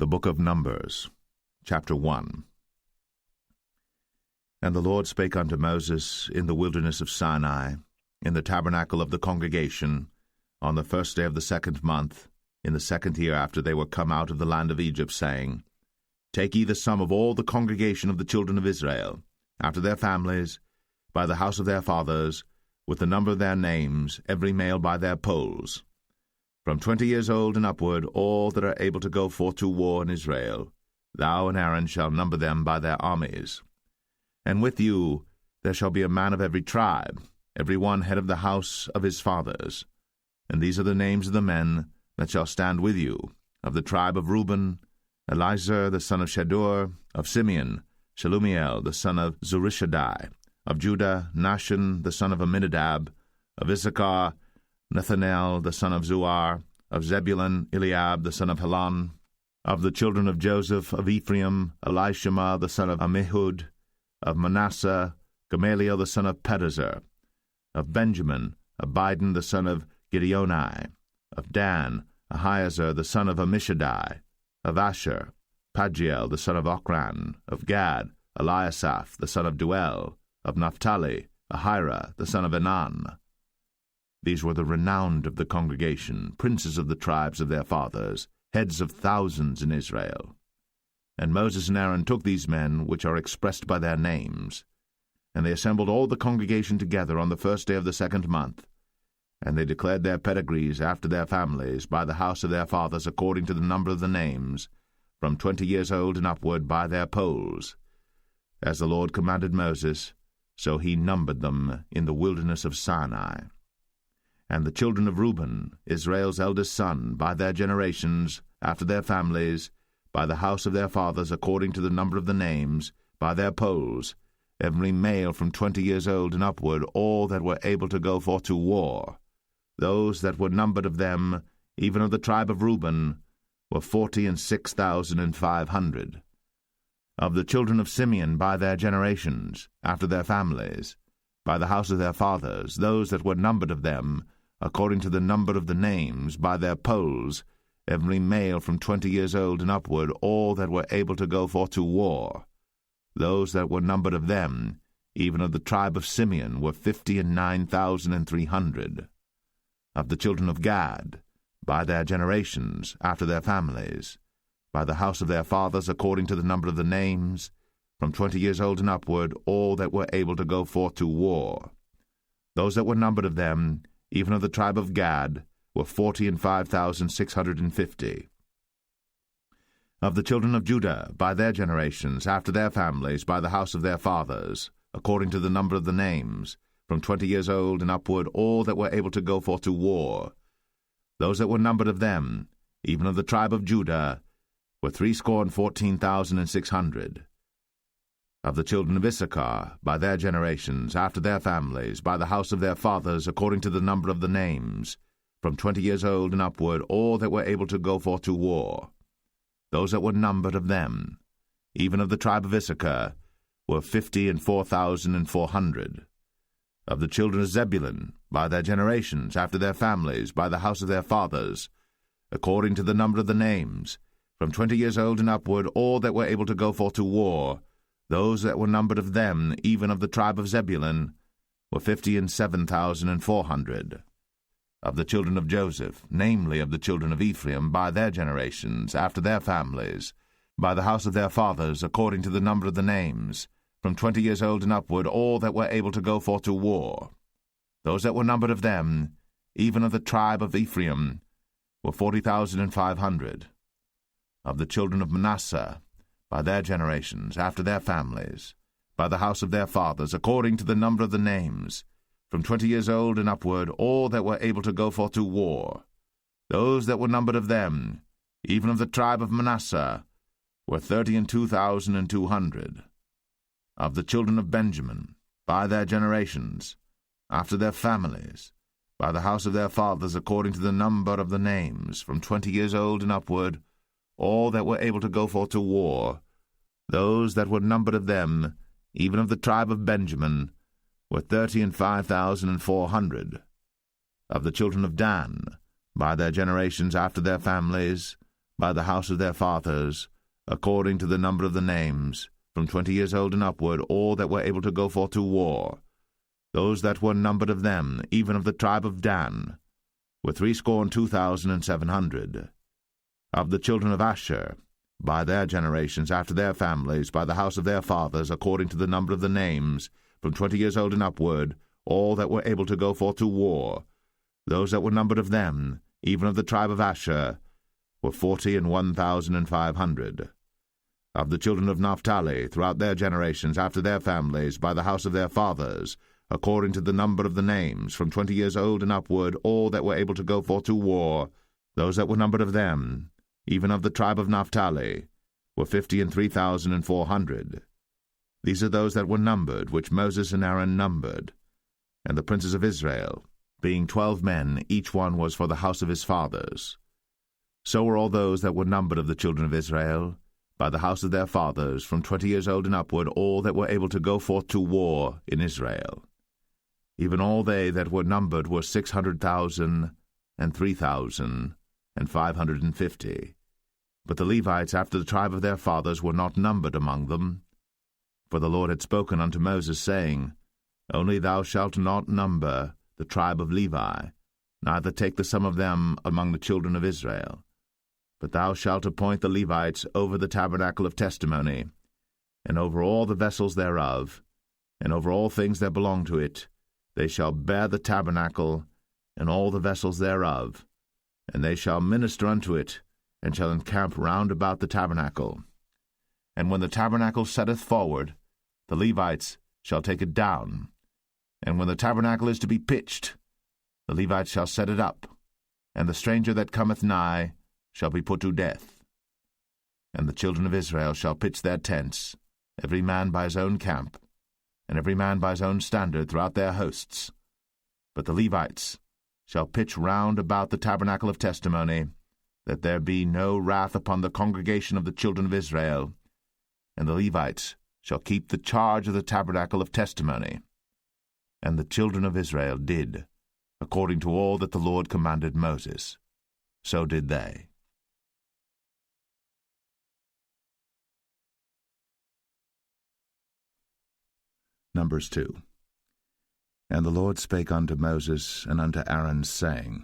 The Book of Numbers, chapter 1. And the Lord spake unto Moses in the wilderness of Sinai, in the tabernacle of the congregation, on the first day of the 2nd month, in the 2nd year after they were come out of the land of Egypt, saying, Take ye the sum of all the congregation of the children of Israel, after their families, by the house of their fathers, with the number of their names, every male by their polls. From 20 years old and upward, all that are able to go forth to war in Israel, thou and Aaron shall number them by their armies. And with you there shall be a man of every tribe, every one head of the house of his fathers. And these are the names of the men that shall stand with you: of the tribe of Reuben, Elizur the son of Shedeur; of Simeon, Shelumiel the son of Zurishaddai; of Judah, Nahshon the son of Amminadab; of Issachar, Nethanel the son of Zuar; of Zebulun, Eliab the son of Helon; of the children of Joseph; of Ephraim, Elishama the son of Ammihud; of Manasseh, Gamaliel the son of Pedazur; of Benjamin, Abidan the son of Gideoni; of Dan, Ahiezer the son of Ammishaddai; of Asher, Pagiel the son of Ochran; of Gad, Eliasaph the son of Duel; of Naphtali, Ahira the son of Enan. These were the renowned of the congregation, princes of the tribes of their fathers, heads of thousands in Israel. And Moses and Aaron took these men, which are expressed by their names, and they assembled all the congregation together on the first day of the 2nd month, and they declared their pedigrees after their families, by the house of their fathers, according to the number of the names, from 20 years old and upward, by their polls. As the Lord commanded Moses, so he numbered them in the wilderness of Sinai. And the children of Reuben, Israel's eldest son, by their generations, after their families, by the house of their fathers, according to the number of the names, by their polls, every male from 20 years old and upward, all that were able to go forth to war. Those that were numbered of them, even of the tribe of Reuben, were 46,500. Of the children of Simeon, by their generations, after their families, by the house of their fathers, those that were numbered of them, according to the number of the names, by their polls, every male from 20 years old and upward, all that were able to go forth to war. Those that were numbered of them, even of the tribe of Simeon, were 59,300. Of the children of Gad, by their generations, after their families, by the house of their fathers, according to the number of the names, from 20 years old and upward, all that were able to go forth to war. Those that were numbered of them, even of the tribe of Gad, were 45,650. Of the children of Judah, by their generations, after their families, by the house of their fathers, according to the number of the names, from 20 years old and upward, all that were able to go forth to war. Those that were numbered of them, even of the tribe of Judah, were 314,600. Of the children of Issachar, by their generations, after their families, by the house of their fathers, according to the number of the names, from 20 years old and upward, all that were able to go forth to war. Those that were numbered of them, even of the tribe of Issachar, were 54,400. Of the children of Zebulun, by their generations, after their families, by the house of their fathers, according to the number of the names, from 20 years old and upward, all that were able to go forth to war, those that were numbered of them, even of the tribe of Zebulun, were 57,400. Of the children of Joseph, namely of the children of Ephraim, by their generations, after their families, by the house of their fathers, according to the number of the names, from 20 years old and upward, all that were able to go forth to war. Those that were numbered of them, even of the tribe of Ephraim, were 40,500. Of the children of Manasseh, by their generations, after their families, by the house of their fathers, according to the number of the names, from 20 years old and upward, all that were able to go forth to war. Those that were numbered of them, even of the tribe of Manasseh, were 32,200. Of the children of Benjamin, by their generations, after their families, by the house of their fathers, according to the number of the names, from 20 years old and upward, all that were able to go forth to war, those that were numbered of them, even of the tribe of Benjamin, were 35,400. Of the children of Dan, by their generations after their families, by the house of their fathers, according to the number of the names, from 20 years old and upward, all that were able to go forth to war. Those that were numbered of them, even of the tribe of Dan, were 62,700. Of the children of Asher, by their generations, after their families, by the house of their fathers, according to the number of the names, from 20 years old and upward, all that were able to go forth to war. Those that were numbered of them, even of the tribe of Asher, were 41,500. Of the children of Naphtali, throughout their generations, after their families, by the house of their fathers, according to the number of the names, from 20 years old and upward, all that were able to go forth to war, those that were numbered of them, even of the tribe of Naphtali, were 53,400. These are those that were numbered, which Moses and Aaron numbered. And the princes of Israel, being 12 men, each one was for the house of his fathers. So were all those that were numbered of the children of Israel, by the house of their fathers, from 20 years old and upward, all that were able to go forth to war in Israel. Even all they that were numbered were 600,000 and 3,550. But the Levites after the tribe of their fathers were not numbered among them. For the Lord had spoken unto Moses, saying, Only thou shalt not number the tribe of Levi, neither take the sum of them among the children of Israel. But thou shalt appoint the Levites over the tabernacle of testimony, and over all the vessels thereof, and over all things that belong to it. They shall bear the tabernacle, and all the vessels thereof, and they shall minister unto it, and shall encamp round about the tabernacle. And when the tabernacle setteth forward, the Levites shall take it down. And when the tabernacle is to be pitched, the Levites shall set it up, and the stranger that cometh nigh shall be put to death. And the children of Israel shall pitch their tents, every man by his own camp, and every man by his own standard throughout their hosts. But the Levites shall pitch round about the tabernacle of testimony, that there be no wrath upon the congregation of the children of Israel. And the Levites shall keep the charge of the tabernacle of testimony. And the children of Israel did, according to all that the Lord commanded Moses. So did they. Numbers 2. And the Lord spake unto Moses and unto Aaron, saying,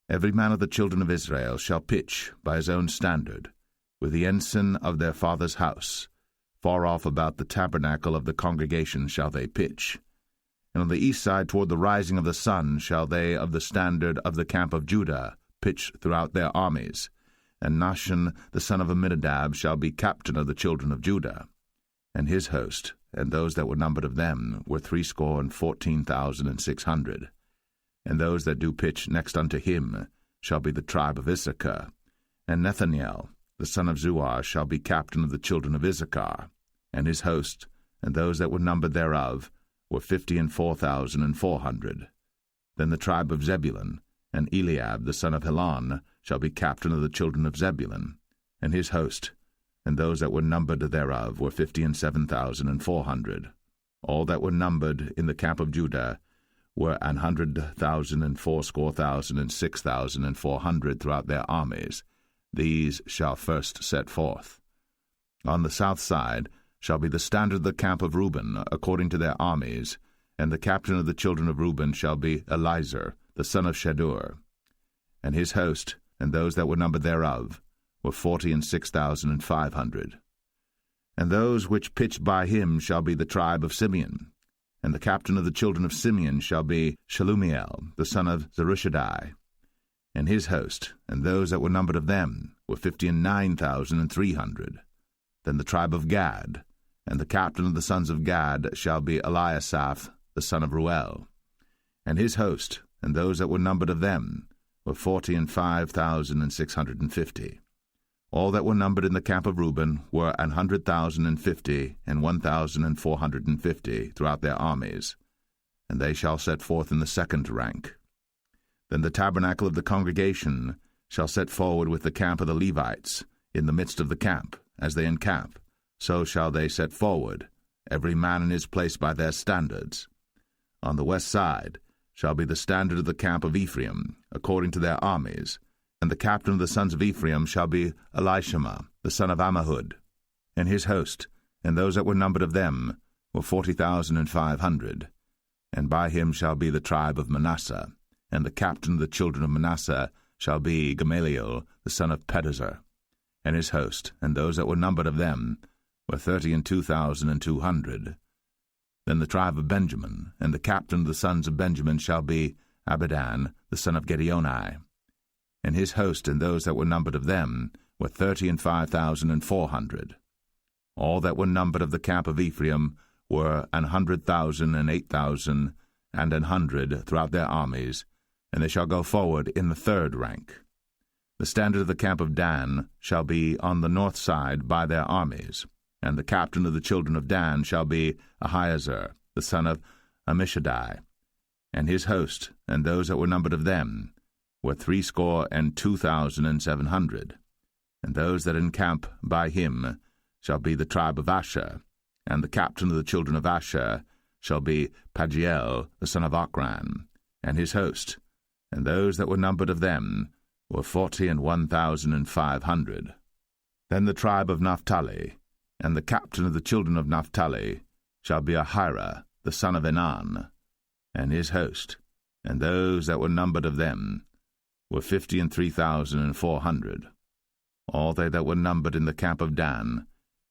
Every man of the children of Israel shall pitch by his own standard, with the ensign of their father's house. Far off about the tabernacle of the congregation shall they pitch. And on the east side toward the rising of the sun shall they of the standard of the camp of Judah pitch throughout their armies. And Nahshon the son of Amminadab shall be captain of the children of Judah. And his host, and those that were numbered of them, were 314,600. And those that do pitch next unto him shall be the tribe of Issachar. And Nethaniel the son of Zuar shall be captain of the children of Issachar. And his host, and those that were numbered thereof, were 54,400. Then the tribe of Zebulun, and Eliab the son of Helon, shall be captain of the children of Zebulun. And his host, and those that were numbered thereof, were 57,400. All that were numbered in the camp of Judah were 100,000 and 6,400 throughout their armies. These shall first set forth. On the south side shall be the standard of the camp of Reuben, according to their armies, and the captain of the children of Reuben shall be Elizur, the son of Shedeur. And his host, and those that were numbered thereof, were 46,500. And those which pitch by him shall be the tribe of Simeon. And the captain of the children of Simeon shall be Shelumiel, the son of Zerushadai. And his host, and those that were numbered of them, were 59,300. Then the tribe of Gad, and the captain of the sons of Gad shall be Eliasaph, the son of Ruel. And his host, and those that were numbered of them, were 45,650. All that were numbered in the camp of Reuben were 100,050 and 1,450 throughout their armies, and they shall set forth in the second rank. Then the tabernacle of the congregation shall set forward with the camp of the Levites, in the midst of the camp, as they encamp. So shall they set forward, every man in his place by their standards. On the west side shall be the standard of the camp of Ephraim, according to their armies, And the captain of the sons of Ephraim shall be Elishama, the son of Ammihud, and his host, and those that were numbered of them were 40,500. And by him shall be the tribe of Manasseh, and the captain of the children of Manasseh shall be Gamaliel, the son of Pedazur, and his host, and those that were numbered of them were 32,200. Then the tribe of Benjamin, and the captain of the sons of Benjamin shall be Abidan, the son of Gideoni, and his host, and those that were numbered of them were 35,400. All that were numbered of the camp of Ephraim were 100,000 and 8,000 and 100 throughout their armies, and they shall go forward in the third rank. The standard of the camp of Dan shall be on the north side by their armies, and the captain of the children of Dan shall be Ahiezer, the son of Ammishaddai, and his host, and those that were numbered of them were 62,700. And those that encamp by him shall be the tribe of Asher, and the captain of the children of Asher shall be Pagiel, the son of Ochran, and his host, and those that were numbered of them were 41,500. Then the tribe of Naphtali, and the captain of the children of Naphtali shall be Ahira, the son of Enan, and his host, and those that were numbered of them were 53,400. All they that were numbered in the camp of Dan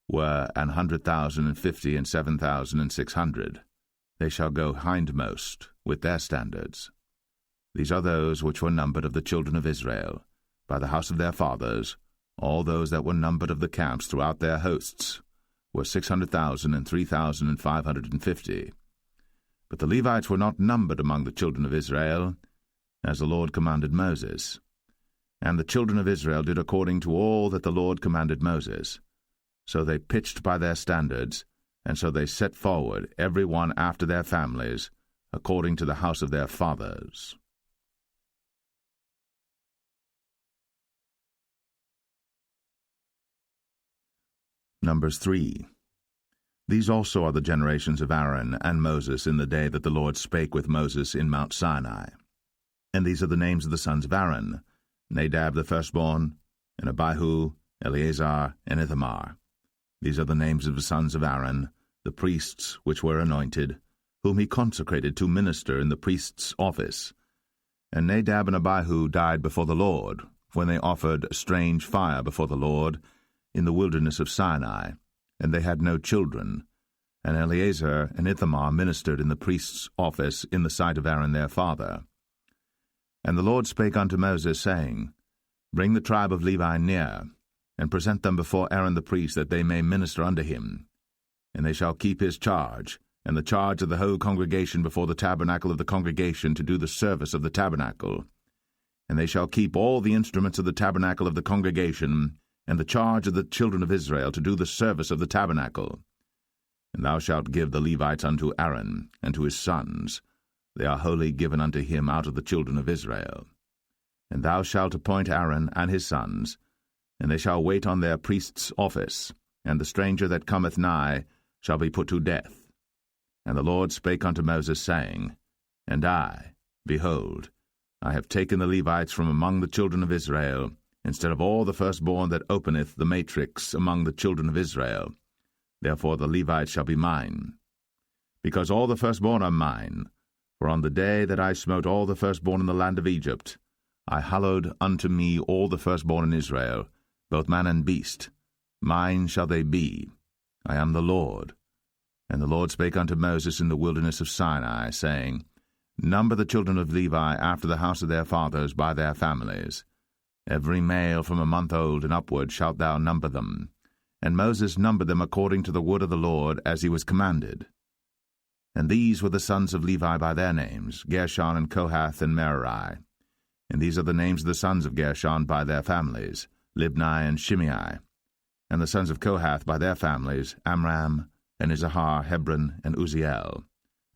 were 100,050 and 7,600. They shall go hindmost with their standards. These are those which were numbered of the children of Israel, by the house of their fathers. All those that were numbered of the camps throughout their hosts were 600,000 and 3,550. But the Levites were not numbered among the children of Israel, as the Lord commanded Moses. And the children of Israel did according to all that the Lord commanded Moses. So they pitched by their standards, and so they set forward, every one after their families, according to the house of their fathers. Numbers 3. These also are the generations of Aaron and Moses in the day that the Lord spake with Moses in Mount Sinai. And these are the names of the sons of Aaron: Nadab the firstborn, and Abihu, Eleazar, and Ithamar. These are the names of the sons of Aaron, the priests which were anointed, whom he consecrated to minister in the priest's office. And Nadab and Abihu died before the Lord, when they offered strange fire before the Lord in the wilderness of Sinai, and they had no children. And Eleazar and Ithamar ministered in the priest's office in the sight of Aaron their father. And the Lord spake unto Moses, saying, Bring the tribe of Levi near, and present them before Aaron the priest, that they may minister unto him. And they shall keep his charge, and the charge of the whole congregation before the tabernacle of the congregation, to do the service of the tabernacle. And they shall keep all the instruments of the tabernacle of the congregation, and the charge of the children of Israel, to do the service of the tabernacle. And thou shalt give the Levites unto Aaron, and to his sons. They are wholly given unto him out of the children of Israel. And thou shalt appoint Aaron and his sons, and they shall wait on their priest's office, and the stranger that cometh nigh shall be put to death. And the Lord spake unto Moses, saying, And I, behold, I have taken the Levites from among the children of Israel, instead of all the firstborn that openeth the matrix among the children of Israel. Therefore the Levites shall be mine. Because all the firstborn are mine, for on the day that I smote all the firstborn in the land of Egypt, I hallowed unto me all the firstborn in Israel, both man and beast. Mine shall they be. I am the Lord. And the Lord spake unto Moses in the wilderness of Sinai, saying, Number the children of Levi after the house of their fathers by their families. Every male from a month old and upward shalt thou number them. And Moses numbered them according to the word of the Lord, as he was commanded. And these were the sons of Levi by their names, Gershon and Kohath and Merari. And these are the names of the sons of Gershon by their families, Libni and Shimei. And the sons of Kohath by their families, Amram, and Izahar, Hebron, and Uzziel.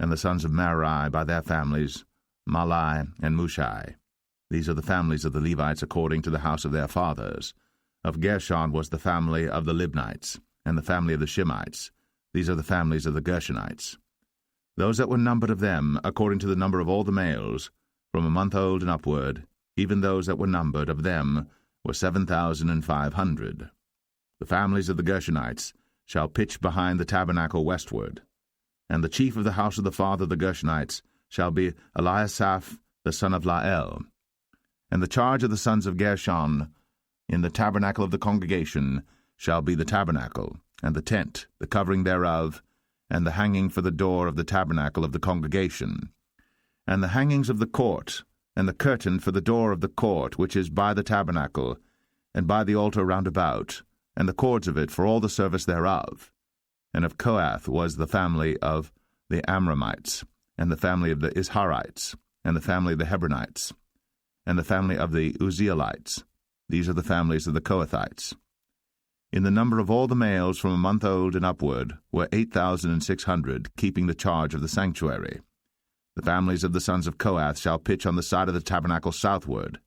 And the sons of Merari by their families, Malai and Mushai. These are the families of the Levites according to the house of their fathers. Of Gershon was the family of the Libnites, and the family of the Shimites. These are the families of the Gershonites. Those that were numbered of them, according to the number of all the males, from a month old and upward, even those that were numbered of them were 7,500. The families of the Gershonites shall pitch behind the tabernacle westward. And the chief of the house of the father of the Gershonites shall be Eliasaph the son of Lael. And the charge of the sons of Gershon in the tabernacle of the congregation shall be the tabernacle, and the tent, the covering thereof, and the hanging for the door of the tabernacle of the congregation, and the hangings of the court, and the curtain for the door of the court which is by the tabernacle, and by the altar round about, and the cords of it for all the service thereof. And of Kohath was the family of the Amramites, and the family of the Isharites, and the family of the Hebronites, and the family of the Uzzielites. These are the families of the Kohathites. In the number of all the males from a month old and upward were 8,600, keeping the charge of the sanctuary. The families of the sons of Kohath shall pitch on the side of the tabernacle southward.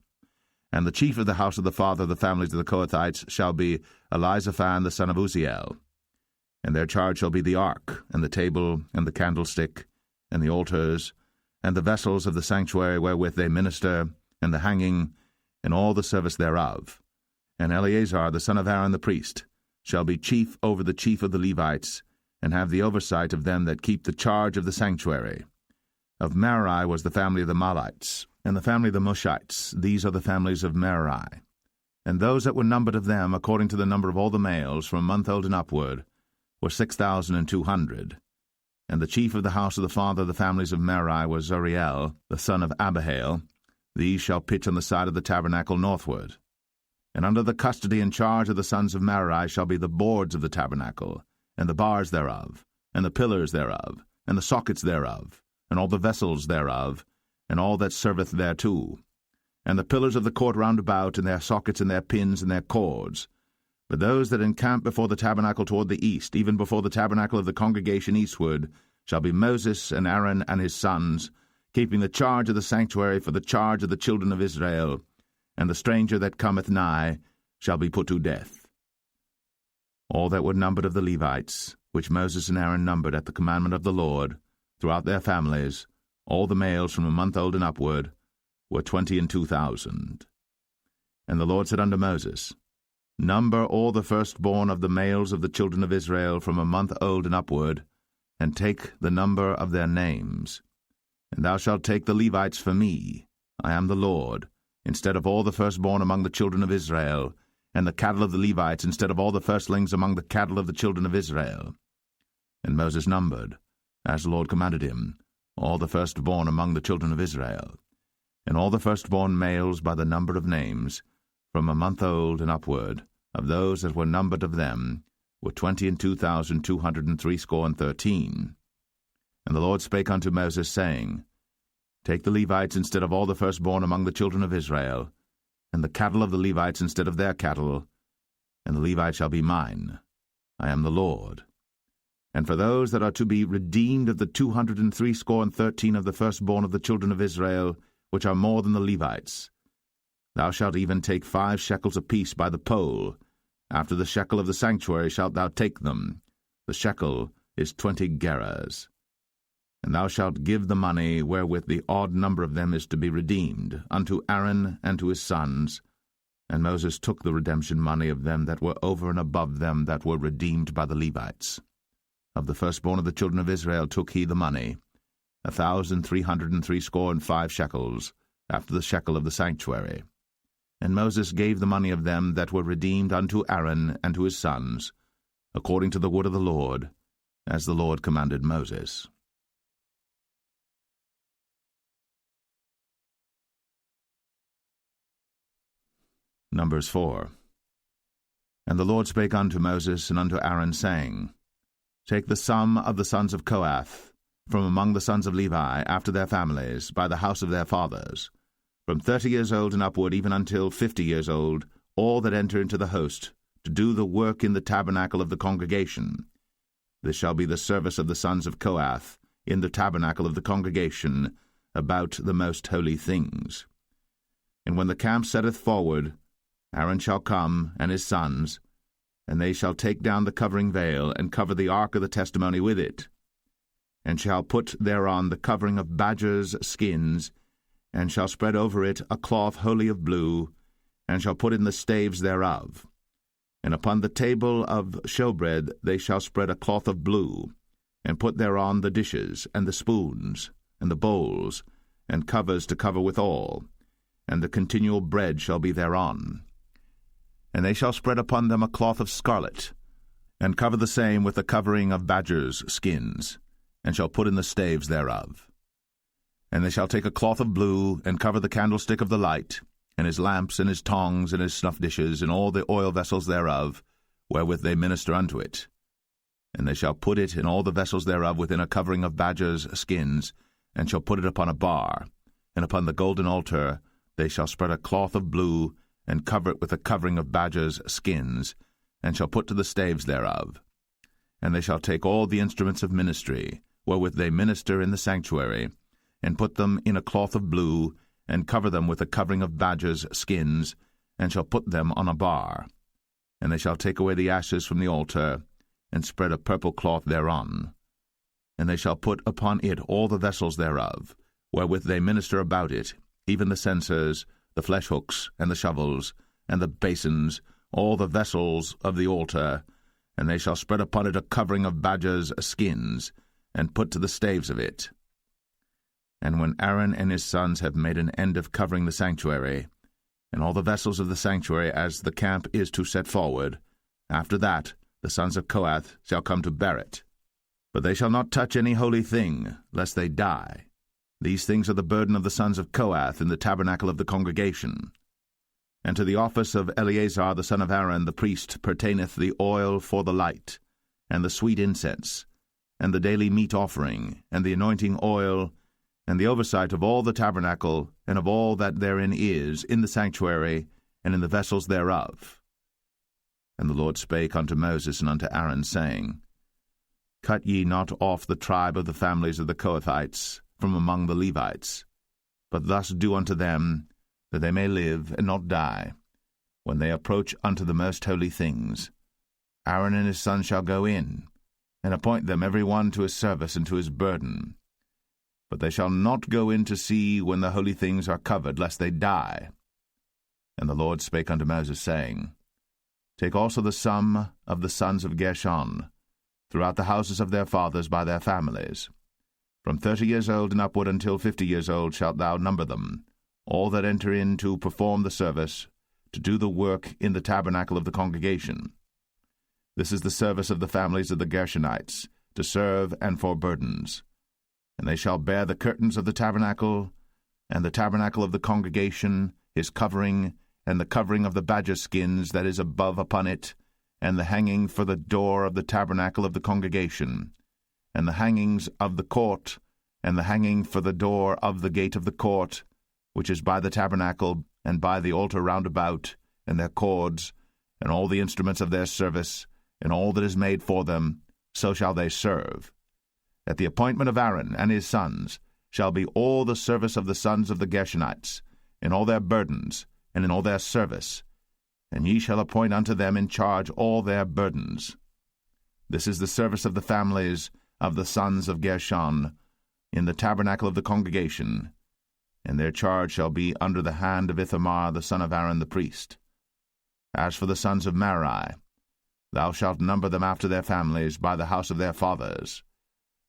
And the chief of the house of the father of the families of the Kohathites shall be Elizaphan the son of Uzziel. And their charge shall be the ark, and the table, and the candlestick, and the altars, and the vessels of the sanctuary wherewith they minister, and the hanging, and all the service thereof. And Eleazar the son of Aaron the priest shall be chief over the chief of the Levites, and have the oversight of them that keep the charge of the sanctuary. Of Merari was the family of the Mahlites, and the family of the Mushites. These are the families of Merari. And those that were numbered of them, according to the number of all the males, from a month old and upward, were 6,200. And the chief of the house of the father of the families of Merari was Zuriel, the son of Abihail. These shall pitch on the side of the tabernacle northward. And under the custody and charge of the sons of Merari shall be the boards of the tabernacle, and the bars thereof, and the pillars thereof, and the sockets thereof, and all the vessels thereof, and all that serveth thereto, and the pillars of the court round about, and their sockets, and their pins, and their cords. But those that encamp before the tabernacle toward the east, even before the tabernacle of the congregation eastward, shall be Moses and Aaron and his sons, keeping the charge of the sanctuary for the charge of the children of Israel, and the stranger that cometh nigh shall be put to death. All that were numbered of the Levites, which Moses and Aaron numbered at the commandment of the Lord, throughout their families, all the males from a month old and upward, were 22,000. And the Lord said unto Moses, Number all the firstborn of the males of the children of Israel from a month old and upward, and take the number of their names. And thou shalt take the Levites for me, I am the Lord, instead of all the firstborn among the children of Israel, and the cattle of the Levites instead of all the firstlings among the cattle of the children of Israel. And Moses numbered, as the Lord commanded him, all the firstborn among the children of Israel, and all the firstborn males by the number of names, from a month old and upward, of those that were numbered of them, were 22,213. And the Lord spake unto Moses, saying, Take the Levites instead of all the firstborn among the children of Israel, and the cattle of the Levites instead of their cattle, and the Levites shall be mine. I am the Lord. And for those that are to be redeemed of the 213 of the firstborn of the children of Israel, which are more than the Levites, thou shalt even take 5 shekels apiece by the poll. After the shekel of the sanctuary shalt thou take them. The shekel is 20 gerahs. And thou shalt give the money wherewith the odd number of them is to be redeemed, unto Aaron and to his sons. And Moses took the redemption money of them that were over and above them that were redeemed by the Levites. Of the firstborn of the children of Israel took he the money, 1,365 shekels, after the shekel of the sanctuary. And Moses gave the money of them that were redeemed unto Aaron and to his sons, according to the word of the Lord, as the Lord commanded Moses. Numbers 4. And the Lord spake unto Moses and unto Aaron, saying, Take the sum of the sons of Kohath, from among the sons of Levi, after their families, by the house of their fathers, from 30 years old and upward, even until 50 years old, all that enter into the host, to do the work in the tabernacle of the congregation. This shall be the service of the sons of Kohath, in the tabernacle of the congregation, about the most holy things. And when the camp setteth forward, Aaron shall come, and his sons, and they shall take down the covering veil, and cover the ark of the testimony with it, and shall put thereon the covering of badgers' skins, and shall spread over it a cloth wholly of blue, and shall put in the staves thereof. And upon the table of showbread they shall spread a cloth of blue, and put thereon the dishes, and the spoons, and the bowls, and covers to cover withal, and the continual bread shall be thereon. And they shall spread upon them a cloth of scarlet, and cover the same with a covering of badgers' skins, and shall put in the staves thereof. And they shall take a cloth of blue, and cover the candlestick of the light, and his lamps, and his tongs, and his snuff dishes, and all the oil vessels thereof, wherewith they minister unto it. And they shall put it in all the vessels thereof within a covering of badgers' skins, and shall put it upon a bar. And upon the golden altar they shall spread a cloth of blue, and cover it with a covering of badgers' skins, and shall put to the staves thereof. And they shall take all the instruments of ministry, wherewith they minister in the sanctuary, and put them in a cloth of blue, and cover them with a covering of badgers' skins, and shall put them on a bar. And they shall take away the ashes from the altar, and spread a purple cloth thereon. And they shall put upon it all the vessels thereof, wherewith they minister about it, even the censers, the flesh hooks, and the shovels, and the basins, all the vessels of the altar, and they shall spread upon it a covering of badgers' skins, and put to the staves of it. And when Aaron and his sons have made an end of covering the sanctuary, and all the vessels of the sanctuary as the camp is to set forward, after that the sons of Kohath shall come to bear it. But they shall not touch any holy thing, lest they die. These things are the burden of the sons of Kohath in the tabernacle of the congregation. And to the office of Eleazar the son of Aaron the priest pertaineth the oil for the light, and the sweet incense, and the daily meat offering, and the anointing oil, and the oversight of all the tabernacle, and of all that therein is, in the sanctuary, and in the vessels thereof. And the Lord spake unto Moses and unto Aaron, saying, Cut ye not off the tribe of the families of the Kohathites from among the Levites, but thus do unto them, that they may live and not die, when they approach unto the most holy things. Aaron and his sons shall go in, and appoint them every one to his service and to his burden. But they shall not go in to see when the holy things are covered, lest they die. And the Lord spake unto Moses, saying, Take also the sum of the sons of Gershon, throughout the houses of their fathers by their families. From 30 years old and upward until 50 years old shalt thou number them, all that enter in to perform the service, to do the work in the tabernacle of the congregation. This is the service of the families of the Gershonites, to serve and for burdens. And they shall bear the curtains of the tabernacle, and the tabernacle of the congregation, his covering, and the covering of the badger skins that is above upon it, and the hanging for the door of the tabernacle of the congregation, and the hangings of the court, and the hanging for the door of the gate of the court, which is by the tabernacle, and by the altar round about, and their cords, and all the instruments of their service, and all that is made for them, so shall they serve. At the appointment of Aaron and his sons shall be all the service of the sons of the Gershonites, in all their burdens, and in all their service, and ye shall appoint unto them in charge all their burdens. This is the service of the families of the sons of Gershon, in the tabernacle of the congregation, and their charge shall be under the hand of Ithamar the son of Aaron the priest. As for the sons of Merari, thou shalt number them after their families by the house of their fathers.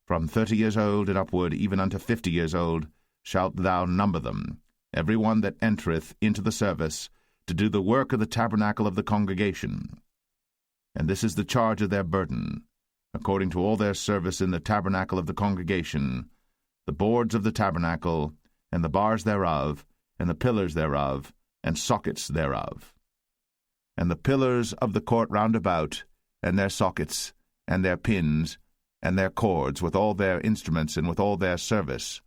From 30 years old and upward, even unto 50 years old, shalt thou number them, every one that entereth into the service, to do the work of the tabernacle of the congregation. And this is the charge of their burden, according to all their service in the tabernacle of the congregation, the boards of the tabernacle, and the bars thereof, and the pillars thereof, and sockets thereof. And the pillars of the court round about, and their sockets, and their pins, and their cords, with all their instruments, and with all their service.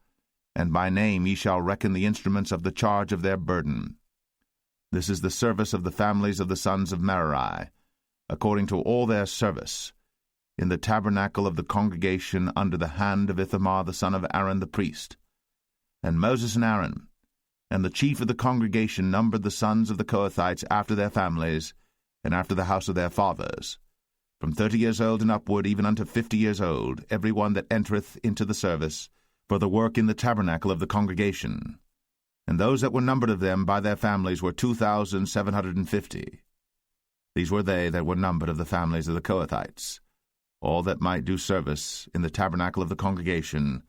And by name ye shall reckon the instruments of the charge of their burden. This is the service of the families of the sons of Merari, according to all their service, in the tabernacle of the congregation under the hand of Ithamar the son of Aaron the priest. And Moses and Aaron, and the chief of the congregation numbered the sons of the Kohathites after their families, and after the house of their fathers, from 30 years old and upward, even unto 50 years old, every one that entereth into the service, for the work in the tabernacle of the congregation. And those that were numbered of them by their families were 2,750. These were they that were numbered of the families of the Kohathites, all that might do service in the tabernacle of the congregation,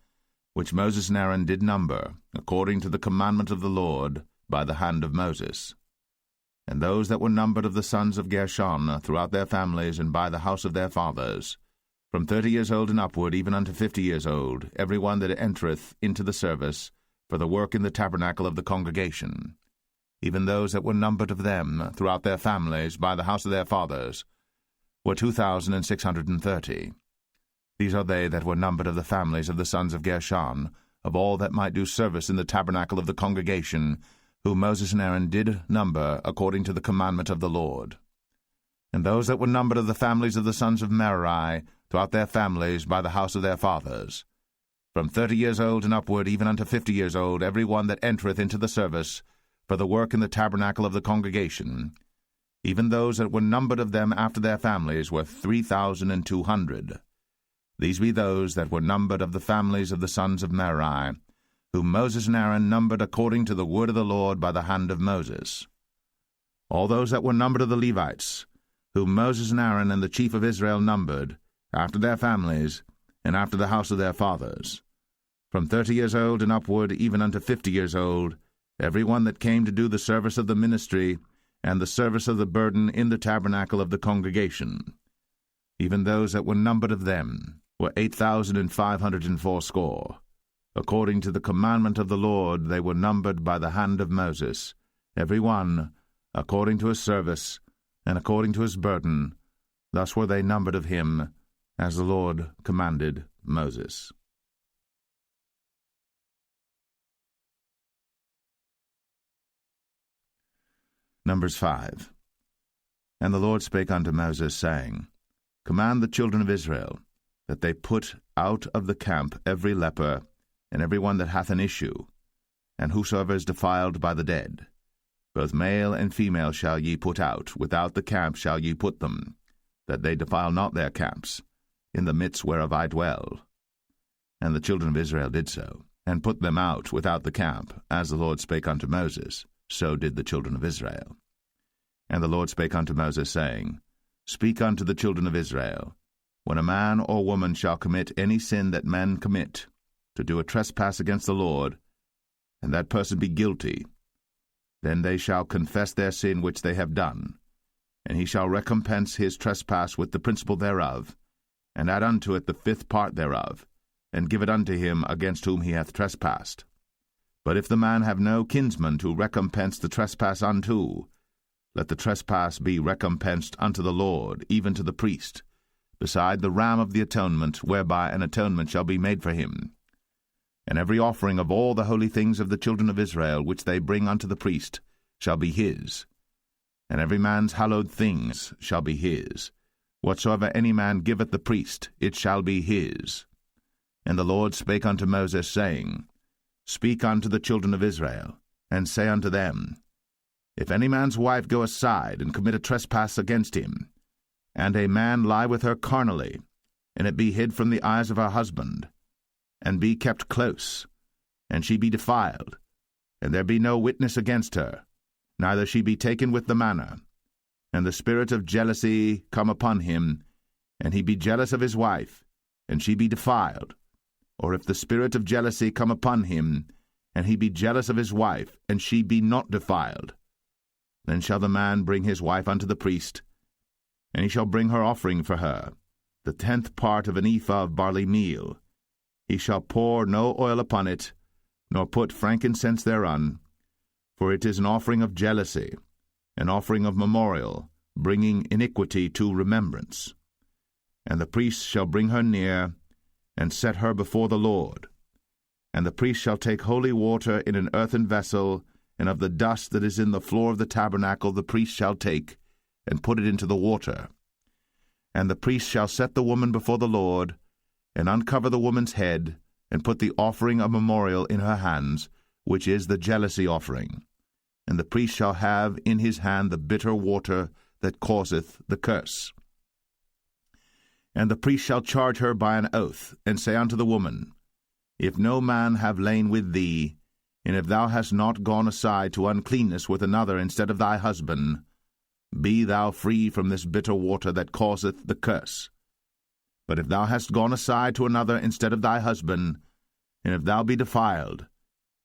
which Moses and Aaron did number, according to the commandment of the Lord, by the hand of Moses. And those that were numbered of the sons of Gershon throughout their families and by the house of their fathers, from 30 years old and upward, even unto 50 years old, every one that entereth into the service, for the work in the tabernacle of the congregation, even those that were numbered of them throughout their families by the house of their fathers, were 2,630. These are they that were numbered of the families of the sons of Gershon, of all that might do service in the tabernacle of the congregation, whom Moses and Aaron did number according to the commandment of the Lord. And those that were numbered of the families of the sons of Merari throughout their families by the house of their fathers, from 30 years old and upward, even unto 50 years old, every one that entereth into the service, for the work in the tabernacle of the congregation, even those that were numbered of them after their families were 3,200. These be those that were numbered of the families of the sons of Merari, whom Moses and Aaron numbered according to the word of the Lord by the hand of Moses. All those that were numbered of the Levites, whom Moses and Aaron and the chief of Israel numbered, after their families, and after the house of their fathers, from 30 years old and upward, even unto 50 years old, every one that came to do the service of the ministry and the service of the burden in the tabernacle of the congregation. Even those that were numbered of them were 8,580. According to the commandment of the Lord they were numbered by the hand of Moses, every one according to his service and according to his burden. Thus were they numbered of him, as the Lord commanded Moses. Numbers 5. And the Lord spake unto Moses, saying, Command the children of Israel, that they put out of the camp every leper, and every one that hath an issue, and whosoever is defiled by the dead. Both male and female shall ye put out, without the camp shall ye put them, that they defile not their camps, in the midst whereof I dwell. And the children of Israel did so, and put them out without the camp, as the Lord spake unto Moses. So did the children of Israel. And the Lord spake unto Moses, saying, Speak unto the children of Israel, when a man or woman shall commit any sin that men commit, to do a trespass against the Lord, and that person be guilty, then they shall confess their sin which they have done, and he shall recompense his trespass with the principal thereof, and add unto it the 5th part thereof, and give it unto him against whom he hath trespassed. But if the man have no kinsman to recompense the trespass unto, let the trespass be recompensed unto the Lord, even to the priest, beside the ram of the atonement, whereby an atonement shall be made for him. And every offering of all the holy things of the children of Israel, which they bring unto the priest, shall be his. And every man's hallowed things shall be his. Whatsoever any man giveth the priest, it shall be his. And the Lord spake unto Moses, saying, Speak unto the children of Israel, and say unto them, If any man's wife go aside and commit a trespass against him, and a man lie with her carnally, and it be hid from the eyes of her husband, and be kept close, and she be defiled, and there be no witness against her, neither she be taken with the manner, and the spirit of jealousy come upon him, and he be jealous of his wife, and she be defiled, or if the spirit of jealousy come upon him, and he be jealous of his wife, and she be not defiled, then shall the man bring his wife unto the priest, and he shall bring her offering for her, the 10th part of an ephah of barley meal. He shall pour no oil upon it, nor put frankincense thereon, for it is an offering of jealousy, an offering of memorial, bringing iniquity to remembrance. And the priest shall bring her near, and set her before the Lord. And the priest shall take holy water in an earthen vessel, and of the dust that is in the floor of the tabernacle the priest shall take, and put it into the water. And the priest shall set the woman before the Lord, and uncover the woman's head, and put the offering of memorial in her hands, which is the jealousy offering. And the priest shall have in his hand the bitter water that causeth the curse. And the priest shall charge her by an oath, and say unto the woman, If no man have lain with thee, And if thou hast not gone aside to uncleanness with another instead of thy husband, be thou free from this bitter water that causeth the curse. But if thou hast gone aside to another instead of thy husband, and if thou be defiled,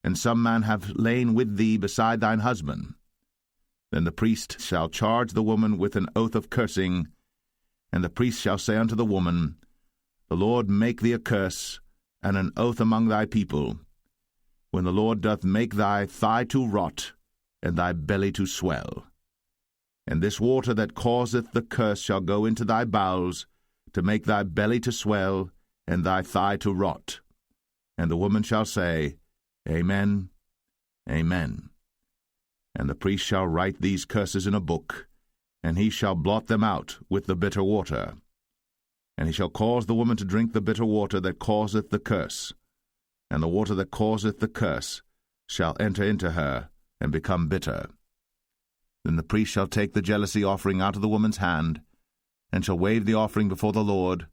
and some man have lain with thee beside thine husband, then the priest shall charge the woman with an oath of cursing, and the priest shall say unto the woman, The Lord make thee a curse, and an oath among thy people, when the Lord doth make thy thigh to rot, and thy belly to swell. And this water that causeth the curse shall go into thy bowels, to make thy belly to swell, and thy thigh to rot. And the woman shall say, Amen, Amen. And the priest shall write these curses in a book, and he shall blot them out with the bitter water. And he shall cause the woman to drink the bitter water that causeth the curse, and the water that causeth the curse shall enter into her, and become bitter. Then the priest shall take the jealousy offering out of the woman's hand, and shall wave the offering before the Lord,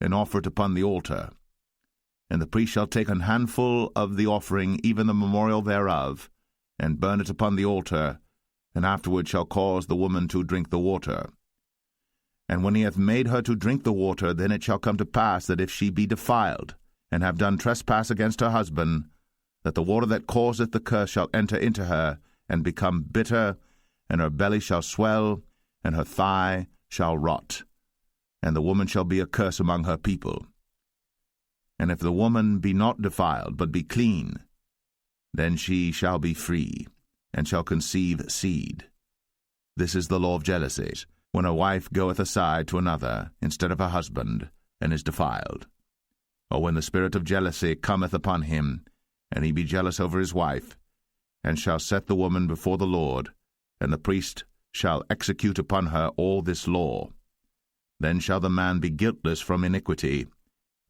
and offer it upon the altar. And the priest shall take an handful of the offering, even the memorial thereof, and burn it upon the altar, and afterward shall cause the woman to drink the water. And when he hath made her to drink the water, then it shall come to pass that if she be defiled, and have done trespass against her husband, that the water that causeth the curse shall enter into her, and become bitter, and her belly shall swell, and her thigh shall rot, and the woman shall be a curse among her people. And if the woman be not defiled, but be clean, then she shall be free, and shall conceive seed. This is the law of jealousy, when a wife goeth aside to another instead of her husband, and is defiled. Or when the spirit of jealousy cometh upon him, and he be jealous over his wife, and shall set the woman before the Lord, and the priest shall execute upon her all this law. Then shall the man be guiltless from iniquity,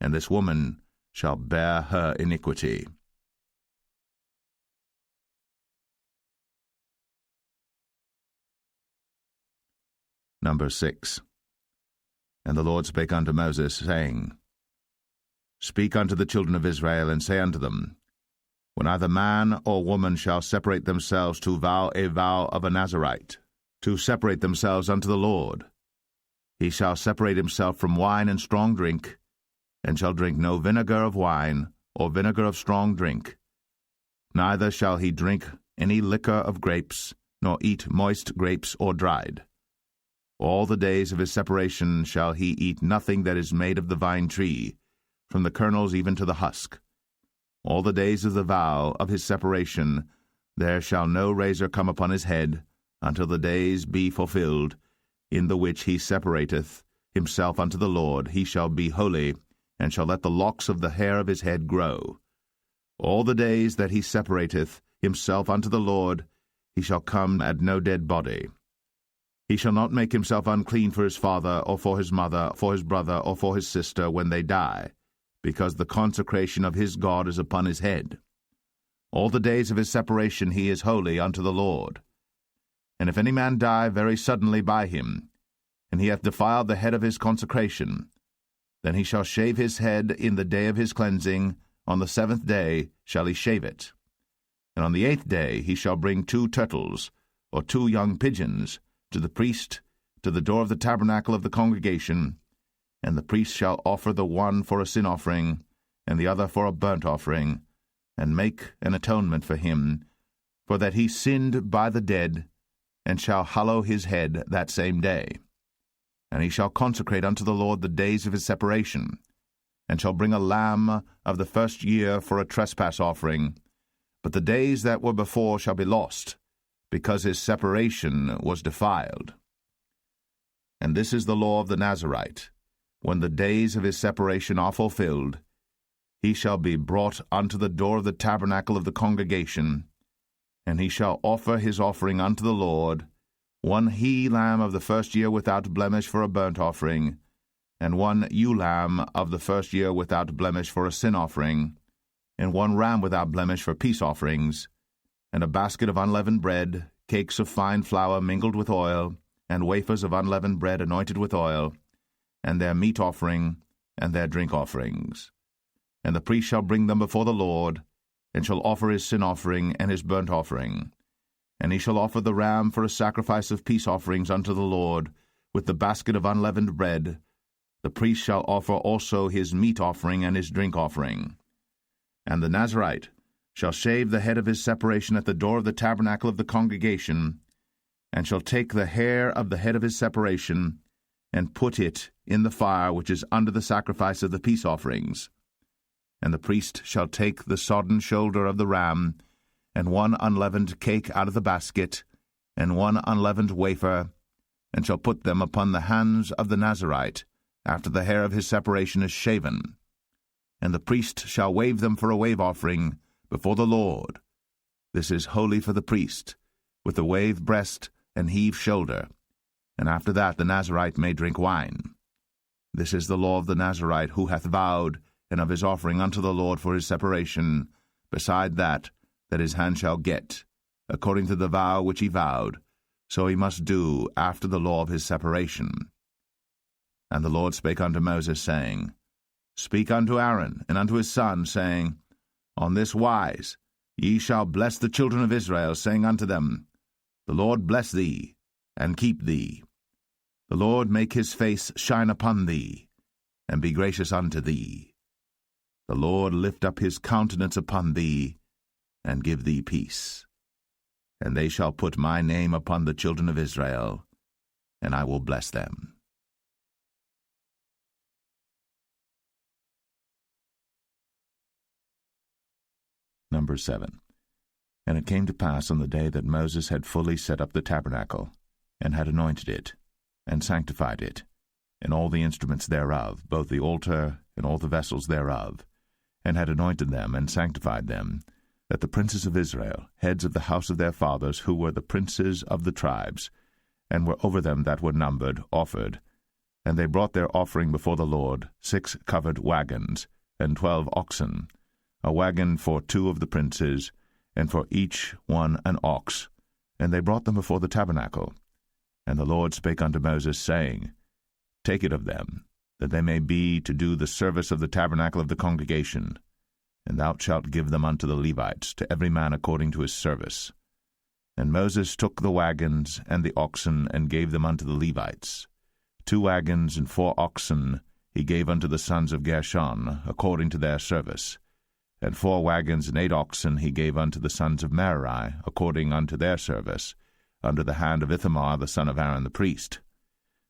and this woman shall bear her iniquity. Number 6. And the Lord spake unto Moses, saying, Speak unto the children of Israel, and say unto them, When either man or woman shall separate themselves to vow a vow of a Nazarite, to separate themselves unto the Lord, he shall separate himself from wine and strong drink, and shall drink no vinegar of wine, or vinegar of strong drink. Neither shall he drink any liquor of grapes, nor eat moist grapes or dried. All the days of his separation shall he eat nothing that is made of the vine tree, from the kernels even to the husk. All the days of the vow of his separation there shall no razor come upon his head, until the days be fulfilled, in the which he separateth himself unto the Lord. He shall be holy, and shall let the locks of the hair of his head grow. All the days that he separateth himself unto the Lord, he shall come at no dead body. He shall not make himself unclean for his father, or for his mother, for his brother, or for his sister, when they die, because the consecration of his God is upon his head. All the days of his separation he is holy unto the Lord. And if any man die very suddenly by him, and he hath defiled the head of his consecration, then he shall shave his head in the day of his cleansing. On the 7th day shall he shave it. And on the 8th day he shall bring 2 turtles, or 2 young pigeons, to the priest, to the door of the tabernacle of the congregation, and the priest shall offer the one for a sin offering, and the other for a burnt offering, and make an atonement for him, for that he sinned by the dead, and shall hallow his head that same day. And he shall consecrate unto the Lord the days of his separation, and shall bring a lamb of the first year for a trespass offering, but the days that were before shall be lost, because his separation was defiled. And this is the law of the Nazarite. When the days of his separation are fulfilled, he shall be brought unto the door of the tabernacle of the congregation, and he shall offer his offering unto the Lord, 1 he-lamb of the first year without blemish for a burnt offering, and 1 ewe-lamb of the first year without blemish for a sin offering, and 1 ram without blemish for peace offerings, and a basket of unleavened bread, cakes of fine flour mingled with oil, and wafers of unleavened bread anointed with oil, and their meat offering, and their drink offerings. And the priest shall bring them before the Lord, and shall offer his sin offering and his burnt offering. And he shall offer the ram for a sacrifice of peace offerings unto the Lord, with the basket of unleavened bread. The priest shall offer also his meat offering and his drink offering. And the Nazarite shall shave the head of his separation at the door of the tabernacle of the congregation, and shall take the hair of the head of his separation, and put it in the fire which is under the sacrifice of the peace offerings. And the priest shall take the sodden shoulder of the ram, and one unleavened cake out of the basket, and one unleavened wafer, and shall put them upon the hands of the Nazarite, after the hair of his separation is shaven. And the priest shall wave them for a wave offering before the Lord. This is holy for the priest, with the wave breast and heave shoulder. And after that the Nazarite may drink wine. This is the law of the Nazarite who hath vowed, and of his offering unto the Lord for his separation, beside that his hand shall get, according to the vow which he vowed, so he must do after the law of his separation. And the Lord spake unto Moses, saying, Speak unto Aaron and unto his sons, saying, On this wise ye shall bless the children of Israel, saying unto them, The Lord bless thee, and keep thee. The Lord make his face shine upon thee, and be gracious unto thee. The Lord lift up his countenance upon thee, and give thee peace. And they shall put my name upon the children of Israel, and I will bless them. Number 7. And it came to pass on the day that Moses had fully set up the tabernacle, and had anointed it, and sanctified it, and all the instruments thereof, both the altar and all the vessels thereof, and had anointed them and sanctified them, that the princes of Israel, heads of the house of their fathers, who were the princes of the tribes, and were over them that were numbered, offered. And they brought their offering before the Lord, 6 covered wagons, and 12 oxen, a wagon for 2 of the princes, and for each one an ox. And they brought them before the tabernacle. And the Lord spake unto Moses, saying, Take it of them, that they may be to do the service of the tabernacle of the congregation, and thou shalt give them unto the Levites, to every man according to his service. And Moses took the wagons and the oxen, and gave them unto the Levites. 2 wagons and 4 oxen he gave unto the sons of Gershon, according to their service. And 4 wagons and 8 oxen he gave unto the sons of Merari, according unto their service, under the hand of Ithamar the son of Aaron the priest.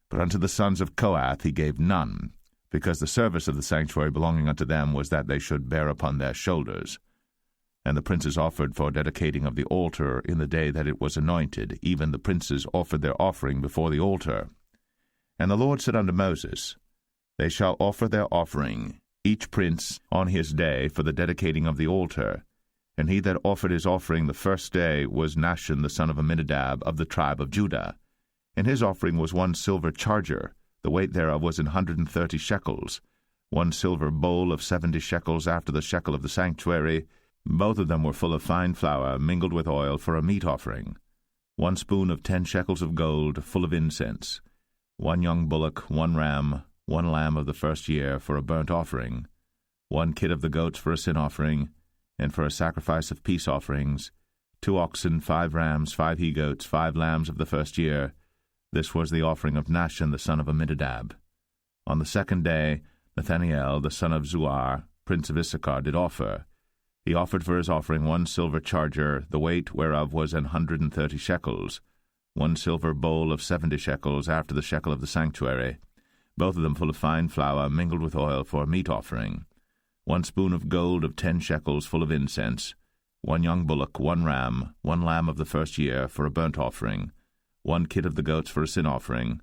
But unto the sons of Kohath he gave none, because the service of the sanctuary belonging unto them was that they should bear upon their shoulders. And the princes offered for dedicating of the altar in the day that it was anointed, even the princes offered their offering before the altar. And the Lord said unto Moses, They shall offer their offering, each prince on his day, for the dedicating of the altar. And he that offered his offering the first day was Nahshon the son of Amminadab of the tribe of Judah. And his offering was 1 silver charger, the weight thereof was 130 shekels, 1 silver bowl of 70 shekels after the shekel of the sanctuary. Both of them were full of fine flour, mingled with oil, for a meat offering. 1 spoon of 10 shekels of gold, full of incense. 1 young bullock, 1 ram, 1 lamb of the first year, for a burnt offering. 1 kid of the goats for a sin offering, and for a sacrifice of peace offerings. 2 oxen, 5 rams, 5 he-goats, 5 lambs of the first year. This was the offering of Nahshon the son of Amminadab. On the 2nd day, Nathanael the son of Zuar, prince of Issachar, did offer. He offered for his offering 1 silver charger, the weight whereof was 130 shekels, 1 silver bowl of 70 shekels after the shekel of the sanctuary, both of them full of fine flour, mingled with oil, for a meat offering. 1 spoon of gold of 10 shekels, full of incense. 1 young bullock, 1 ram, 1 lamb of the first year, for a burnt offering. 1 kid of the goats for a sin offering,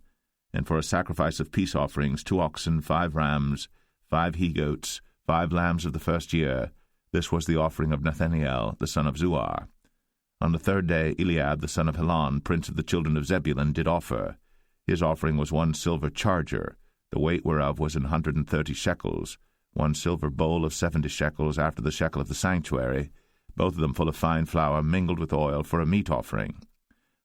and for a sacrifice of peace offerings 2 oxen, 5 rams, 5 he-goats, 5 lambs of the first year. This was the offering of Nathanael the son of Zuar. On the 3rd day Eliab the son of Helon, prince of the children of Zebulun, did offer. His offering was 1 silver charger, the weight whereof was 130 shekels, 1 silver bowl of 70 shekels after the shekel of the sanctuary, both of them full of fine flour, mingled with oil, for a meat offering.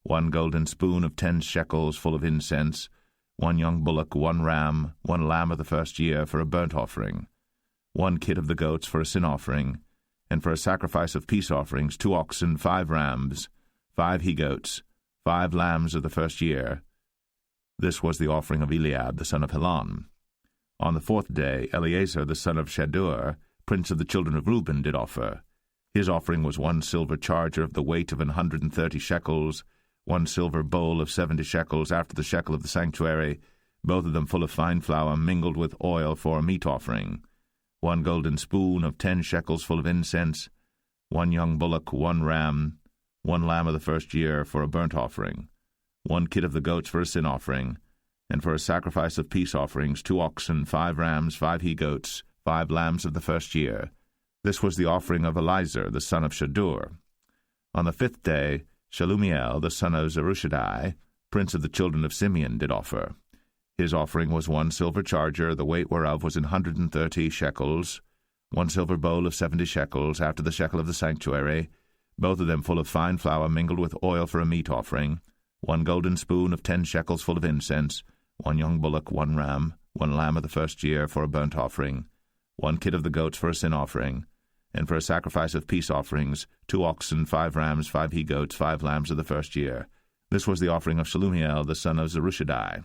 1 golden spoon of 10 shekels, full of incense. 1 young bullock, 1 ram, 1 lamb of the first year, for a burnt offering. 1 kid of the goats for a sin offering, and for a sacrifice of peace offerings 2 oxen, 5 rams, 5 he-goats, 5 lambs of the first year. This was the offering of Eliab the son of Helon. On the 4th day Eleazar the son of Shadur, prince of the children of Reuben, did offer. His offering was 1 silver charger of the weight of 130 shekels, 1 silver bowl of 70 shekels after the shekel of the sanctuary, both of them full of fine flour mingled with oil for a meat offering, 1 golden spoon of 10 shekels full of incense, 1 young bullock, 1 ram, 1 lamb of the first year for a burnt offering, 1 kid of the goats for a sin offering, and for a sacrifice of peace offerings 2 oxen, 5 rams, 5 he-goats, 5 lambs of the first year. This was the offering of Elizur the son of Shadur. On the 5th day Shelumiel the son of Zerushadai, prince of the children of Simeon, did offer. His offering was 1 silver charger, the weight whereof was 130 shekels, 1 silver bowl of 70 shekels after the shekel of the sanctuary, both of them full of fine flour mingled with oil for a meat offering, 1 golden spoon of 10 shekels full of incense, 1 young bullock, 1 ram, 1 lamb of the first year for a burnt offering, 1 kid of the goats for a sin offering, and for a sacrifice of peace offerings 2 oxen, 5 rams, 5 he-goats, 5 lambs of the first year. This was the offering of Shelumiel the son of Zerushadai.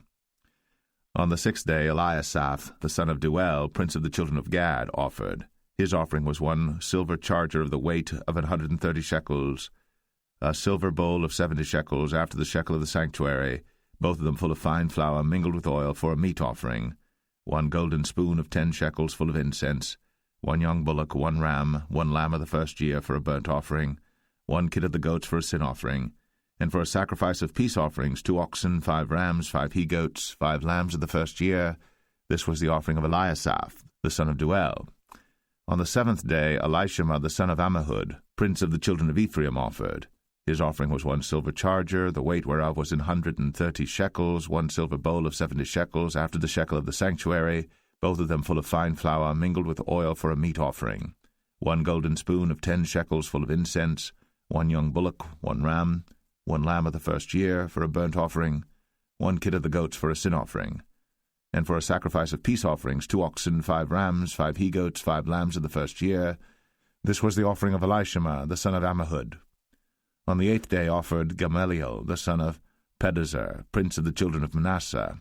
On the 6th day Eliasaph the son of Deuel, prince of the children of Gad, offered. His offering was 1 silver charger of the weight of 130 shekels, a silver bowl of 70 shekels after the shekel of the sanctuary, both of them full of fine flour mingled with oil for a meat offering, 1 golden spoon of 10 shekels full of incense, 1 young bullock, 1 ram, 1 lamb of the first year for a burnt offering, 1 kid of the goats for a sin offering, and for a sacrifice of peace offerings 2 oxen, 5 rams, 5 he-goats, 5 lambs of the first year. This was the offering of Eliasaph the son of Deuel. On the 7th day Elishama the son of Ammihud, prince of the children of Ephraim, offered. His offering was 1 silver charger, the weight whereof was 130 shekels, 1 silver bowl of 70 shekels after the shekel of the sanctuary, both of them full of fine flour mingled with oil for a meat offering, 1 golden spoon of 10 shekels full of incense, 1 young bullock, 1 ram, 1 lamb of the first year for a burnt offering, 1 kid of the goats for a sin offering, and for a sacrifice of peace offerings 2 oxen, 5 rams, 5 he-goats, 5 lambs of the first year. This was the offering of Elishama the son of Ammihud. On the 8th day offered Gamaliel the son of Pedahzur, prince of the children of Manasseh.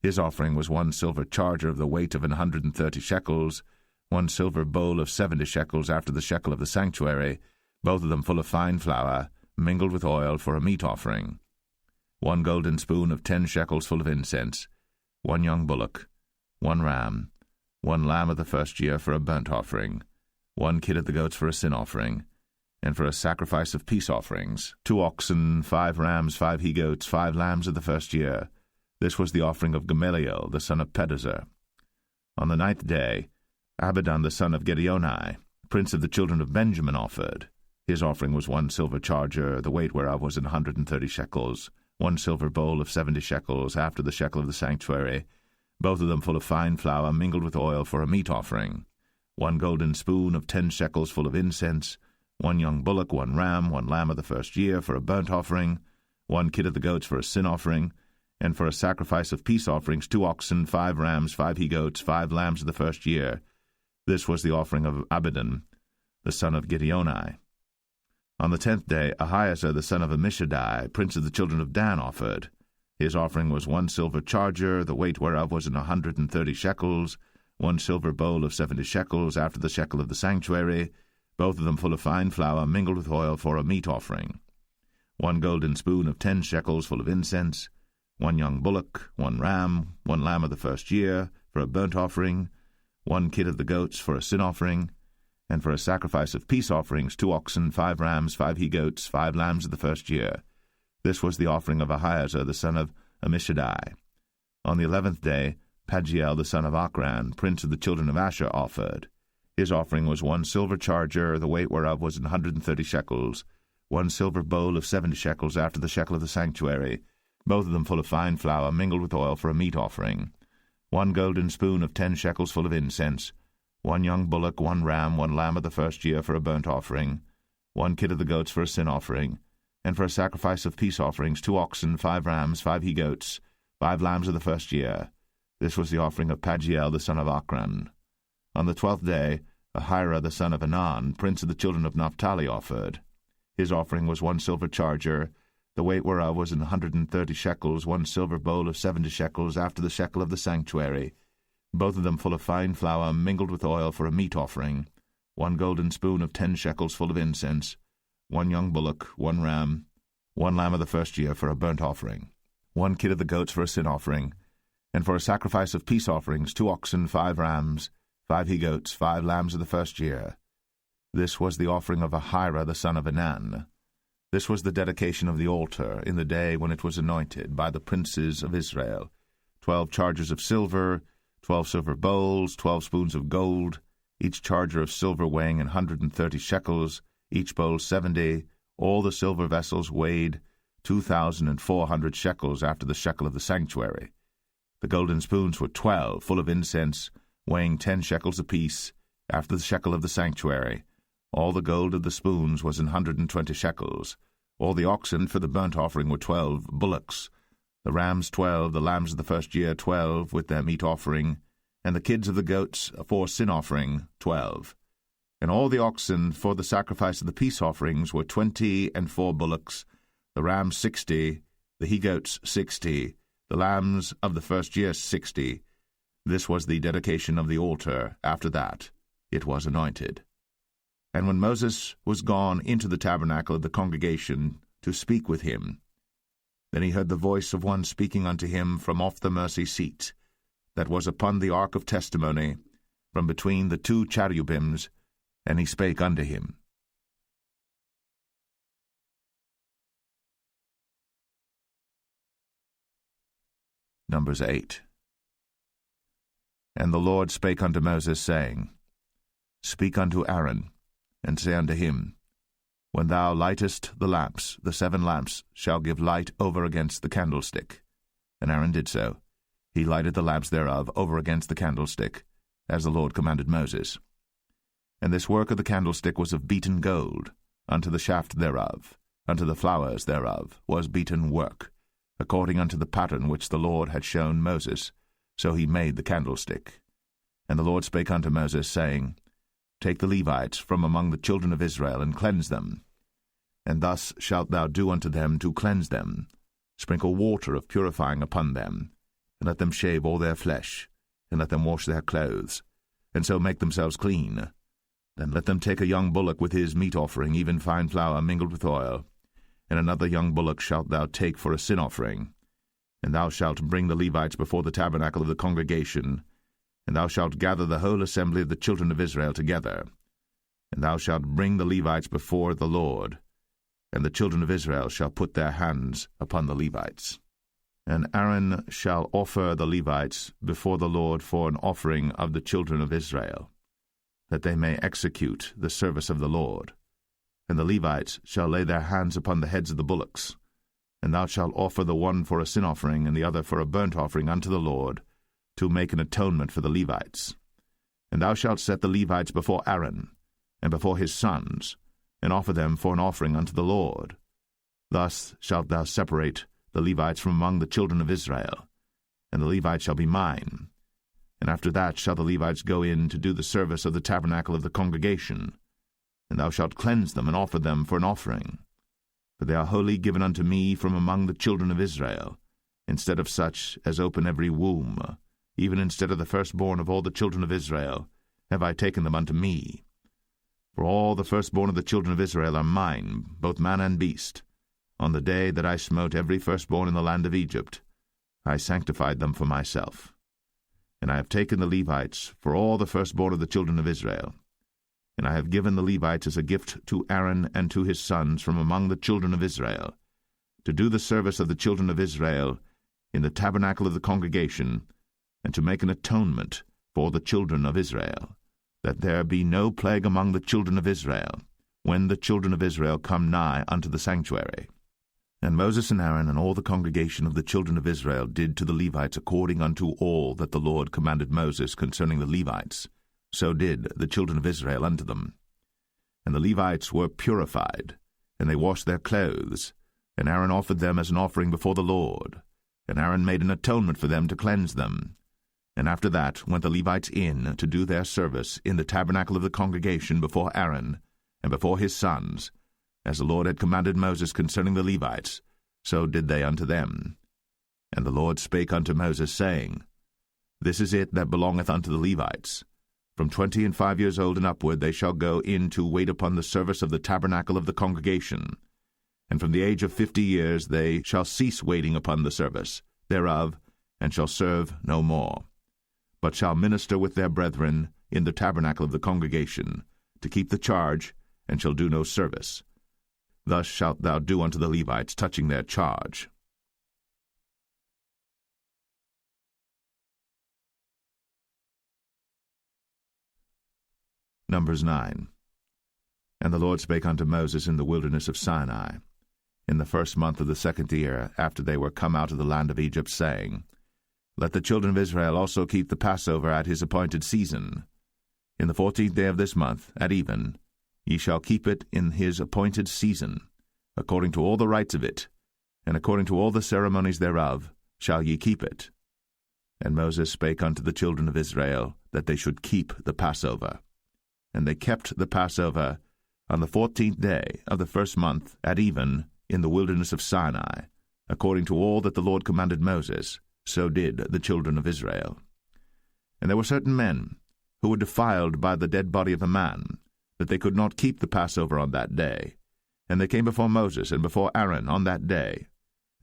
His offering was 1 silver charger of the weight of 130 shekels, 1 silver bowl of 70 shekels after the shekel of the sanctuary, both of them full of fine flour mingled with oil for a meat offering, 1 golden spoon of 10 shekels full of incense, 1 young bullock, 1 ram, 1 lamb of the first year for a burnt offering, 1 kid of the goats for a sin offering, and for a sacrifice of peace offerings 2 oxen, 5 rams, 5 he-goats, 5 lambs of the first year. This was the offering of Gamaliel the son of Pedahzur. On the 9th day Abidan the son of Gideoni, prince of the children of Benjamin, offered. His offering was 1 silver charger, the weight whereof was 130 shekels, 1 silver bowl of 70 shekels after the shekel of the sanctuary, both of them full of fine flour mingled with oil for a meat offering, 1 golden spoon of 10 shekels full of incense, 1 young bullock, 1 ram, 1 lamb of the first year for a burnt offering, 1 kid of the goats for a sin offering, and for a sacrifice of peace offerings 2 oxen, 5 rams, 5 he-goats, 5 lambs of the first year. This was the offering of Abidan the son of Gideoni. On the 10th day Ahiezer the son of Ammishaddai, prince of the children of Dan, offered. His offering was 1 silver charger, the weight whereof was 130 shekels, 1 silver bowl of 70 shekels after the shekel of the sanctuary, both of them full of fine flour mingled with oil for a meat offering, 1 golden spoon of 10 shekels full of incense, 1 young bullock, 1 ram, 1 lamb of the first year for a burnt offering, 1 kid of the goats for a sin offering, and for a sacrifice of peace offerings 2 oxen, 5 rams, 5 he-goats, 5 lambs of the first year. This was the offering of Ahiezer the son of Ammishaddai. On the 11th day Pagiel the son of Ochran, prince of the children of Asher, offered. His offering was 1 silver charger, the weight whereof was 130 shekels, 1 silver bowl of 70 shekels after the shekel of the sanctuary, both of them full of fine flour mingled with oil for a meat offering, 1 golden spoon of 10 shekels full of incense, 1 young bullock, 1 ram, 1 lamb of the first year for a burnt offering, 1 kid of the goats for a sin offering, and for a sacrifice of peace offerings 2 oxen, 5 rams, 5 he-goats, 5 lambs of the first year. This was the offering of Pagiel the son of Ochran. On the 12th day Ahira the son of Anan, prince of the children of Naphtali, offered. His offering was 1 silver charger, the weight whereof was 130 shekels, 1 silver bowl of 70 shekels, after the shekel of the sanctuary, both of them full of fine flour mingled with oil for a meat offering, 1 golden spoon of 10 shekels full of incense, 1 young bullock, 1 ram, 1 lamb of the first year for a burnt offering, 1 kid of the goats for a sin offering, and for a sacrifice of peace offerings 2 oxen, 5 rams, 5 he-goats, 5 lambs of the first year. This was the offering of Ahira the son of Anan. This was the dedication of the altar in the day when it was anointed by the princes of Israel, 12 chargers of silver, 12 silver bowls, 12 spoons of gold, each charger of silver weighing 130 shekels, each bowl 70, all the silver vessels weighed 2,400 shekels after the shekel of the sanctuary. The golden spoons were 12, full of incense, weighing 10 shekels apiece, after the shekel of the sanctuary. All the gold of the spoons was 120 shekels. All the oxen for the burnt offering were 12 bullocks, the rams 12, the lambs of the first year 12, with their meat offering, and the kids of the goats for sin offering 12. And all the oxen for the sacrifice of the peace offerings were 20 and 4 bullocks, the rams 60, the he-goats 60, the lambs of the first year 60. This was the dedication of the altar. After that it was anointed. And when Moses was gone into the tabernacle of the congregation to speak with him, then he heard the voice of one speaking unto him from off the mercy seat, that was upon the ark of testimony, from between the 2 cherubims, and he spake unto him. Numbers 8. And the Lord spake unto Moses, saying, Speak unto Aaron, and say unto him, When thou lightest the lamps, the 7 lamps shall give light over against the candlestick. And Aaron did so. He lighted the lamps thereof over against the candlestick, as the Lord commanded Moses. And this work of the candlestick was of beaten gold, unto the shaft thereof, unto the flowers thereof was beaten work, according unto the pattern which the Lord had shown Moses. So he made the candlestick. And the Lord spake unto Moses, saying, Take the Levites from among the children of Israel, and cleanse them. And thus shalt thou do unto them to cleanse them. Sprinkle water of purifying upon them, and let them shave all their flesh, and let them wash their clothes, and so make themselves clean. Then let them take a young bullock with his meat offering, even fine flour mingled with oil, and another young bullock shalt thou take for a sin offering. And thou shalt bring the Levites before the tabernacle of the congregation, and thou shalt gather the whole assembly of the children of Israel together. And thou shalt bring the Levites before the Lord, and the children of Israel shall put their hands upon the Levites. And Aaron shall offer the Levites before the Lord for an offering of the children of Israel, that they may execute the service of the Lord. And the Levites shall lay their hands upon the heads of the bullocks, and thou shalt offer the one for a sin offering, and the other for a burnt offering unto the Lord, to make an atonement for the Levites. And thou shalt set the Levites before Aaron, and before his sons, and offer them for an offering unto the Lord. Thus shalt thou separate the Levites from among the children of Israel, and the Levites shall be mine. And after that shall the Levites go in to do the service of the tabernacle of the congregation, and thou shalt cleanse them and offer them for an offering. For they are wholly given unto me from among the children of Israel, instead of such as open every womb, even instead of the firstborn of all the children of Israel, have I taken them unto me. For all the firstborn of the children of Israel are mine, both man and beast. On the day that I smote every firstborn in the land of Egypt, I sanctified them for myself. And I have taken the Levites for all the firstborn of the children of Israel. And I have given the Levites as a gift to Aaron and to his sons from among the children of Israel, to do the service of the children of Israel in the tabernacle of the congregation, and to make an atonement for the children of Israel, that there be no plague among the children of Israel, when the children of Israel come nigh unto the sanctuary. And Moses and Aaron and all the congregation of the children of Israel did to the Levites according unto all that the Lord commanded Moses concerning the Levites. So did the children of Israel unto them. And the Levites were purified, and they washed their clothes, and Aaron offered them as an offering before the Lord. And Aaron made an atonement for them to cleanse them. And after that went the Levites in to do their service in the tabernacle of the congregation before Aaron and before his sons, as the Lord had commanded Moses concerning the Levites, so did they unto them. And the Lord spake unto Moses, saying, This is it that belongeth unto the Levites. From 25 years old and upward they shall go in to wait upon the service of the tabernacle of the congregation. And from the age of 50 years they shall cease waiting upon the service thereof, and shall serve no more, but shall minister with their brethren in the tabernacle of the congregation, to keep the charge, and shall do no service. Thus shalt thou do unto the Levites touching their charge. Numbers 9. And the Lord spake unto Moses in the wilderness of Sinai, in the first month of the 2nd year, after they were come out of the land of Egypt, saying, Let the children of Israel also keep the Passover at his appointed season. In the 14th day of this month, at even, ye shall keep it in his appointed season, according to all the rites of it, and according to all the ceremonies thereof shall ye keep it. And Moses spake unto the children of Israel, that they should keep the Passover. And they kept the Passover on the 14th day of the first month, at even, in the wilderness of Sinai, according to all that the Lord commanded Moses, so did the children of Israel. And there were certain men who were defiled by the dead body of a man, that they could not keep the Passover on that day. And they came before Moses and before Aaron on that day.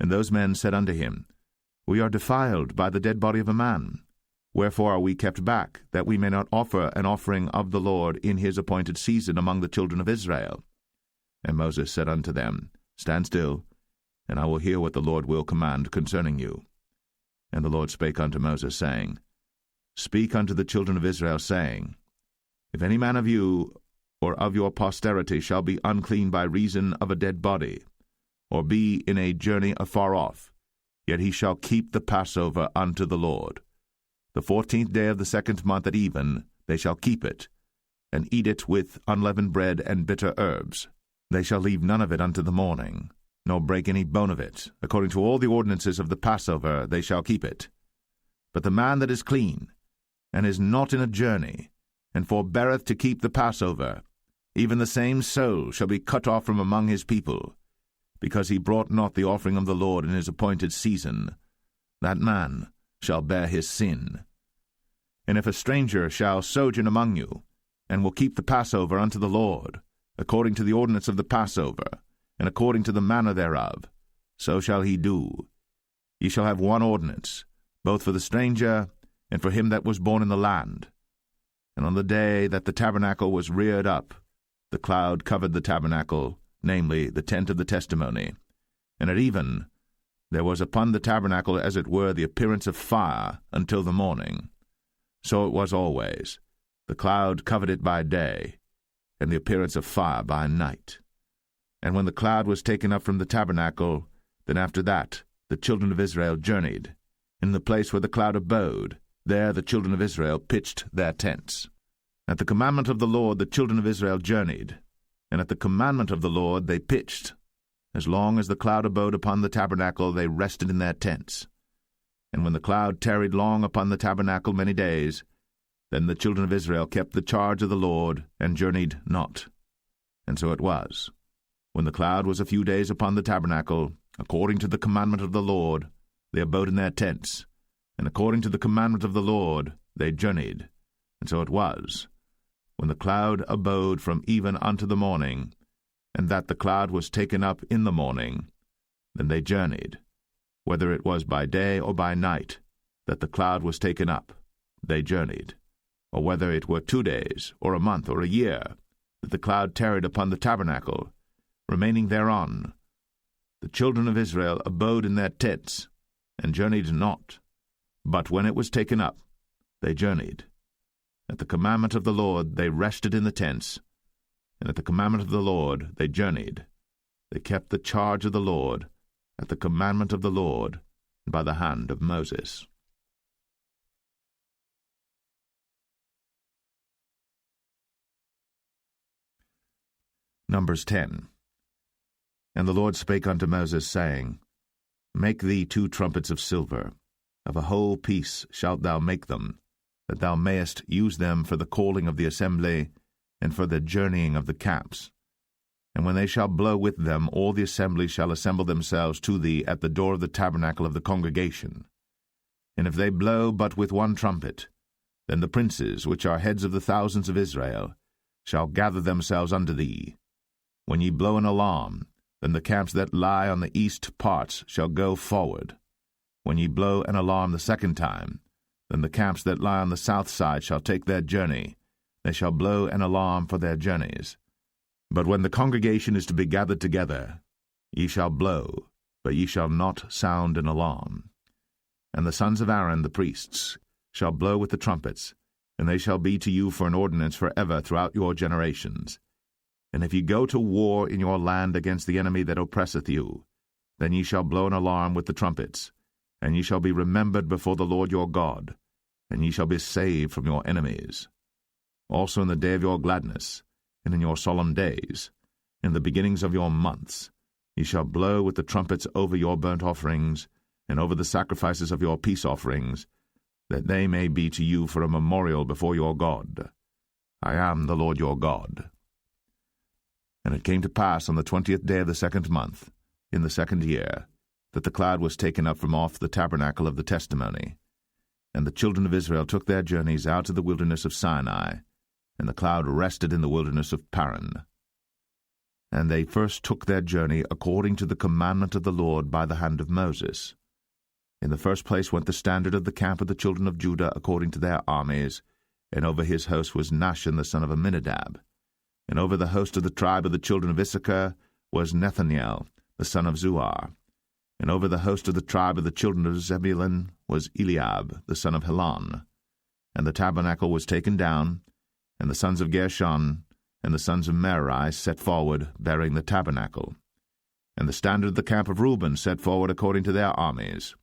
And those men said unto him, We are defiled by the dead body of a man. Wherefore are we kept back, that we may not offer an offering of the Lord in his appointed season among the children of Israel? And Moses said unto them, Stand still, and I will hear what the Lord will command concerning you. And the Lord spake unto Moses, saying, Speak unto the children of Israel, saying, If any man of you or of your posterity shall be unclean by reason of a dead body, or be in a journey afar off, yet he shall keep the Passover unto the Lord. The 14th day of the 2nd month at even they shall keep it, and eat it with unleavened bread and bitter herbs. They shall leave none of it unto the morning, nor break any bone of it. According to all the ordinances of the Passover they shall keep it. But the man that is clean, and is not in a journey, and forbeareth to keep the Passover, even the same soul shall be cut off from among his people, because he brought not the offering of the Lord in his appointed season. That man shall bear his sin. And if a stranger shall sojourn among you, and will keep the Passover unto the Lord, according to the ordinance of the Passover, and according to the manner thereof, so shall he do. Ye shall have one ordinance, both for the stranger and for him that was born in the land. And on the day that the tabernacle was reared up, the cloud covered the tabernacle, namely, the tent of the testimony. And at even there was upon the tabernacle as it were the appearance of fire until the morning. So it was always. The cloud covered it by day, and the appearance of fire by night. And when the cloud was taken up from the tabernacle, then after that the children of Israel journeyed. In the place where the cloud abode, there the children of Israel pitched their tents. At the commandment of the Lord the children of Israel journeyed, and at the commandment of the Lord they pitched. As long as the cloud abode upon the tabernacle, they rested in their tents. And when the cloud tarried long upon the tabernacle many days, then the children of Israel kept the charge of the Lord, and journeyed not. And so it was, when the cloud was a few days upon the tabernacle, according to the commandment of the Lord, they abode in their tents, and according to the commandment of the Lord they journeyed. And so it was, when the cloud abode from even unto the morning, and that the cloud was taken up in the morning, then they journeyed. Whether it was by day or by night that the cloud was taken up, they journeyed. Or whether it were 2 days, or a month, or a year, that the cloud tarried upon the tabernacle, remaining thereon, the children of Israel abode in their tents, and journeyed not. But when it was taken up, they journeyed. At the commandment of the Lord they rested in the tents, and at the commandment of the Lord they journeyed. They kept the charge of the Lord, at the commandment of the Lord, by the hand of Moses. Numbers 10. And the Lord spake unto Moses, saying, Make thee 2 trumpets of silver, of a whole piece shalt thou make them, that thou mayest use them for the calling of the assembly, and for the journeying of the camps. And when they shall blow with them, all the assembly shall assemble themselves to thee at the door of the tabernacle of the congregation. And if they blow but with one trumpet, then the princes, which are heads of the thousands of Israel, shall gather themselves unto thee. When ye blow an alarm, then the camps that lie on the east parts shall go forward. When ye blow an alarm the second time, then the camps that lie on the south side shall take their journey. They shall blow an alarm for their journeys. But when the congregation is to be gathered together, ye shall blow, but ye shall not sound an alarm. And the sons of Aaron the priests shall blow with the trumpets, and they shall be to you for an ordinance forever throughout your generations. And if ye go to war in your land against the enemy that oppresseth you, then ye shall blow an alarm with the trumpets, and ye shall be remembered before the Lord your God, and ye shall be saved from your enemies. Also in the day of your gladness, and in your solemn days, in the beginnings of your months, ye shall blow with the trumpets over your burnt offerings, and over the sacrifices of your peace offerings, that they may be to you for a memorial before your God. I am the Lord your God. And it came to pass on the 20th day of the second month, in the second year, that the cloud was taken up from off the tabernacle of the testimony. And the children of Israel took their journeys out of the wilderness of Sinai, and the cloud rested in the wilderness of Paran. And they first took their journey according to the commandment of the Lord by the hand of Moses. In the first place went the standard of the camp of the children of Judah according to their armies, and over his host was Nahshon the son of Amminadab. And over the host of the tribe of the children of Issachar was Nethaniel the son of Zuar. And over the host of the tribe of the children of Zebulun was Eliab the son of Helon. And the tabernacle was taken down, and the sons of Gershon and the sons of Merari set forward, bearing the tabernacle. And the standard of the camp of Reuben set forward according to their armies.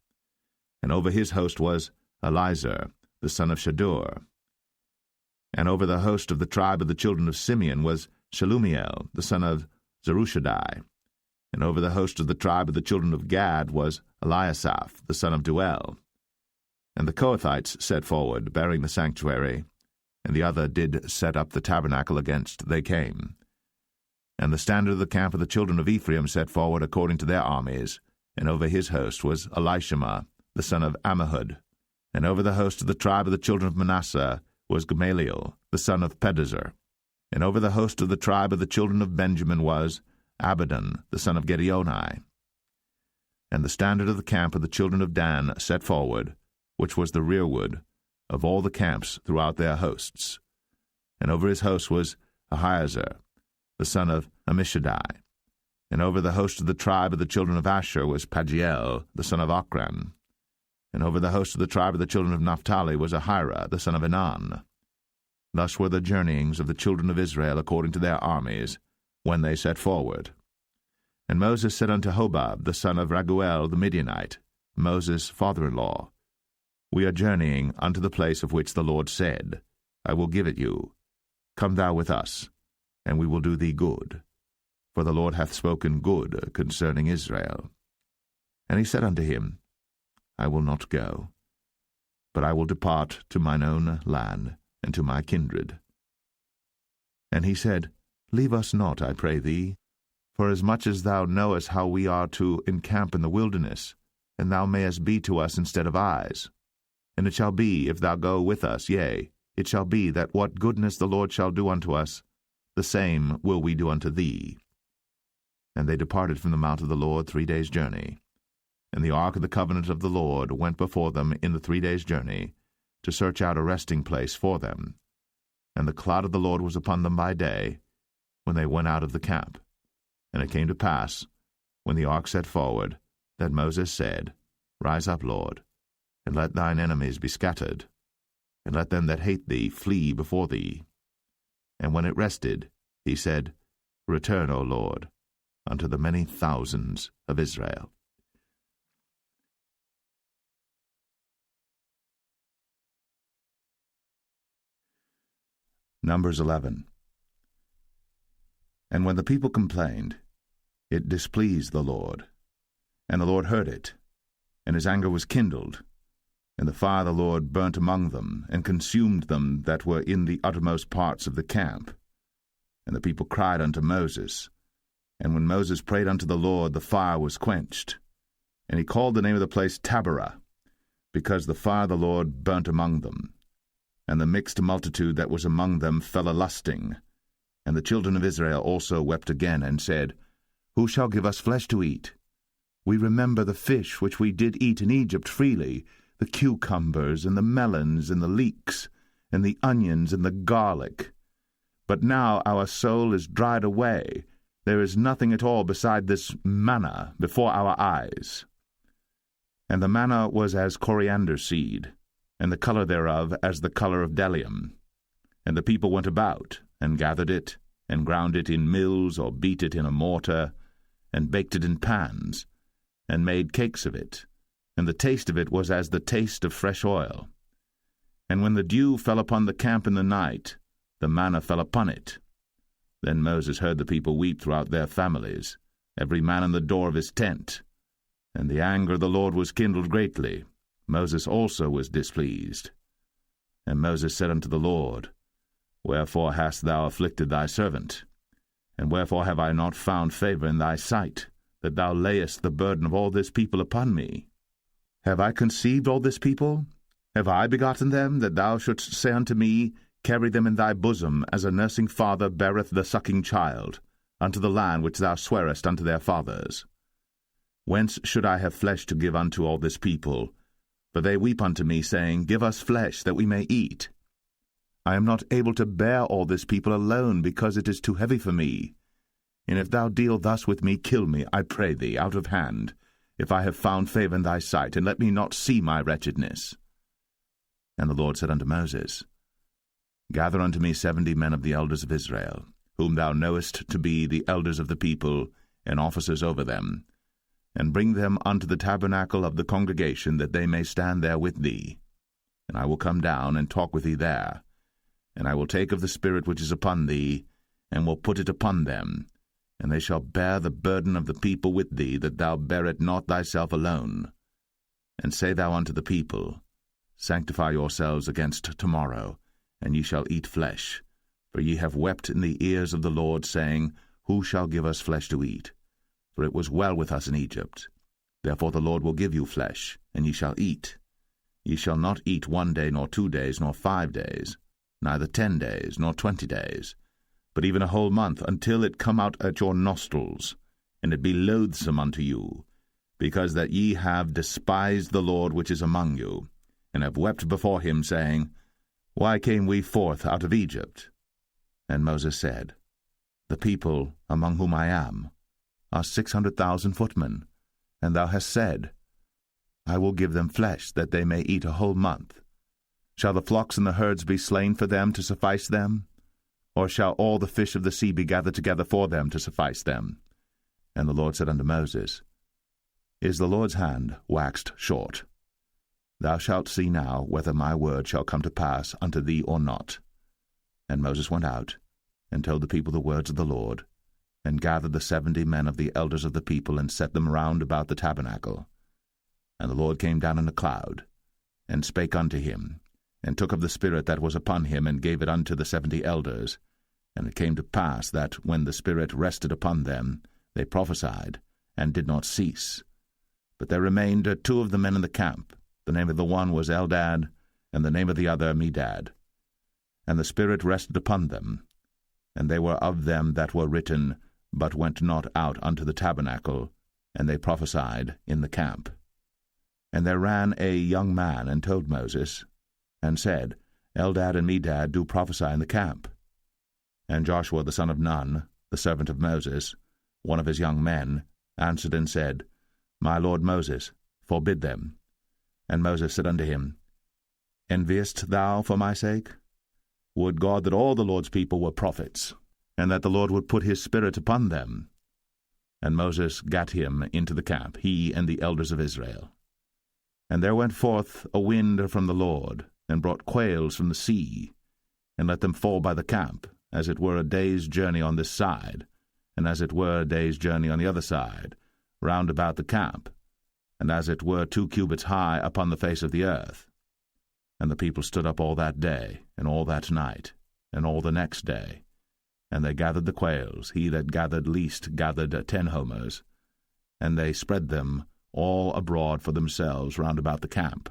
And over his host was Elizur the son of Shadur. And over the host of the tribe of the children of Simeon was Shelumiel the son of Zerushadai. And over the host of the tribe of the children of Gad was Eliasaph the son of Duel. And the Kohathites set forward, bearing the sanctuary, and the other did set up the tabernacle against they came. And the standard of the camp of the children of Ephraim set forward according to their armies, and over his host was Elishama the son of Ammihud. And over the host of the tribe of the children of Manasseh was Gamaliel the son of Pedazur. And over the host of the tribe of the children of Benjamin was Abidan the son of Gideoni. And the standard of the camp of the children of Dan set forward, which was the rearward of all the camps throughout their hosts. And over his host was Ahiezer the son of Ammishaddai. And over the host of the tribe of the children of Asher was Pagiel the son of Ochran. And over the host of the tribe of the children of Naphtali was Ahira the son of Enan. Thus were the journeyings of the children of Israel according to their armies, when they set forward. And Moses said unto Hobab the son of Raguel the Midianite, Moses' father-in-law, We are journeying unto the place of which the Lord said, I will give it you. Come thou with us, and we will do thee good. For the Lord hath spoken good concerning Israel. And he said unto him, I will not go, but I will depart to mine own land, and to my kindred. And he said, Leave us not, I pray thee, for as much as thou knowest how we are to encamp in the wilderness, and thou mayest be to us instead of eyes. And it shall be, if thou go with us, yea, it shall be that what goodness the Lord shall do unto us, the same will we do unto thee. And they departed from the mount of the Lord 3 days' journey. And the ark of the covenant of the Lord went before them in the 3 days' journey, to search out a resting place for them. And the cloud of the Lord was upon them by day, when they went out of the camp. And it came to pass, when the ark set forward, that Moses said, Rise up, Lord, and let thine enemies be scattered, and let them that hate thee flee before thee. And when it rested, he said, Return, O Lord, unto the many thousands of Israel. Numbers 11. And when the people complained, it displeased the Lord. And the Lord heard it, and his anger was kindled, And the fire of the Lord burnt among them, and consumed them that were in the uttermost parts of the camp. And the people cried unto Moses. And when Moses prayed unto the Lord, the fire was quenched. And he called the name of the place Taberah, because the fire of the Lord burnt among them. And the mixed multitude that was among them fell a-lusting. And the children of Israel also wept again, and said, Who shall give us flesh to eat? We remember the fish which we did eat in Egypt freely, the cucumbers, and the melons, and the leeks, and the onions, and the garlic. But now our soul is dried away. There is nothing at all beside this manna before our eyes. And the manna was as coriander seed, and the color thereof as the color of bdellium. And the people went about, and gathered it, and ground it in mills, or beat it in a mortar, and baked it in pans, and made cakes of it. And the taste of it was as the taste of fresh oil. And when the dew fell upon the camp in the night, the manna fell upon it. Then Moses heard the people weep throughout their families, every man in the door of his tent. And the anger of the Lord was kindled greatly. Moses also was displeased. And Moses said unto the Lord, Wherefore hast thou afflicted thy servant? And wherefore have I not found favor in thy sight, that thou layest the burden of all this people upon me? Have I conceived all this people? Have I begotten them, that thou shouldst say unto me, Carry them in thy bosom, as a nursing father beareth the sucking child, unto the land which thou swarest unto their fathers? Whence should I have flesh to give unto all this people? For they weep unto me, saying, Give us flesh, that we may eat. I am not able to bear all this people alone, because it is too heavy for me. And if thou deal thus with me, kill me, I pray thee, out of hand, if I have found favor in thy sight, and let me not see my wretchedness. And the Lord said unto Moses, Gather unto me 70 men of the elders of Israel, whom thou knowest to be the elders of the people, and officers over them, and bring them unto the tabernacle of the congregation, that they may stand there with thee. And I will come down and talk with thee there. And I will take of the Spirit which is upon thee, and will put it upon them, and they shall bear the burden of the people with thee, that thou bear it not thyself alone. And say thou unto the people, Sanctify yourselves against tomorrow, and ye shall eat flesh. For ye have wept in the ears of the Lord, saying, Who shall give us flesh to eat? For it was well with us in Egypt. Therefore the Lord will give you flesh, and ye shall eat. Ye shall not eat 1 day, nor 2 days, nor 5 days, neither 10 days, nor 20 days, but even a whole month, until it come out at your nostrils, and it be loathsome unto you, because that ye have despised the Lord which is among you, and have wept before him, saying, Why came we forth out of Egypt? And Moses said, The people among whom I am are 600,000 footmen, and thou hast said, I will give them flesh, that they may eat a whole month. Shall the flocks and the herds be slain for them to suffice them? Or shall all the fish of the sea be gathered together for them to suffice them? And the Lord said unto Moses, Is the Lord's hand waxed short? Thou shalt see now whether my word shall come to pass unto thee or not. And Moses went out, and told the people the words of the Lord, and gathered the 70 men of the elders of the people, and set them round about the tabernacle. And the Lord came down in a cloud, and spake unto him, and took of the Spirit that was upon him, and gave it unto the 70 elders. And it came to pass that, when the Spirit rested upon them, they prophesied, and did not cease. But there remained 2 of the men in the camp. The name of the one was Eldad, and the name of the other Medad. And the Spirit rested upon them, and they were of them that were written, but went not out unto the tabernacle, and they prophesied in the camp. And there ran a young man, and told Moses, and said, Eldad and Medad do prophesy in the camp. And Joshua the son of Nun, the servant of Moses, one of his young men, answered and said, My lord Moses, forbid them. And Moses said unto him, Enviest thou for my sake? Would God that all the Lord's people were prophets, and that the Lord would put his Spirit upon them. And Moses gat him into the camp, he and the elders of Israel. And there went forth a wind from the Lord, and brought quails from the sea, and let them fall by the camp, as it were a day's journey on this side, and as it were a day's journey on the other side, round about the camp. and as it were 2 cubits high upon the face of the earth. And the people stood up all that day, and all that night, and all the next day. And they gathered the quails. He that gathered least gathered 10 homers. And they spread them all abroad for themselves round about the camp.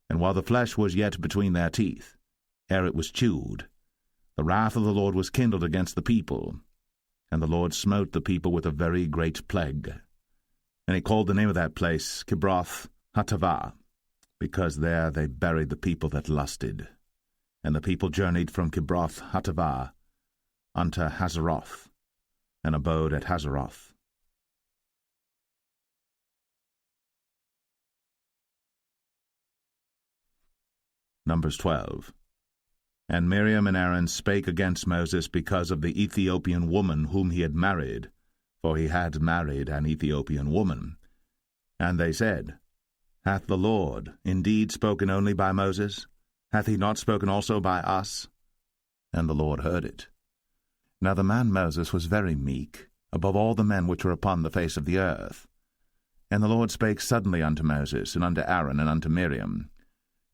And while the flesh was yet between their teeth, ere it was chewed, the wrath of the Lord was kindled against the people, and the Lord smote the people with a very great plague. And he called the name of that place Kibroth Hattaavah, because there they buried the people that lusted. And the people journeyed from Kibroth Hattaavah unto Hazeroth, and abode at Hazeroth. Numbers 12. And Miriam and Aaron spake against Moses because of the Ethiopian woman whom he had married, for he had married an Ethiopian woman. And they said, Hath the Lord indeed spoken only by Moses? Hath he not spoken also by us? And the Lord heard it. Now the man Moses was very meek, above all the men which were upon the face of the earth. And the Lord spake suddenly unto Moses, and unto Aaron, and unto Miriam,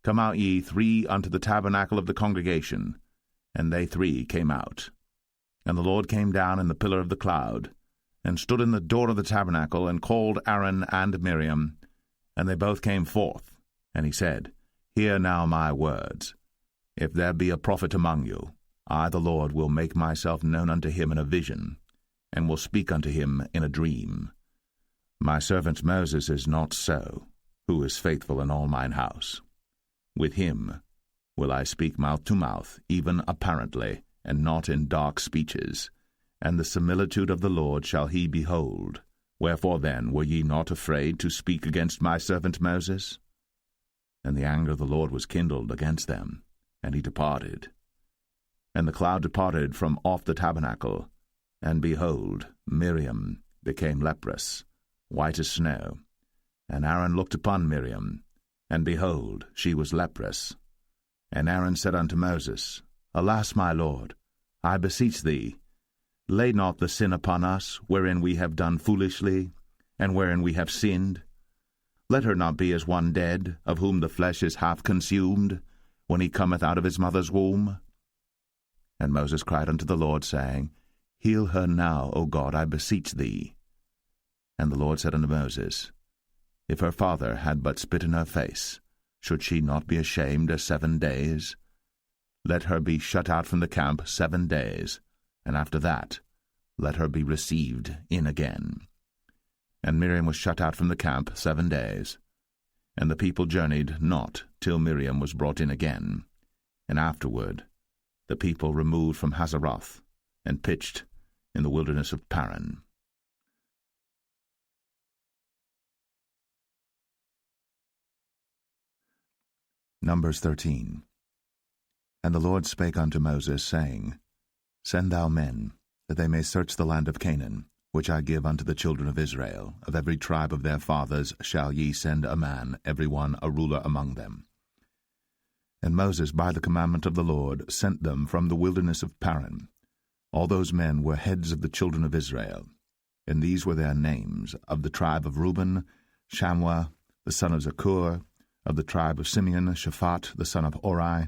Come out ye 3 unto the tabernacle of the congregation. And they 3 came out. And the Lord came down in the pillar of the cloud, and stood in the door of the tabernacle, and called Aaron and Miriam, and they both came forth. And he said, Hear now my words. If there be a prophet among you, I the Lord will make myself known unto him in a vision, and will speak unto him in a dream. My servant Moses is not so, who is faithful in all mine house. With him will I speak mouth to mouth, even apparently, and not in dark speeches. And the similitude of the Lord shall he behold. Wherefore then were ye not afraid to speak against my servant Moses? And the anger of the Lord was kindled against them, and he departed. And the cloud departed from off the tabernacle, and behold, Miriam became leprous, white as snow. And Aaron looked upon Miriam, and behold, she was leprous. And Aaron said unto Moses, Alas, my Lord, I beseech thee, lay not the sin upon us, wherein we have done foolishly, and wherein we have sinned. Let her not be as one dead, of whom the flesh is half consumed, when he cometh out of his mother's womb. And Moses cried unto the Lord, saying, Heal her now, O God, I beseech thee. And the Lord said unto Moses, If her father had but spit in her face, should she not be ashamed 7 days? Let her be shut out from the camp 7 days, and after that let her be received in again. And Miriam was shut out from the camp 7 days. And the people journeyed not till Miriam was brought in again. And afterward the people removed from Hazeroth, and pitched in the wilderness of Paran. Numbers 13. And the Lord spake unto Moses, saying, Send thou men, that they may search the land of Canaan, which I give unto the children of Israel. Of every tribe of their fathers shall ye send a man, every one a ruler among them. And Moses, by the commandment of the Lord, sent them from the wilderness of Paran. All those men were heads of the children of Israel. And these were their names: of the tribe of Reuben, Shammua, the son of Zakur; of the tribe of Simeon, Shaphat, the son of Ori;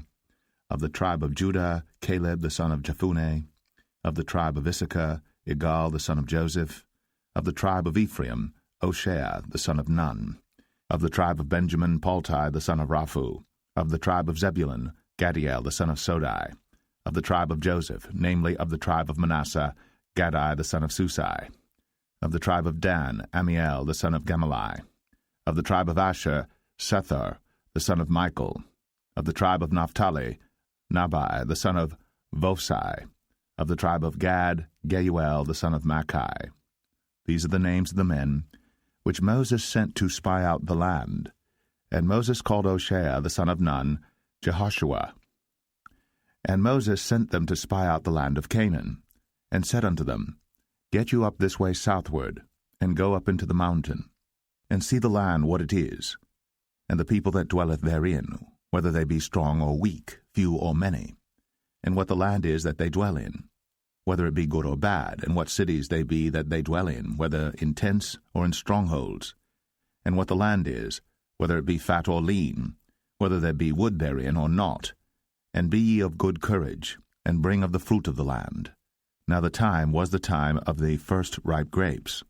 of the tribe of Judah, Caleb, the son of Jephunneh; of the tribe of Issachar, Igal, the son of Joseph; of the tribe of Ephraim, Hoshea, the son of Nun; of the tribe of Benjamin, Palti, the son of Raphu; of the tribe of Zebulun, Gadiel, the son of Sodai; of the tribe of Joseph, namely of the tribe of Manasseh, Gadai, the son of Susai; of the tribe of Dan, Amiel, the son of Gemalli; of the tribe of Asher, Sethar, the son of Michael; of the tribe of Naphtali, Nabai, the son of Vophsi; of the tribe of Gad, Geuel, the son of Machi. These are the names of the men which Moses sent to spy out the land. And Moses called Hoshea, the son of Nun, Jehoshua. And Moses sent them to spy out the land of Canaan, and said unto them, Get you up this way southward, and go up into the mountain, and see the land what it is, and the people that dwelleth therein, whether they be strong or weak, few or many, and what the land is that they dwell in, whether it be good or bad, and what cities they be that they dwell in, whether in tents or in strongholds. and what the land is, whether it be fat or lean, whether there be wood therein or not. And be ye of good courage, and bring of the fruit of the land. Now the time was the time of the first ripe grapes.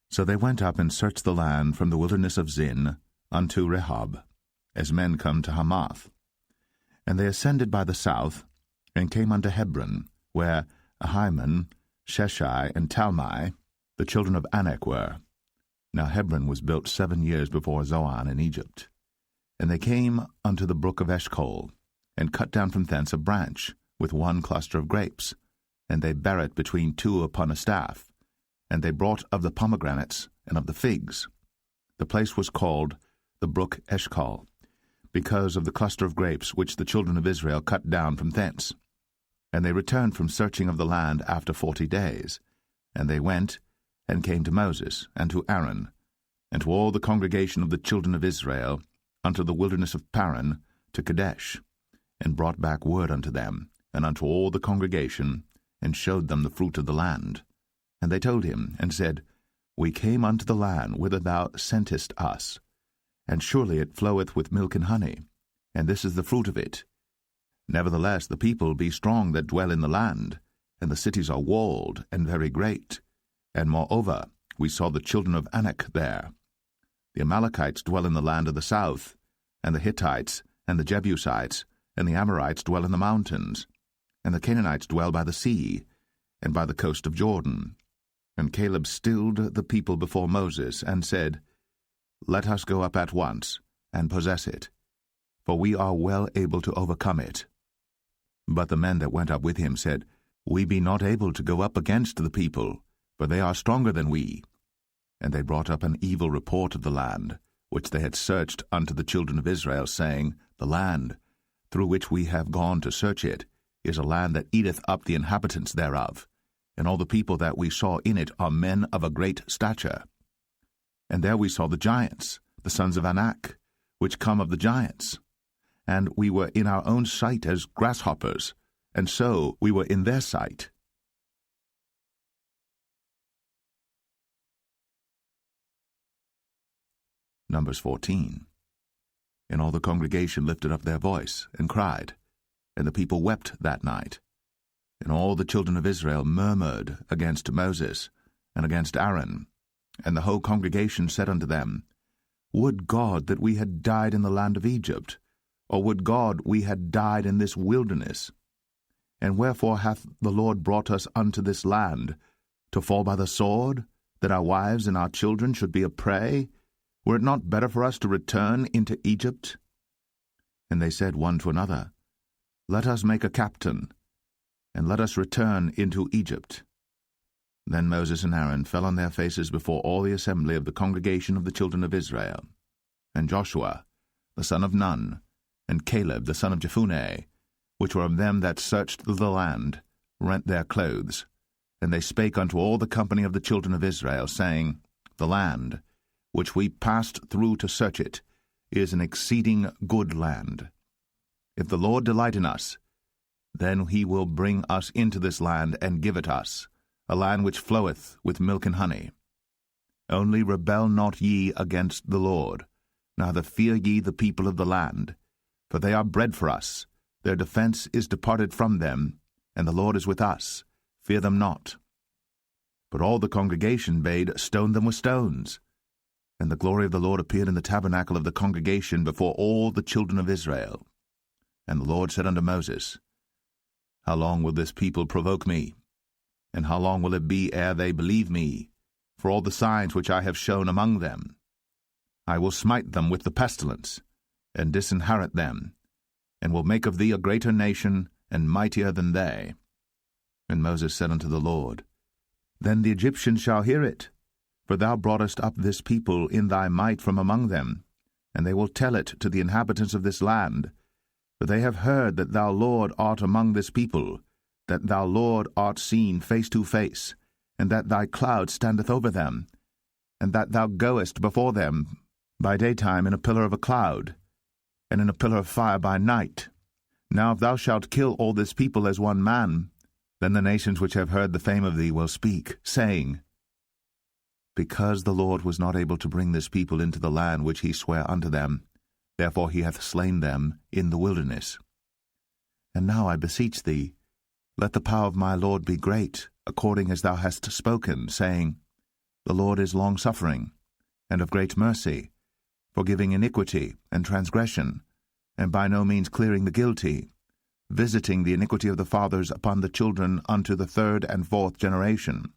So they went up and searched the land from the wilderness of Zin unto Rehob, as men come to Hamath. And they ascended by the south, and came unto Hebron, where Ahiman, Sheshai, and Talmai, the children of Anak, were. Now Hebron was built 7 years before Zoan in Egypt. And they came unto the brook of Eshcol, and cut down from thence a branch, with one cluster of grapes, and they bare it between two upon a staff. And they brought of the pomegranates and of the figs. The place was called the brook Eshcol, because of the cluster of grapes which the children of Israel cut down from thence. And they returned from searching of the land after 40 days. And they went, and came to Moses, and to Aaron, and to all the congregation of the children of Israel, unto the wilderness of Paran, to Kadesh, and brought back word unto them, and unto all the congregation, and showed them the fruit of the land. And they told him, and said, We came unto the land whither thou sentest us, and surely it floweth with milk and honey, and this is the fruit of it. Nevertheless the people be strong that dwell in the land, and the cities are walled and very great. And moreover, we saw the children of Anak there. The Amalekites dwell in the land of the south, and the Hittites, and the Jebusites, and the Amorites dwell in the mountains, and the Canaanites dwell by the sea, and by the coast of Jordan. And Caleb stilled the people before Moses, and said, Let us go up at once, and possess it, for we are well able to overcome it. But the men that went up with him said, We be not able to go up against the people, for they are stronger than we. And they brought up an evil report of the land, which they had searched unto the children of Israel, saying, The land, through which we have gone to search it, is a land that eateth up the inhabitants thereof, and all the people that we saw in it are men of a great stature. And there we saw the giants, the sons of Anak, which come of the giants. And we were in our own sight as grasshoppers, and so we were in their sight. Numbers 14. And all the congregation lifted up their voice, and cried, and the people wept that night. And all the children of Israel murmured against Moses, and against Aaron. And the whole congregation said unto them, Would God that we had died in the land of Egypt, or would God we had died in this wilderness? And wherefore hath the Lord brought us unto this land, to fall by the sword, that our wives and our children should be a prey? Were it not better for us to return into Egypt? And they said one to another, Let us make a captain, and let us return into Egypt. Then Moses and Aaron fell on their faces before all the assembly of the congregation of the children of Israel. And Joshua, the son of Nun, and Caleb, the son of Jephunneh, which were of them that searched the land, rent their clothes. And they spake unto all the company of the children of Israel, saying, The land, which we passed through to search it, is an exceeding good land. If the Lord delight in us, then he will bring us into this land, and give it us, a land which floweth with milk and honey. Only rebel not ye against the Lord, neither fear ye the people of the land, for they are bread for us. Their defense is departed from them, and the Lord is with us. Fear them not. But all the congregation bade stone them with stones. And the glory of the Lord appeared in the tabernacle of the congregation before all the children of Israel. And the Lord said unto Moses, How long will this people provoke me? And how long will it be ere they believe me, for all the signs which I have shown among them? I will smite them with the pestilence, and disinherit them, and will make of thee a greater nation, and mightier than they. And Moses said unto the Lord, Then the Egyptians shall hear it, for thou broughtest up this people in thy might from among them, and they will tell it to the inhabitants of this land. For they have heard that thou, Lord, art among this people, that thou, Lord, art seen face to face, and that thy cloud standeth over them, and that thou goest before them by daytime in a pillar of a cloud, and in a pillar of fire by night. Now if thou shalt kill all this people as one man, then the nations which have heard the fame of thee will speak, saying, Because the Lord was not able to bring this people into the land which he sware unto them, therefore he hath slain them in the wilderness. And now I beseech thee, let the power of my Lord be great, according as thou hast spoken, saying, The Lord is long-suffering, and of great mercy, forgiving iniquity and transgression, and by no means clearing the guilty, visiting the iniquity of the fathers upon the children unto the third and fourth generation.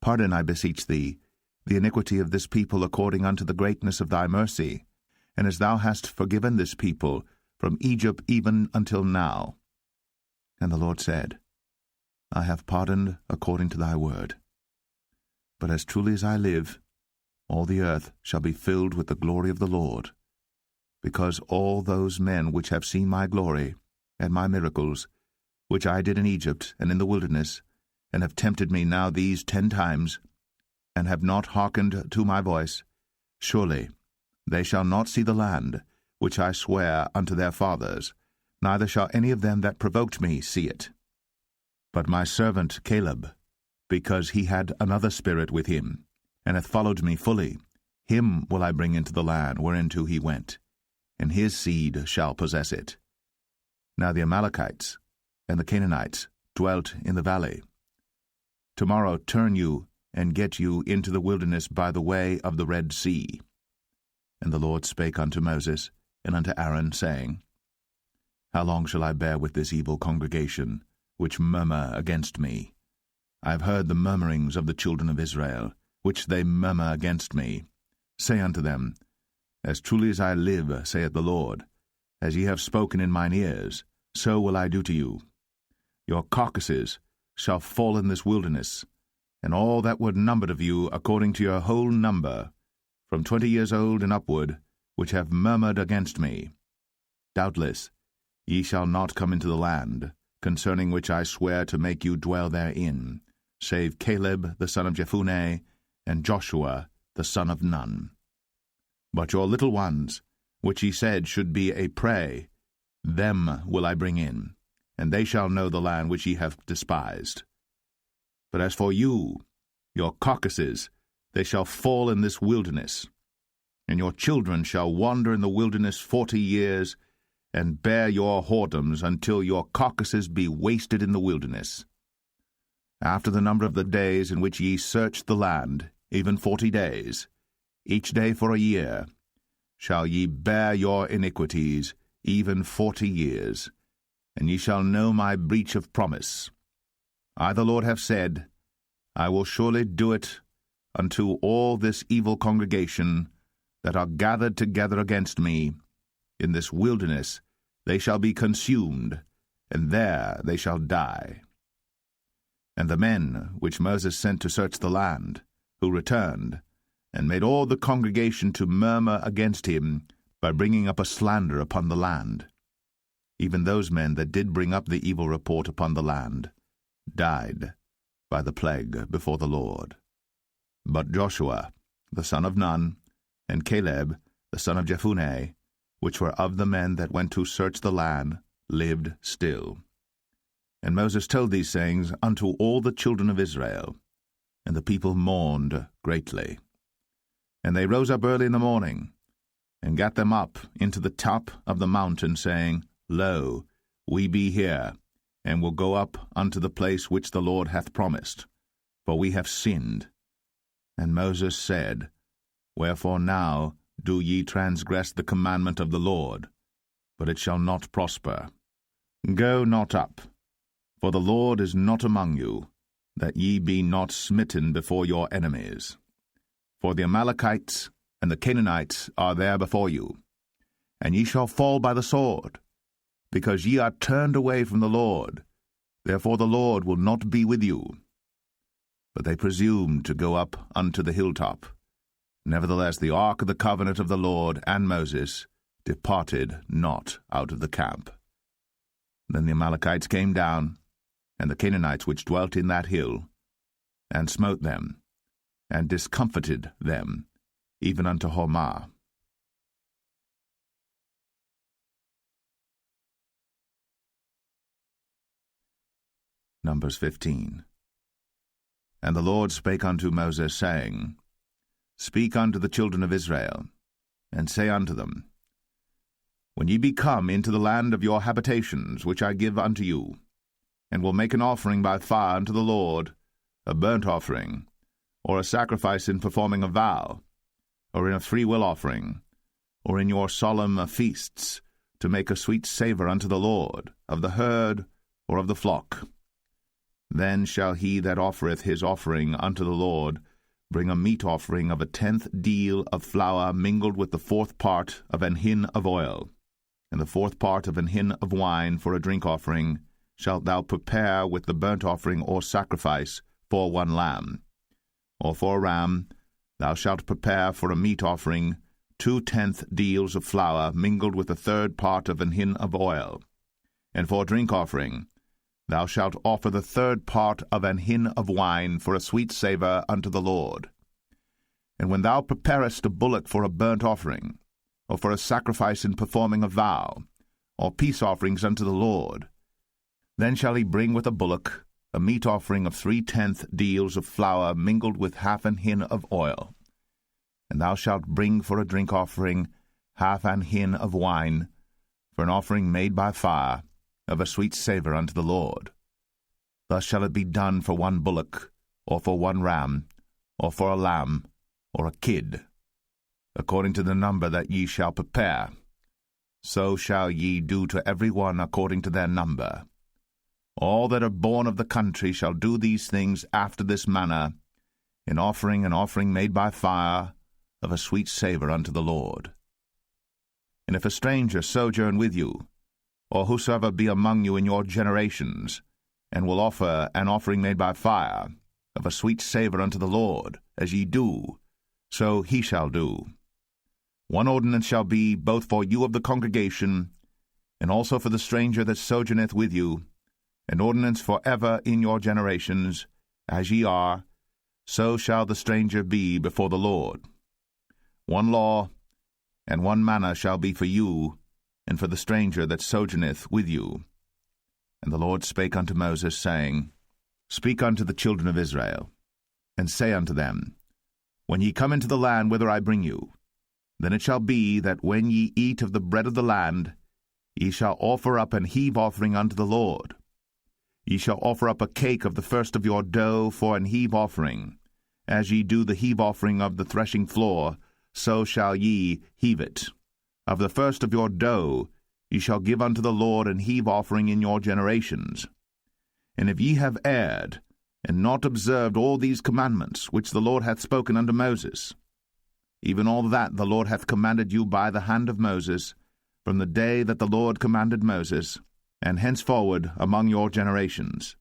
Pardon, I beseech thee, the iniquity of this people according unto the greatness of thy mercy, and as thou hast forgiven this people from Egypt even until now. And the Lord said, I have pardoned according to thy word. But as truly as I live, all the earth shall be filled with the glory of the Lord, because all those men which have seen my glory and my miracles, which I did in Egypt and in the wilderness, and have tempted me now these 10 times, and have not hearkened to my voice, surely they shall not see the land which I swear unto their fathers, neither shall any of them that provoked me see it. But my servant Caleb, because he had another spirit with him, and hath followed me fully, him will I bring into the land whereinto he went, and his seed shall possess it. Now the Amalekites and the Canaanites dwelt in the valley. Tomorrow turn you, and get you into the wilderness by the way of the Red Sea. And the Lord spake unto Moses and unto Aaron, saying, How long shall I bear with this evil congregation, which murmur against me? I have heard the murmurings of the children of Israel, which they murmur against me. Say unto them, As truly as I live, saith the Lord, as ye have spoken in mine ears, so will I do to you. Your carcasses shall fall in this wilderness, and all that were numbered of you according to your whole number, from 20 years old and upward, which have murmured against me. Doubtless ye shall not come into the land, concerning which I swear to make you dwell therein, save Caleb the son of Jephunneh, and Joshua the son of Nun. But your little ones, which ye said should be a prey, them will I bring in, and they shall know the land which ye have despised. But as for you, your carcasses, they shall fall in this wilderness, and your children shall wander in the wilderness 40 years, and bear your whoredoms until your carcasses be wasted in the wilderness. After the number of the days in which ye searched the land, even 40 days, each day for a year, shall ye bear your iniquities, even 40 years, and ye shall know my breach of promise. I the Lord have said, I will surely do it unto all this evil congregation that are gathered together against me. In this wilderness they shall be consumed, and there they shall die. And the men which Moses sent to search the land, who returned, and made all the congregation to murmur against him by bringing up a slander upon the land, even those men that did bring up the evil report upon the land, died by the plague before the Lord. But Joshua, the son of Nun, and Caleb, the son of Jephunneh, which were of the men that went to search the land, lived still. And Moses told these sayings unto all the children of Israel, and the people mourned greatly. And they rose up early in the morning, and gat them up into the top of the mountain, saying, Lo, we be here, and will go up unto the place which the Lord hath promised, for we have sinned. And Moses said, Wherefore now do ye transgress the commandment of the Lord? But it shall not prosper. Go not up, for the Lord is not among you, that ye be not smitten before your enemies. For the Amalekites and the Canaanites are there before you, and ye shall fall by the sword, because ye are turned away from the Lord. Therefore the Lord will not be with you. But they presumed to go up unto the hilltop. Nevertheless the ark of the covenant of the Lord and Moses departed not out of the camp. Then the Amalekites came down, and the Canaanites which dwelt in that hill, and smote them, and discomfited them, even unto Hormah. Numbers 15. And the Lord spake unto Moses, saying, Speak unto the children of Israel, and say unto them, When ye be come into the land of your habitations, which I give unto you, and will make an offering by fire unto the Lord, a burnt offering, or a sacrifice in performing a vow, or in a freewill offering, or in your solemn feasts, to make a sweet savour unto the Lord, of the herd or of the flock. Then shall he that offereth his offering unto the Lord bring a meat offering of 1/10 deal of flour mingled with the 4th part of an hin of oil, and the 4th part of an hin of wine for a drink offering shalt thou prepare with the burnt offering or sacrifice for 1 lamb. Or for a ram thou shalt prepare for a meat offering 2/10 deals of flour mingled with the 3rd part of an hin of oil. And for a drink offering thou shalt offer the 3rd part of an hin of wine for a sweet savour unto the Lord. And when thou preparest a bullock for a burnt offering, or for a sacrifice in performing a vow, or peace offerings unto the Lord, then shall he bring with a bullock a meat offering of 3/10 deals of flour mingled with 1/2 an hin of oil. And thou shalt bring for a drink offering 1/2 an hin of wine, for an offering made by fire, of a sweet savour unto the Lord. Thus shall it be done for 1 bullock, or for 1 ram, or for a lamb, or a kid, according to the number that ye shall prepare. So shall ye do to every one according to their number. All that are born of the country shall do these things after this manner, in offering an offering made by fire, of a sweet savour unto the Lord. And if a stranger sojourn with you, or whosoever be among you in your generations, and will offer an offering made by fire, of a sweet savour unto the Lord, as ye do, so he shall do. 1 ordinance shall be both for you of the congregation, and also for the stranger that sojourneth with you, an ordinance for ever in your generations, as ye are, so shall the stranger be before the Lord. 1 law and 1 manner shall be for you, and for the stranger that sojourneth with you. And the Lord spake unto Moses, saying, Speak unto the children of Israel, and say unto them, When ye come into the land whither I bring you, then it shall be that when ye eat of the bread of the land, ye shall offer up an heave offering unto the Lord. Ye shall offer up a cake of the first of your dough for an heave offering. As ye do the heave offering of the threshing floor, so shall ye heave it. Of the first of your dough ye shall give unto the Lord an heave offering in your generations. And if ye have erred, and not observed all these commandments which the Lord hath spoken unto Moses, even all that the Lord hath commanded you by the hand of Moses, from the day that the Lord commanded Moses, and henceforward among your generations,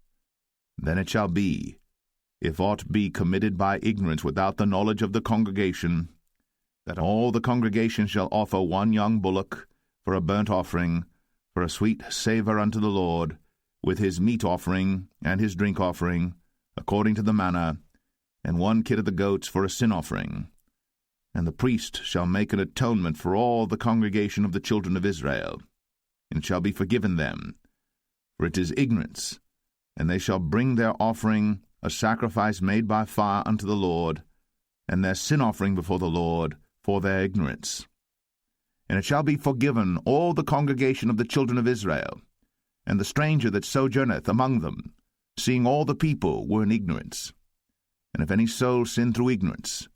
then it shall be, if aught be committed by ignorance without the knowledge of the congregation, that all the congregation shall offer 1 young bullock for a burnt offering, for a sweet savour unto the Lord, with his meat offering and his drink offering, according to the manner, and 1 kid of the goats for a sin offering. And the priest shall make an atonement for all the congregation of the children of Israel, and shall be forgiven them, for it is ignorance. And they shall bring their offering, a sacrifice made by fire unto the Lord, and their sin offering before the Lord, for their ignorance. And it shall be forgiven all the congregation of the children of Israel, and the stranger that sojourneth among them, seeing all the people were in ignorance. And if any soul sin through ignorance,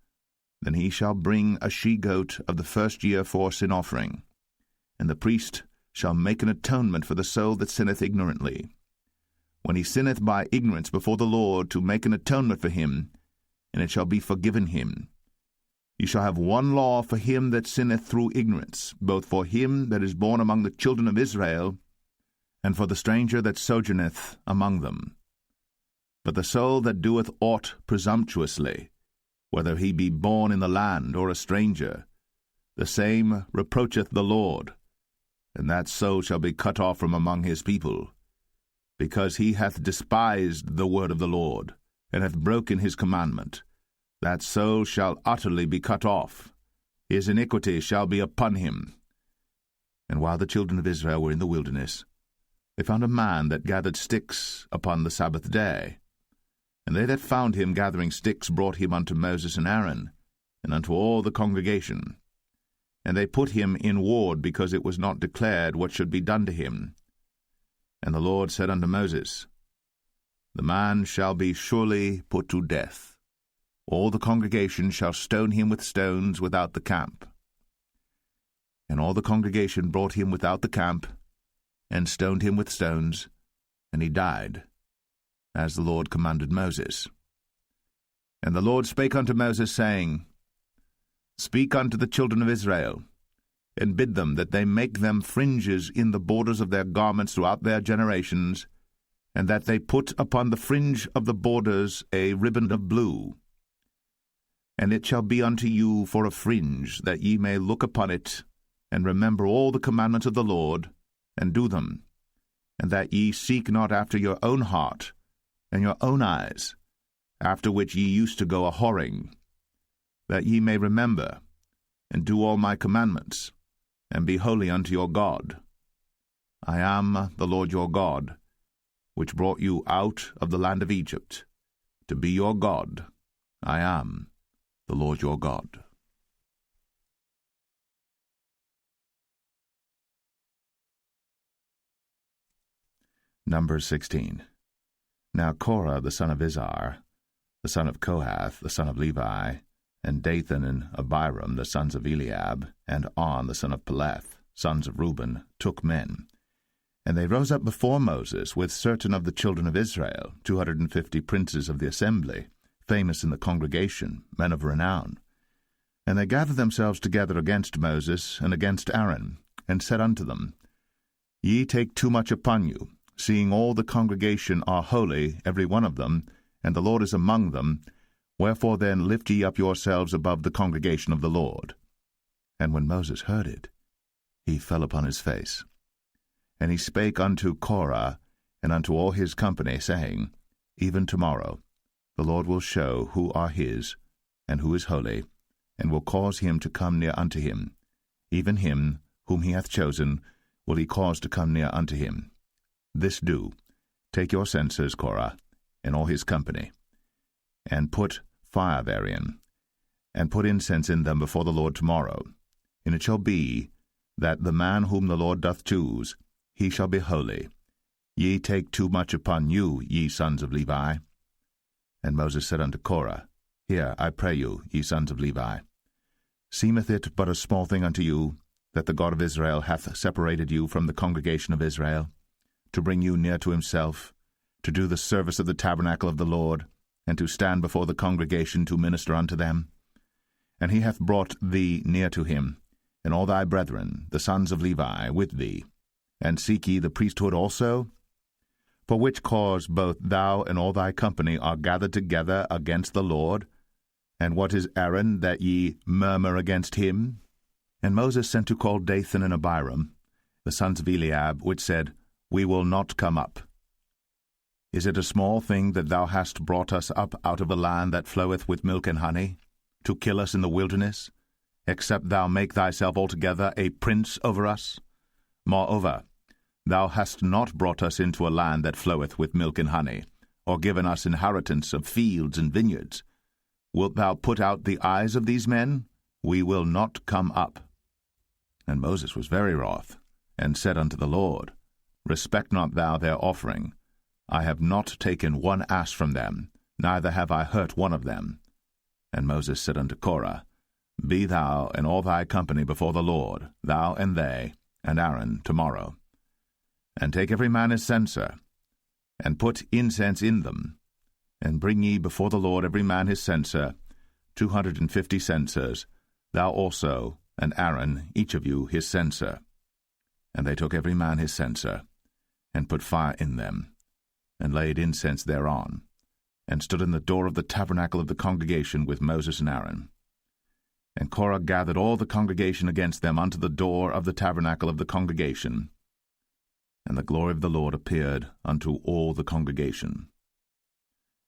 then he shall bring a she-goat of the first year for sin offering, and the priest shall make an atonement for the soul that sinneth ignorantly. When he sinneth by ignorance before the Lord, to make an atonement for him, and it shall be forgiven him. Ye shall have 1 law for him that sinneth through ignorance, both for him that is born among the children of Israel, and for the stranger that sojourneth among them. But the soul that doeth aught presumptuously, whether he be born in the land or a stranger, the same reproacheth the Lord, and that soul shall be cut off from among his people, because he hath despised the word of the Lord, and hath broken his commandment. That soul shall utterly be cut off. His iniquity shall be upon him. And while the children of Israel were in the wilderness, they found a man that gathered sticks upon the Sabbath day. And they that found him gathering sticks brought him unto Moses and Aaron, and unto all the congregation. And they put him in ward, because it was not declared what should be done to him. And the Lord said unto Moses, The man shall be surely put to death. All the congregation shall stone him with stones without the camp. And all the congregation brought him without the camp, and stoned him with stones, and he died, as the Lord commanded Moses. And the Lord spake unto Moses, saying, Speak unto the children of Israel, and bid them that they make them fringes in the borders of their garments throughout their generations, and that they put upon the fringe of the borders a ribbon of blue. And it shall be unto you for a fringe, that ye may look upon it, and remember all the commandments of the Lord, and do them, and that ye seek not after your own heart and your own eyes, after which ye used to go a-whoring, that ye may remember, and do all my commandments, and be holy unto your God. I am the Lord your God, which brought you out of the land of Egypt, to be your God. I am the Lord your God. Numbers 16. Now Korah the son of Izhar, the son of Kohath, the son of Levi, and Dathan and Abiram, the sons of Eliab, and On, the son of Peleth, sons of Reuben, took men. And they rose up before Moses with certain of the children of Israel, 250 princes of the assembly, famous in the congregation, men of renown. And they gathered themselves together against Moses and against Aaron, and said unto them, Ye take too much upon you, seeing all the congregation are holy, every one of them, and the Lord is among them. Wherefore then lift ye up yourselves above the congregation of the Lord. And when Moses heard it, he fell upon his face. And he spake unto Korah and unto all his company, saying, Even tomorrow the Lord will show who are his, and who is holy, and will cause him to come near unto him. Even him whom he hath chosen will he cause to come near unto him. This do, take your censers, Korah, and all his company, and put fire therein, and put incense in them before the Lord tomorrow. And it shall be, that the man whom the Lord doth choose, he shall be holy. Ye take too much upon you, ye sons of Levi. And Moses said unto Korah, Hear, I pray you, ye sons of Levi. Seemeth it but a small thing unto you, that the God of Israel hath separated you from the congregation of Israel, to bring you near to himself, to do the service of the tabernacle of the Lord, and to stand before the congregation to minister unto them? And he hath brought thee near to him, and all thy brethren, the sons of Levi, with thee. And seek ye the priesthood also? For which cause both thou and all thy company are gathered together against the Lord? And what is Aaron, that ye murmur against him? And Moses sent to call Dathan and Abiram, the sons of Eliab, which said, We will not come up. Is it a small thing that thou hast brought us up out of a land that floweth with milk and honey, to kill us in the wilderness, except thou make thyself altogether a prince over us? Moreover, thou hast not brought us into a land that floweth with milk and honey, or given us inheritance of fields and vineyards. Wilt thou put out the eyes of these men? We will not come up. And Moses was very wroth, and said unto the Lord, Respect not thou their offering. I have not taken one ass from them, neither have I hurt one of them. And Moses said unto Korah, Be thou and all thy company before the Lord, thou and they, and Aaron, tomorrow. And take every man his censer, and put incense in them, and bring ye before the Lord every man his censer, 250 censers, thou also, and Aaron, each of you his censer. And they took every man his censer, and put fire in them, and laid incense thereon, and stood in the door of the tabernacle of the congregation with Moses and Aaron. And Korah gathered all the congregation against them unto the door of the tabernacle of the congregation. And the glory of the Lord appeared unto all the congregation.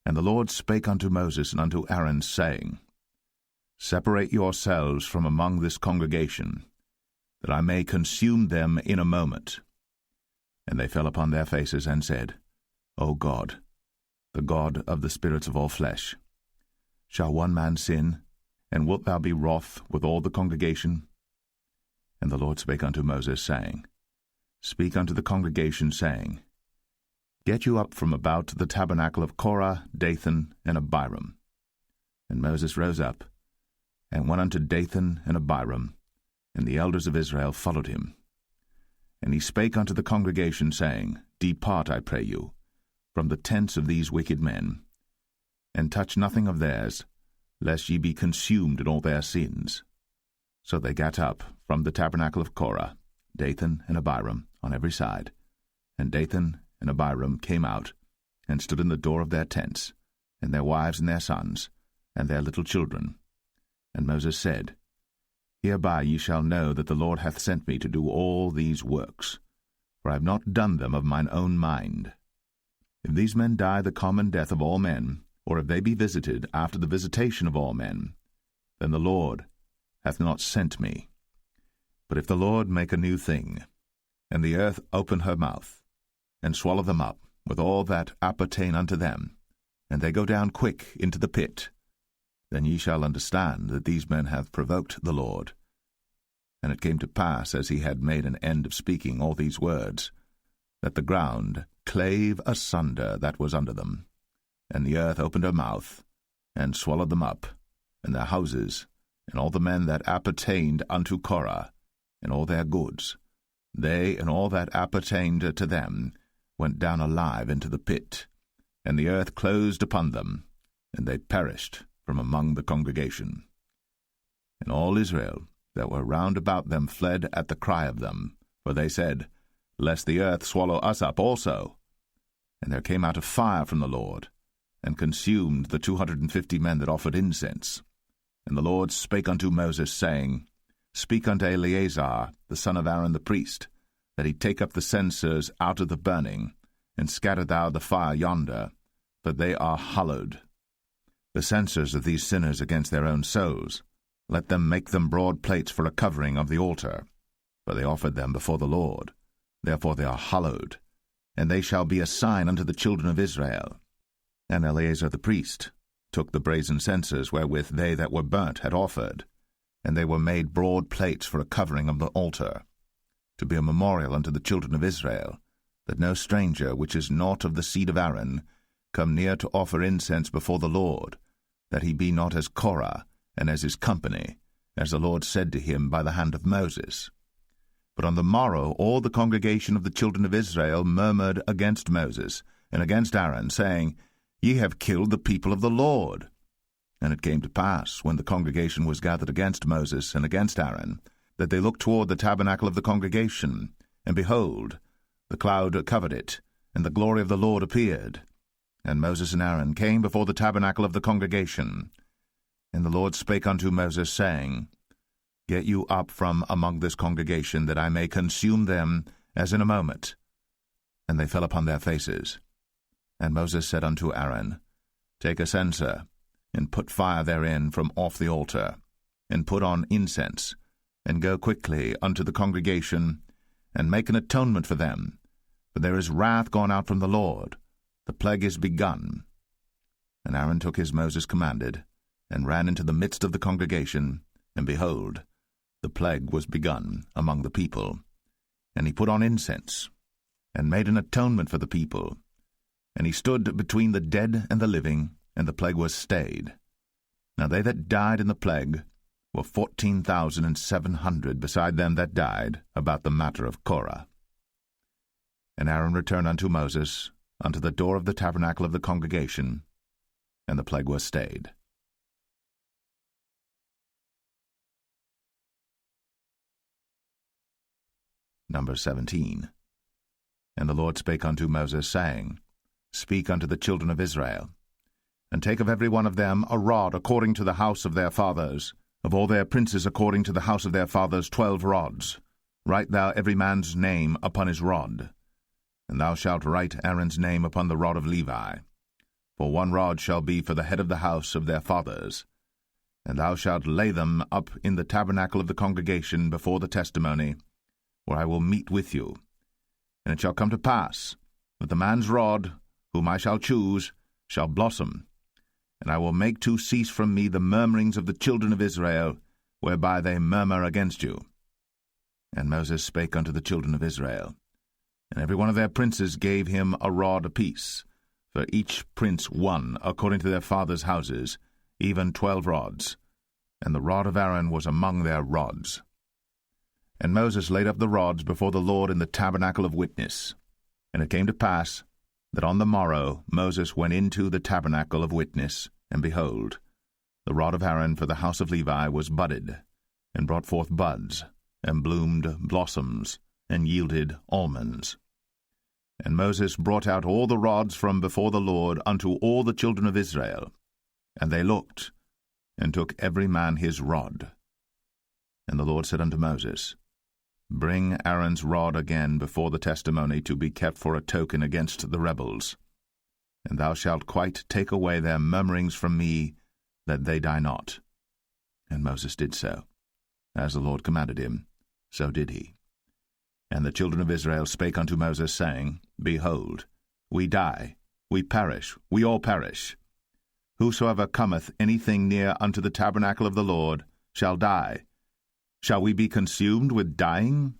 And the Lord spake unto Moses and unto Aaron, saying, Separate yourselves from among this congregation, that I may consume them in a moment. And they fell upon their faces, and said, O God, the God of the spirits of all flesh. Shall one man sin, and wilt thou be wroth with all the congregation? And the Lord spake unto Moses, saying, Speak unto the congregation, saying, Get you up from about the tabernacle of Korah, Dathan, and Abiram. And Moses rose up, and went unto Dathan and Abiram, and the elders of Israel followed him. And he spake unto the congregation, saying, Depart, I pray you, from the tents of these wicked men, and touch nothing of theirs, lest ye be consumed in all their sins. So they gat up from the tabernacle of Korah, Dathan and Abiram, on every side. And Dathan and Abiram came out, and stood in the door of their tents, and their wives and their sons, and their little children. And Moses said, Hereby ye shall know that the Lord hath sent me to do all these works, for I have not done them of mine own mind. If these men die the common death of all men, or if they be visited after the visitation of all men, then the Lord hath not sent me. But if the Lord make a new thing, and the earth open her mouth, and swallow them up with all that appertain unto them, and they go down quick into the pit, then ye shall understand that these men have provoked the Lord. And it came to pass, as he had made an end of speaking all these words, that the ground clave asunder that was under them, and the earth opened her mouth, and swallowed them up, and their houses, and all the men that appertained unto Korah, and all their goods. They and all that appertained to them went down alive into the pit, and the earth closed upon them, and they perished from among the congregation. And all Israel that were round about them fled at the cry of them, for they said, Lest the earth swallow us up also. And there came out a fire from the Lord, and consumed the 250 men that offered incense. And the Lord spake unto Moses, saying, Speak unto Eleazar, the son of Aaron the priest, that he take up the censers out of the burning, and scatter thou the fire yonder, for they are hallowed. The censers of these sinners against their own souls, let them make them broad plates for a covering of the altar, for they offered them before the Lord, therefore they are hallowed, and they shall be a sign unto the children of Israel. And Eleazar the priest took the brazen censers wherewith they that were burnt had offered, and they were made broad plates for a covering of the altar, to be a memorial unto the children of Israel, that no stranger which is not of the seed of Aaron come near to offer incense before the Lord, that he be not as Korah, and as his company, as the Lord said to him by the hand of Moses. But on the morrow all the congregation of the children of Israel murmured against Moses, and against Aaron, saying, Ye have killed the people of the Lord. And it came to pass, when the congregation was gathered against Moses and against Aaron, that they looked toward the tabernacle of the congregation, and behold, the cloud covered it, and the glory of the Lord appeared. And Moses and Aaron came before the tabernacle of the congregation. And the Lord spake unto Moses, saying, Get you up from among this congregation, that I may consume them as in a moment. And they fell upon their faces. And Moses said unto Aaron, Take a censer, and put fire therein from off the altar, and put on incense, and go quickly unto the congregation, and make an atonement for them, for there is wrath gone out from the Lord, the plague is begun. And Aaron took as Moses commanded, and ran into the midst of the congregation, and behold, the plague was begun among the people. And he put on incense, and made an atonement for the people. And he stood between the dead and the living, and the plague was stayed. Now they that died in the plague were 14,700, beside them that died about the matter of Korah. And Aaron returned unto Moses, unto the door of the tabernacle of the congregation, and the plague was stayed. Number 17. And the Lord spake unto Moses, saying, Speak unto the children of Israel, and take of every one of them a rod according to the house of their fathers, of all their princes according to the house of their fathers 12 rods. Write thou every man's name upon his rod. And thou shalt write Aaron's name upon the rod of Levi. For 1 rod shall be for the head of the house of their fathers. And thou shalt lay them up in the tabernacle of the congregation before the testimony, where I will meet with you. And it shall come to pass, that the man's rod, whom I shall choose, shall blossom, and I will make to cease from me the murmurings of the children of Israel, whereby they murmur against you. And Moses spake unto the children of Israel, and every one of their princes gave him a rod apiece, for each prince one, according to their fathers' houses, even 12 rods, and the rod of Aaron was among their rods. And Moses laid up the rods before the Lord in the tabernacle of witness. And it came to pass that on the morrow Moses went into the tabernacle of witness, and behold, the rod of Aaron for the house of Levi was budded, and brought forth buds, and bloomed blossoms, and yielded almonds. And Moses brought out all the rods from before the Lord unto all the children of Israel. And they looked, and took every man his rod. And the Lord said unto Moses, Bring Aaron's rod again before the testimony to be kept for a token against the rebels. And thou shalt quite take away their murmurings from me, that they die not. And Moses did so. As the Lord commanded him, so did he. And the children of Israel spake unto Moses, saying, Behold, we die, we perish, we all perish. Whosoever cometh anything near unto the tabernacle of the Lord shall die. Shall we be consumed with dying?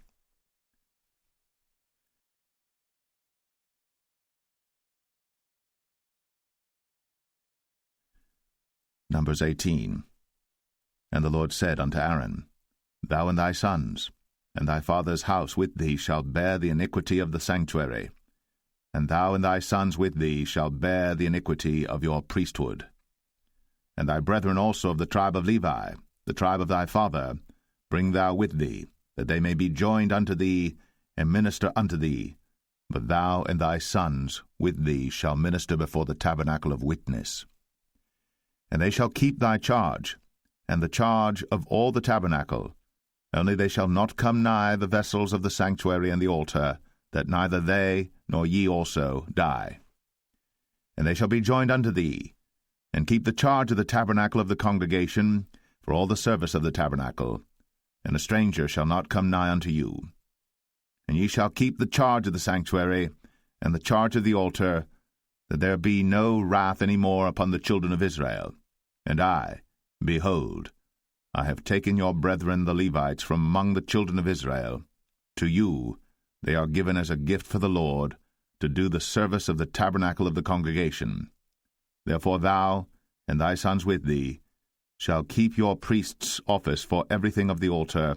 Numbers 18. And the Lord said unto Aaron, Thou and thy sons, and thy father's house with thee shall bear the iniquity of the sanctuary, and thou and thy sons with thee shall bear the iniquity of your priesthood. And thy brethren also of the tribe of Levi, the tribe of thy father, bring thou with thee, that they may be joined unto thee, and minister unto thee. But thou and thy sons with thee shall minister before the tabernacle of witness. And they shall keep thy charge, and the charge of all the tabernacle, only they shall not come nigh the vessels of the sanctuary and the altar, that neither they nor ye also die. And they shall be joined unto thee, and keep the charge of the tabernacle of the congregation, for all the service of the tabernacle, and a stranger shall not come nigh unto you. And ye shall keep the charge of the sanctuary, and the charge of the altar, that there be no wrath any more upon the children of Israel. And I, behold, I have taken your brethren the Levites from among the children of Israel. To you they are given as a gift for the Lord, to do the service of the tabernacle of the congregation. Therefore thou, and thy sons with thee, shall keep your priest's office for everything of the altar,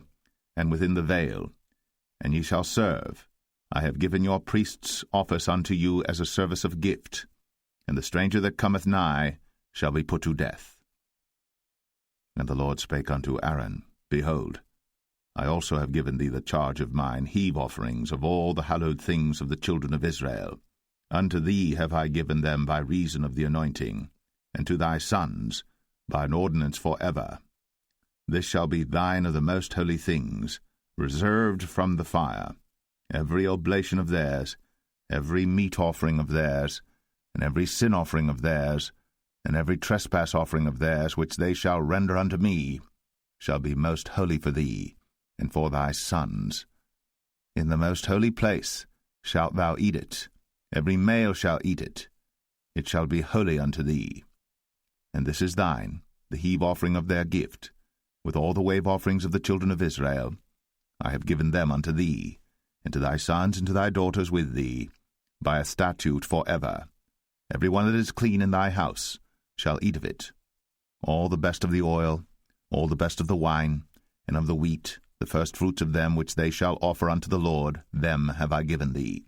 and within the veil, and ye shall serve. I have given your priest's office unto you as a service of gift, and the stranger that cometh nigh shall be put to death. And the Lord spake unto Aaron, Behold, I also have given thee the charge of mine heave offerings of all the hallowed things of the children of Israel. Unto thee have I given them by reason of the anointing, and to thy sons by an ordinance for ever. This shall be thine of the most holy things, reserved from the fire, every oblation of theirs, every meat offering of theirs, and every sin offering of theirs, and every trespass offering of theirs, which they shall render unto me, shall be most holy for thee, and for thy sons. In the most holy place shalt thou eat it, every male shall eat it. It shall be holy unto thee. And this is thine, the heave offering of their gift, with all the wave offerings of the children of Israel. I have given them unto thee, and to thy sons and to thy daughters with thee, by a statute for ever. Every one that is clean in thy house shall eat of it. All the best of the oil, all the best of the wine, and of the wheat, the firstfruits of them which they shall offer unto the Lord, them have I given thee.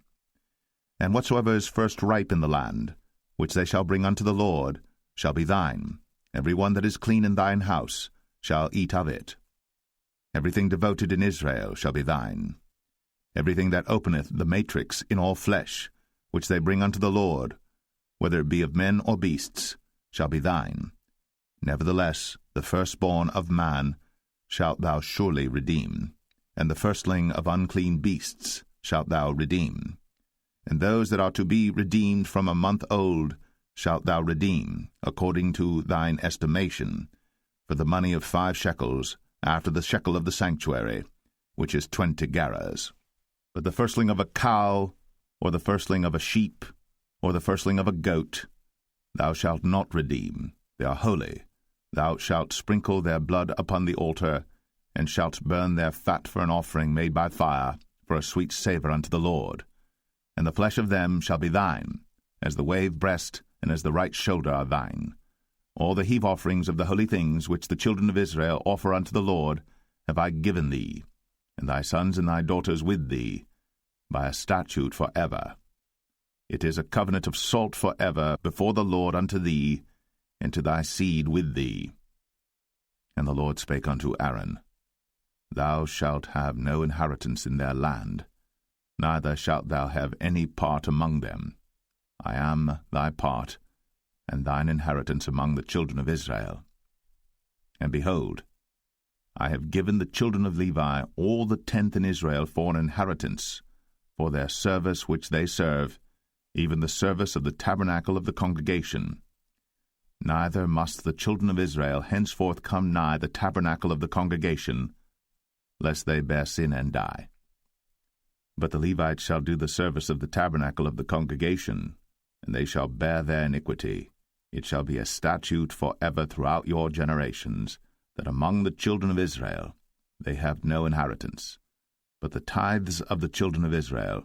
And whatsoever is first ripe in the land, which they shall bring unto the Lord, shall be thine. Every one that is clean in thine house shall eat of it. Everything devoted in Israel shall be thine. Everything that openeth the matrix in all flesh, which they bring unto the Lord, whether it be of men or beasts, shall be thine. Nevertheless, the firstborn of man shalt thou surely redeem, and the firstling of unclean beasts shalt thou redeem. And those that are to be redeemed from a month old shalt thou redeem, according to thine estimation, for the money of 5 shekels, after the shekel of the sanctuary, which is 20 gerahs. But the firstling of a cow, or the firstling of a sheep, or the firstling of a goat, Thou shalt not redeem, they are holy. Thou shalt sprinkle their blood upon the altar, and shalt burn their fat for an offering made by fire, for a sweet savour unto the Lord. And the flesh of them shall be thine, as the wave breast and as the right shoulder are thine. All the heave offerings of the holy things which the children of Israel offer unto the Lord have I given thee, and thy sons and thy daughters with thee, by a statute for ever. It is a covenant of salt for ever before the Lord unto thee, and to thy seed with thee. And the Lord spake unto Aaron, Thou shalt have no inheritance in their land, neither shalt thou have any part among them. I am thy part, and thine inheritance among the children of Israel. And behold, I have given the children of Levi all the tenth in Israel for an inheritance, for their service which they serve, even the service of the tabernacle of the congregation. Neither must the children of Israel henceforth come nigh the tabernacle of the congregation, lest they bear sin and die. But the Levites shall do the service of the tabernacle of the congregation, and they shall bear their iniquity. It shall be a statute for ever throughout your generations, that among the children of Israel they have no inheritance. But the tithes of the children of Israel,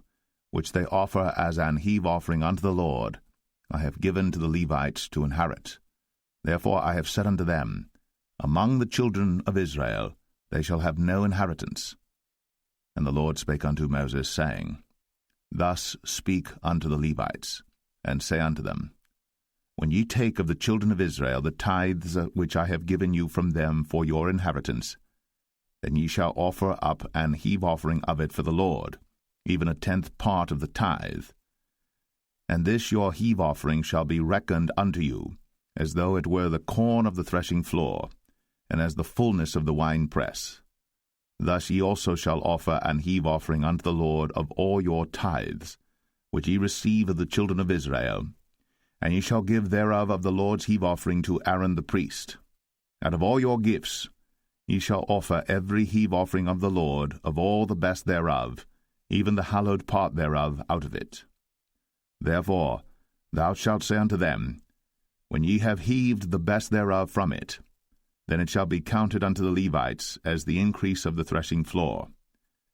which they offer as an heave offering unto the Lord, I have given to the Levites to inherit. Therefore I have said unto them, Among the children of Israel they shall have no inheritance. And the Lord spake unto Moses, saying, Thus speak unto the Levites, and say unto them, When ye take of the children of Israel the tithes which I have given you from them for your inheritance, then ye shall offer up an heave offering of it for the Lord, even a tenth part of the tithe. And this your heave offering shall be reckoned unto you, as though it were the corn of the threshing floor, and as the fullness of the winepress. Thus ye also shall offer an heave offering unto the Lord of all your tithes, which ye receive of the children of Israel, and ye shall give thereof of the Lord's heave offering to Aaron the priest. Out of all your gifts ye shall offer every heave offering of the Lord of all the best thereof, even the hallowed part thereof out of it. Therefore thou shalt say unto them, When ye have heaved the best thereof from it, then it shall be counted unto the Levites as the increase of the threshing floor,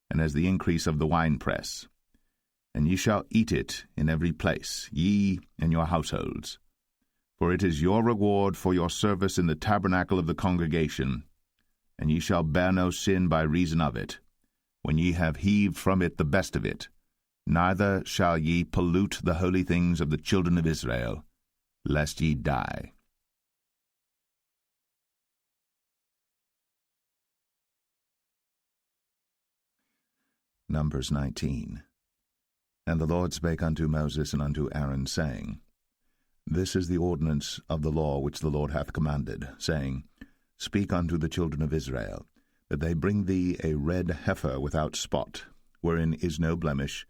and as the increase of the winepress. And ye shall eat it in every place, ye and your households. For it is your reward for your service in the tabernacle of the congregation, and ye shall bear no sin by reason of it, when ye have heaved from it the best of it. Neither shall ye pollute the holy things of the children of Israel, lest ye die. Numbers 19. And the Lord spake unto Moses and unto Aaron, saying, This is the ordinance of the law which the Lord hath commanded, saying, Speak unto the children of Israel, that they bring thee a red heifer without spot, wherein is no blemish,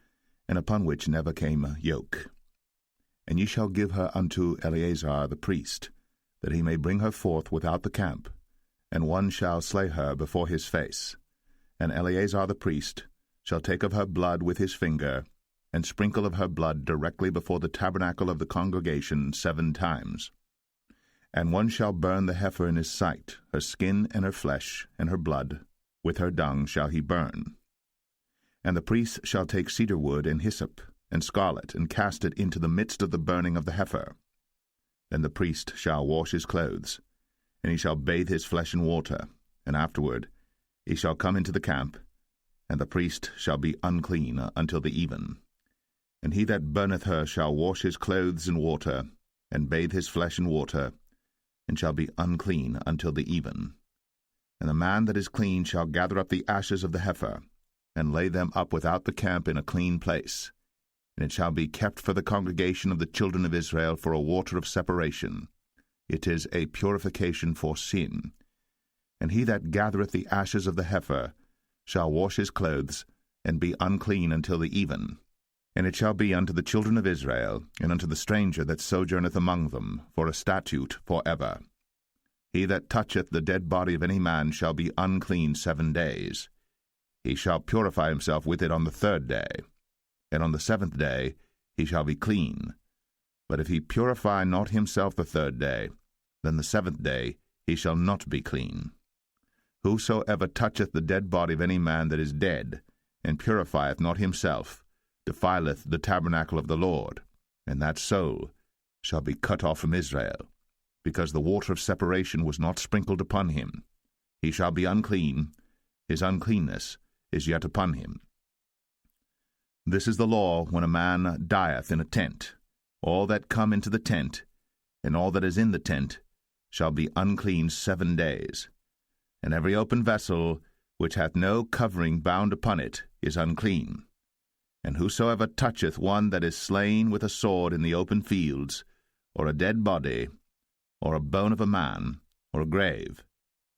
and upon which never came yoke. And ye shall give her unto Eleazar the priest, that he may bring her forth without the camp, and one shall slay her before his face. And Eleazar the priest shall take of her blood with his finger, and sprinkle of her blood directly before the tabernacle of the congregation 7 times. And one shall burn the heifer in his sight, her skin and her flesh, and her blood, with her dung shall he burn. And the priest shall take cedar wood and hyssop, and scarlet, and cast it into the midst of the burning of the heifer. Then the priest shall wash his clothes, and he shall bathe his flesh in water, and afterward he shall come into the camp, and the priest shall be unclean until the even. And he that burneth her shall wash his clothes in water, and bathe his flesh in water, and shall be unclean until the even. And the man that is clean shall gather up the ashes of the heifer, and lay them up without the camp in a clean place. And it shall be kept for the congregation of the children of Israel for a water of separation. It is a purification for sin. And he that gathereth the ashes of the heifer shall wash his clothes, and be unclean until the even. And it shall be unto the children of Israel, and unto the stranger that sojourneth among them, for a statute for ever. He that toucheth the dead body of any man shall be unclean 7 days. He shall purify himself with it on the 3rd day, and on the 7th day he shall be clean. But if he purify not himself the 3rd day, then the 7th day he shall not be clean. Whosoever toucheth the dead body of any man that is dead, and purifieth not himself, defileth the tabernacle of the Lord, and that soul shall be cut off from Israel, because the water of separation was not sprinkled upon him. He shall be unclean, his uncleanness is yet upon him. This is the law when a man dieth in a tent. All that come into the tent, and all that is in the tent, shall be unclean 7 days. And every open vessel which hath no covering bound upon it is unclean. And whosoever toucheth one that is slain with a sword in the open fields, or a dead body, or a bone of a man, or a grave,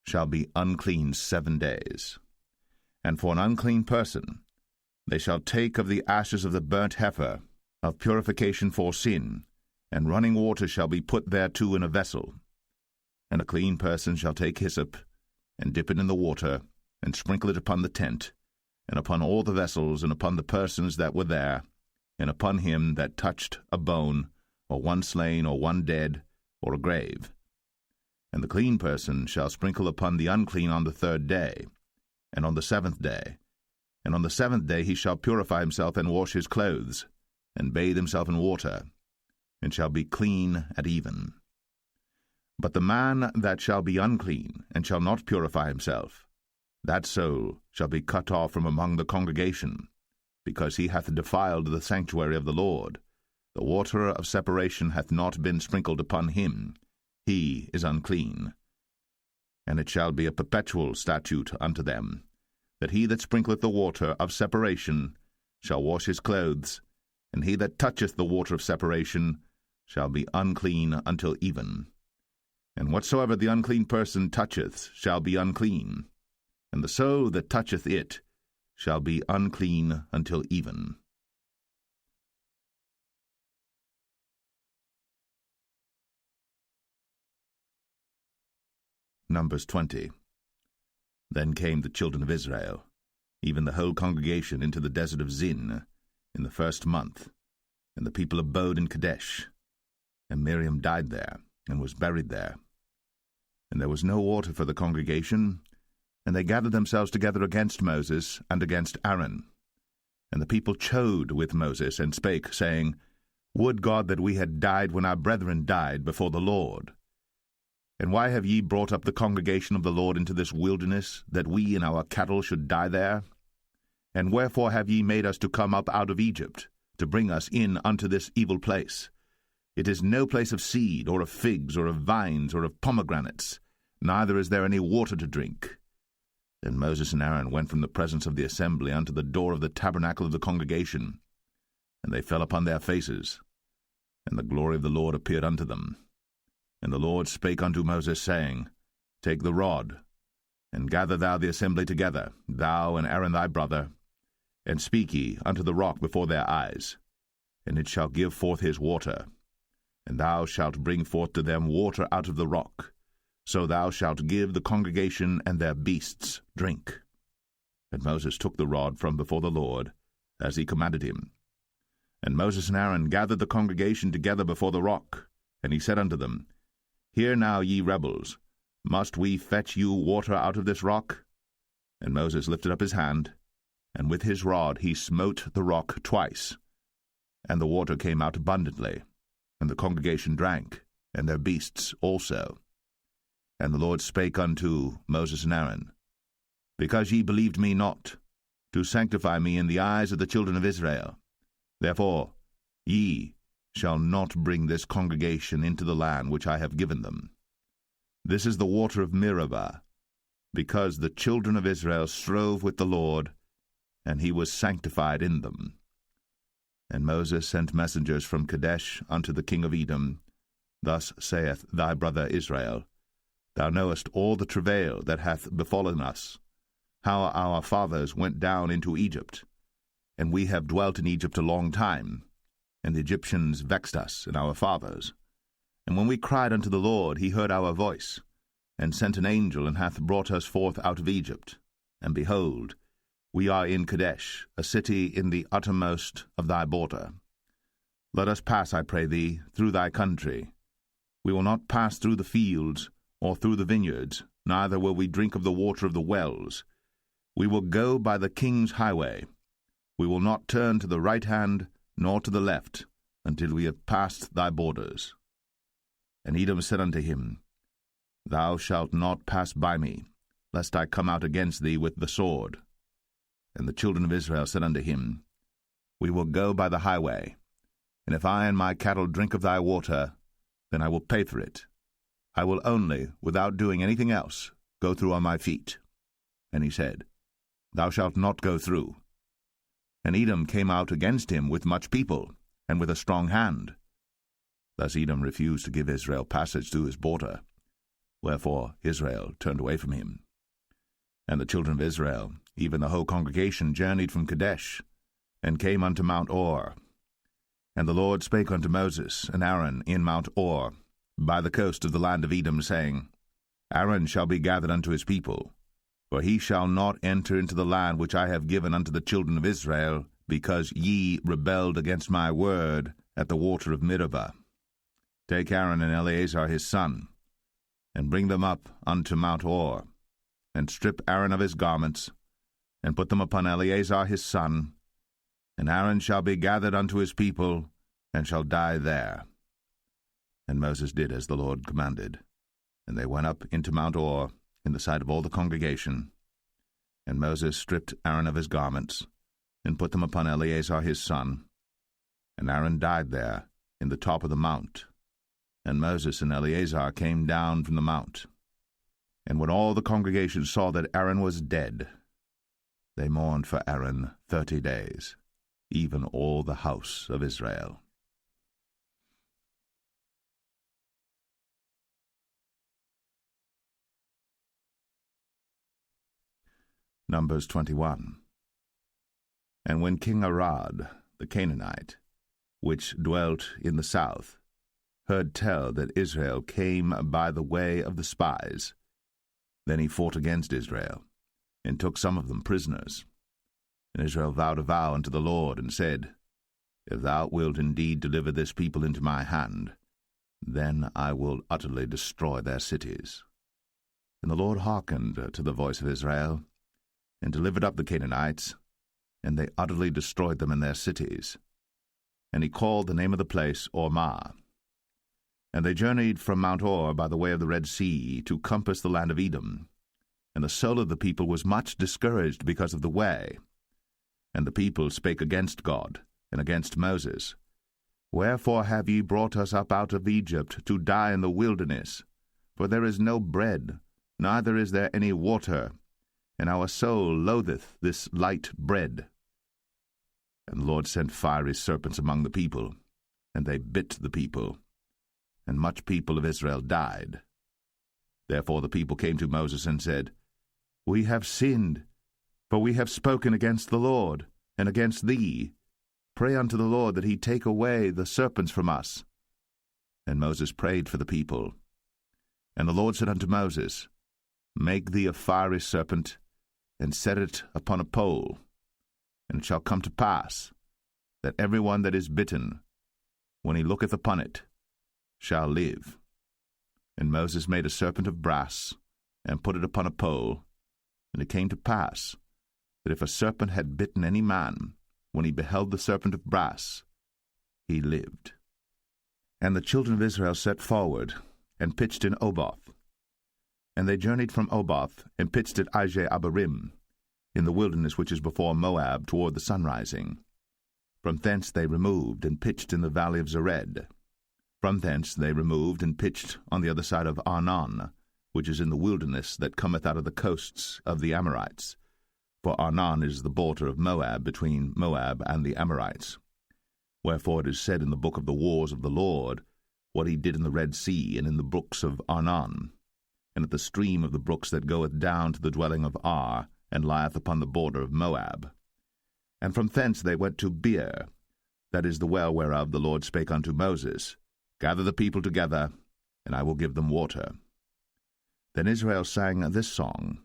shall be unclean 7 days. And for an unclean person they shall take of the ashes of the burnt heifer, of purification for sin, and running water shall be put thereto in a vessel. And a clean person shall take hyssop, and dip it in the water, and sprinkle it upon the tent, and upon all the vessels, and upon the persons that were there, and upon him that touched a bone, or one slain, or one dead, or a grave. And the clean person shall sprinkle upon the unclean on the 3rd day, and on the 7th day. And on the 7th day he shall purify himself, and wash his clothes, and bathe himself in water, and shall be clean at even. But the man that shall be unclean, and shall not purify himself, that soul shall be cut off from among the congregation, because he hath defiled the sanctuary of the Lord. The water of separation hath not been sprinkled upon him. He is unclean. And it shall be a perpetual statute unto them, that he that sprinkleth the water of separation shall wash his clothes, and he that toucheth the water of separation shall be unclean until even. And whatsoever the unclean person toucheth shall be unclean, and the soul that toucheth it shall be unclean until even. Numbers 20. Then came the children of Israel, even the whole congregation, into the desert of Zin in the 1st month, and the people abode in Kadesh. And Miriam died there, and was buried there. And there was no water for the congregation, and they gathered themselves together against Moses and against Aaron. And the people chode with Moses, and spake, saying, Would God that we had died when our brethren died before the Lord! And why have ye brought up the congregation of the Lord into this wilderness, that we and our cattle should die there? And wherefore have ye made us to come up out of Egypt, to bring us in unto this evil place? It is no place of seed, or of figs, or of vines, or of pomegranates, neither is there any water to drink. Then Moses and Aaron went from the presence of the assembly unto the door of the tabernacle of the congregation, and they fell upon their faces, and the glory of the Lord appeared unto them. And the Lord spake unto Moses, saying, Take the rod, and gather thou the assembly together, thou and Aaron thy brother, and speak ye unto the rock before their eyes, and it shall give forth his water. And thou shalt bring forth to them water out of the rock, so thou shalt give the congregation and their beasts drink. And Moses took the rod from before the Lord, as he commanded him. And Moses and Aaron gathered the congregation together before the rock, and he said unto them, Hear now, ye rebels, must we fetch you water out of this rock? And Moses lifted up his hand, and with his rod he smote the rock twice, and the water came out abundantly, and the congregation drank, and their beasts also. And the Lord spake unto Moses and Aaron, Because ye believed me not, to sanctify me in the eyes of the children of Israel, therefore ye shall not bring this congregation into the land which I have given them. This is the water of Meribah, because the children of Israel strove with the Lord, and he was sanctified in them. And Moses sent messengers from Kadesh unto the king of Edom. Thus saith thy brother Israel, Thou knowest all the travail that hath befallen us, how our fathers went down into Egypt, and we have dwelt in Egypt a long time, and the Egyptians vexed us and our fathers. And when we cried unto the Lord, he heard our voice, and sent an angel, and hath brought us forth out of Egypt. And behold, we are in Kadesh, a city in the uttermost of thy border. Let us pass, I pray thee, through thy country. We will not pass through the fields, or through the vineyards, neither will we drink of the water of the wells. We will go by the king's highway. We will not turn to the right hand, nor to the left, until we have passed thy borders. And Edom said unto him, Thou shalt not pass by me, lest I come out against thee with the sword. And the children of Israel said unto him, We will go by the highway, and if I and my cattle drink of thy water, then I will pay for it. I will only, without doing anything else, go through on my feet. And he said, Thou shalt not go through. And Edom came out against him with much people, and with a strong hand. Thus Edom refused to give Israel passage through his border. Wherefore Israel turned away from him. And the children of Israel, even the whole congregation, journeyed from Kadesh, and came unto Mount Or. And the Lord spake unto Moses and Aaron in Mount Or, by the coast of the land of Edom, saying, Aaron shall be gathered unto his people, for he shall not enter into the land which I have given unto the children of Israel, because ye rebelled against my word at the water of Meribah. Take Aaron and Eleazar his son, and bring them up unto Mount Or, and strip Aaron of his garments, and put them upon Eleazar his son, and Aaron shall be gathered unto his people, and shall die there. And Moses did as the Lord commanded, and they went up into Mount Or in the sight of all the congregation. And Moses stripped Aaron of his garments, and put them upon Eleazar his son, and Aaron died there in the top of the mount. And Moses and Eleazar came down from the mount. And when all the congregation saw that Aaron was dead, they mourned for Aaron 30 days, even all the house of Israel. Numbers 21. And when King Arad, the Canaanite, which dwelt in the south, heard tell that Israel came by the way of the spies, then he fought against Israel, and took some of them prisoners. And Israel vowed a vow unto the Lord, and said, If thou wilt indeed deliver this people into my hand, then I will utterly destroy their cities. And the Lord hearkened to the voice of Israel, and delivered up the Canaanites, and they utterly destroyed them in their cities. And he called the name of the place Ormah. And they journeyed from Mount Or by the way of the Red Sea to compass the land of Edom. And the soul of the people was much discouraged because of the way. And the people spake against God, and against Moses. Wherefore have ye brought us up out of Egypt to die in the wilderness? For there is no bread, neither is there any water, and our soul loatheth this light bread. And the Lord sent fiery serpents among the people, and they bit the people, and much people of Israel died. Therefore the people came to Moses and said, We have sinned, for we have spoken against the Lord, and against thee. Pray unto the Lord that he take away the serpents from us. And Moses prayed for the people. And the Lord said unto Moses, Make thee a fiery serpent, and set it upon a pole. And it shall come to pass, that every one that is bitten, when he looketh upon it, shall live. And Moses made a serpent of brass, and put it upon a pole. And it came to pass, that if a serpent had bitten any man, when he beheld the serpent of brass, he lived. And the children of Israel set forward, and pitched in Oboth. And they journeyed from Oboth, and pitched at Abarim, in the wilderness which is before Moab, toward the sunrising. From thence they removed, and pitched in the valley of Zered. From thence they removed, and pitched on the other side of Arnon, which is in the wilderness that cometh out of the coasts of the Amorites. For Arnon is the border of Moab, between Moab and the Amorites. Wherefore it is said in the book of the wars of the Lord, what he did in the Red Sea, and in the brooks of Arnon, and at the stream of the brooks that goeth down to the dwelling of Ar, and lieth upon the border of Moab. And from thence they went to Beer, that is the well whereof the Lord spake unto Moses, Gather the people together, and I will give them water. Then Israel sang this song,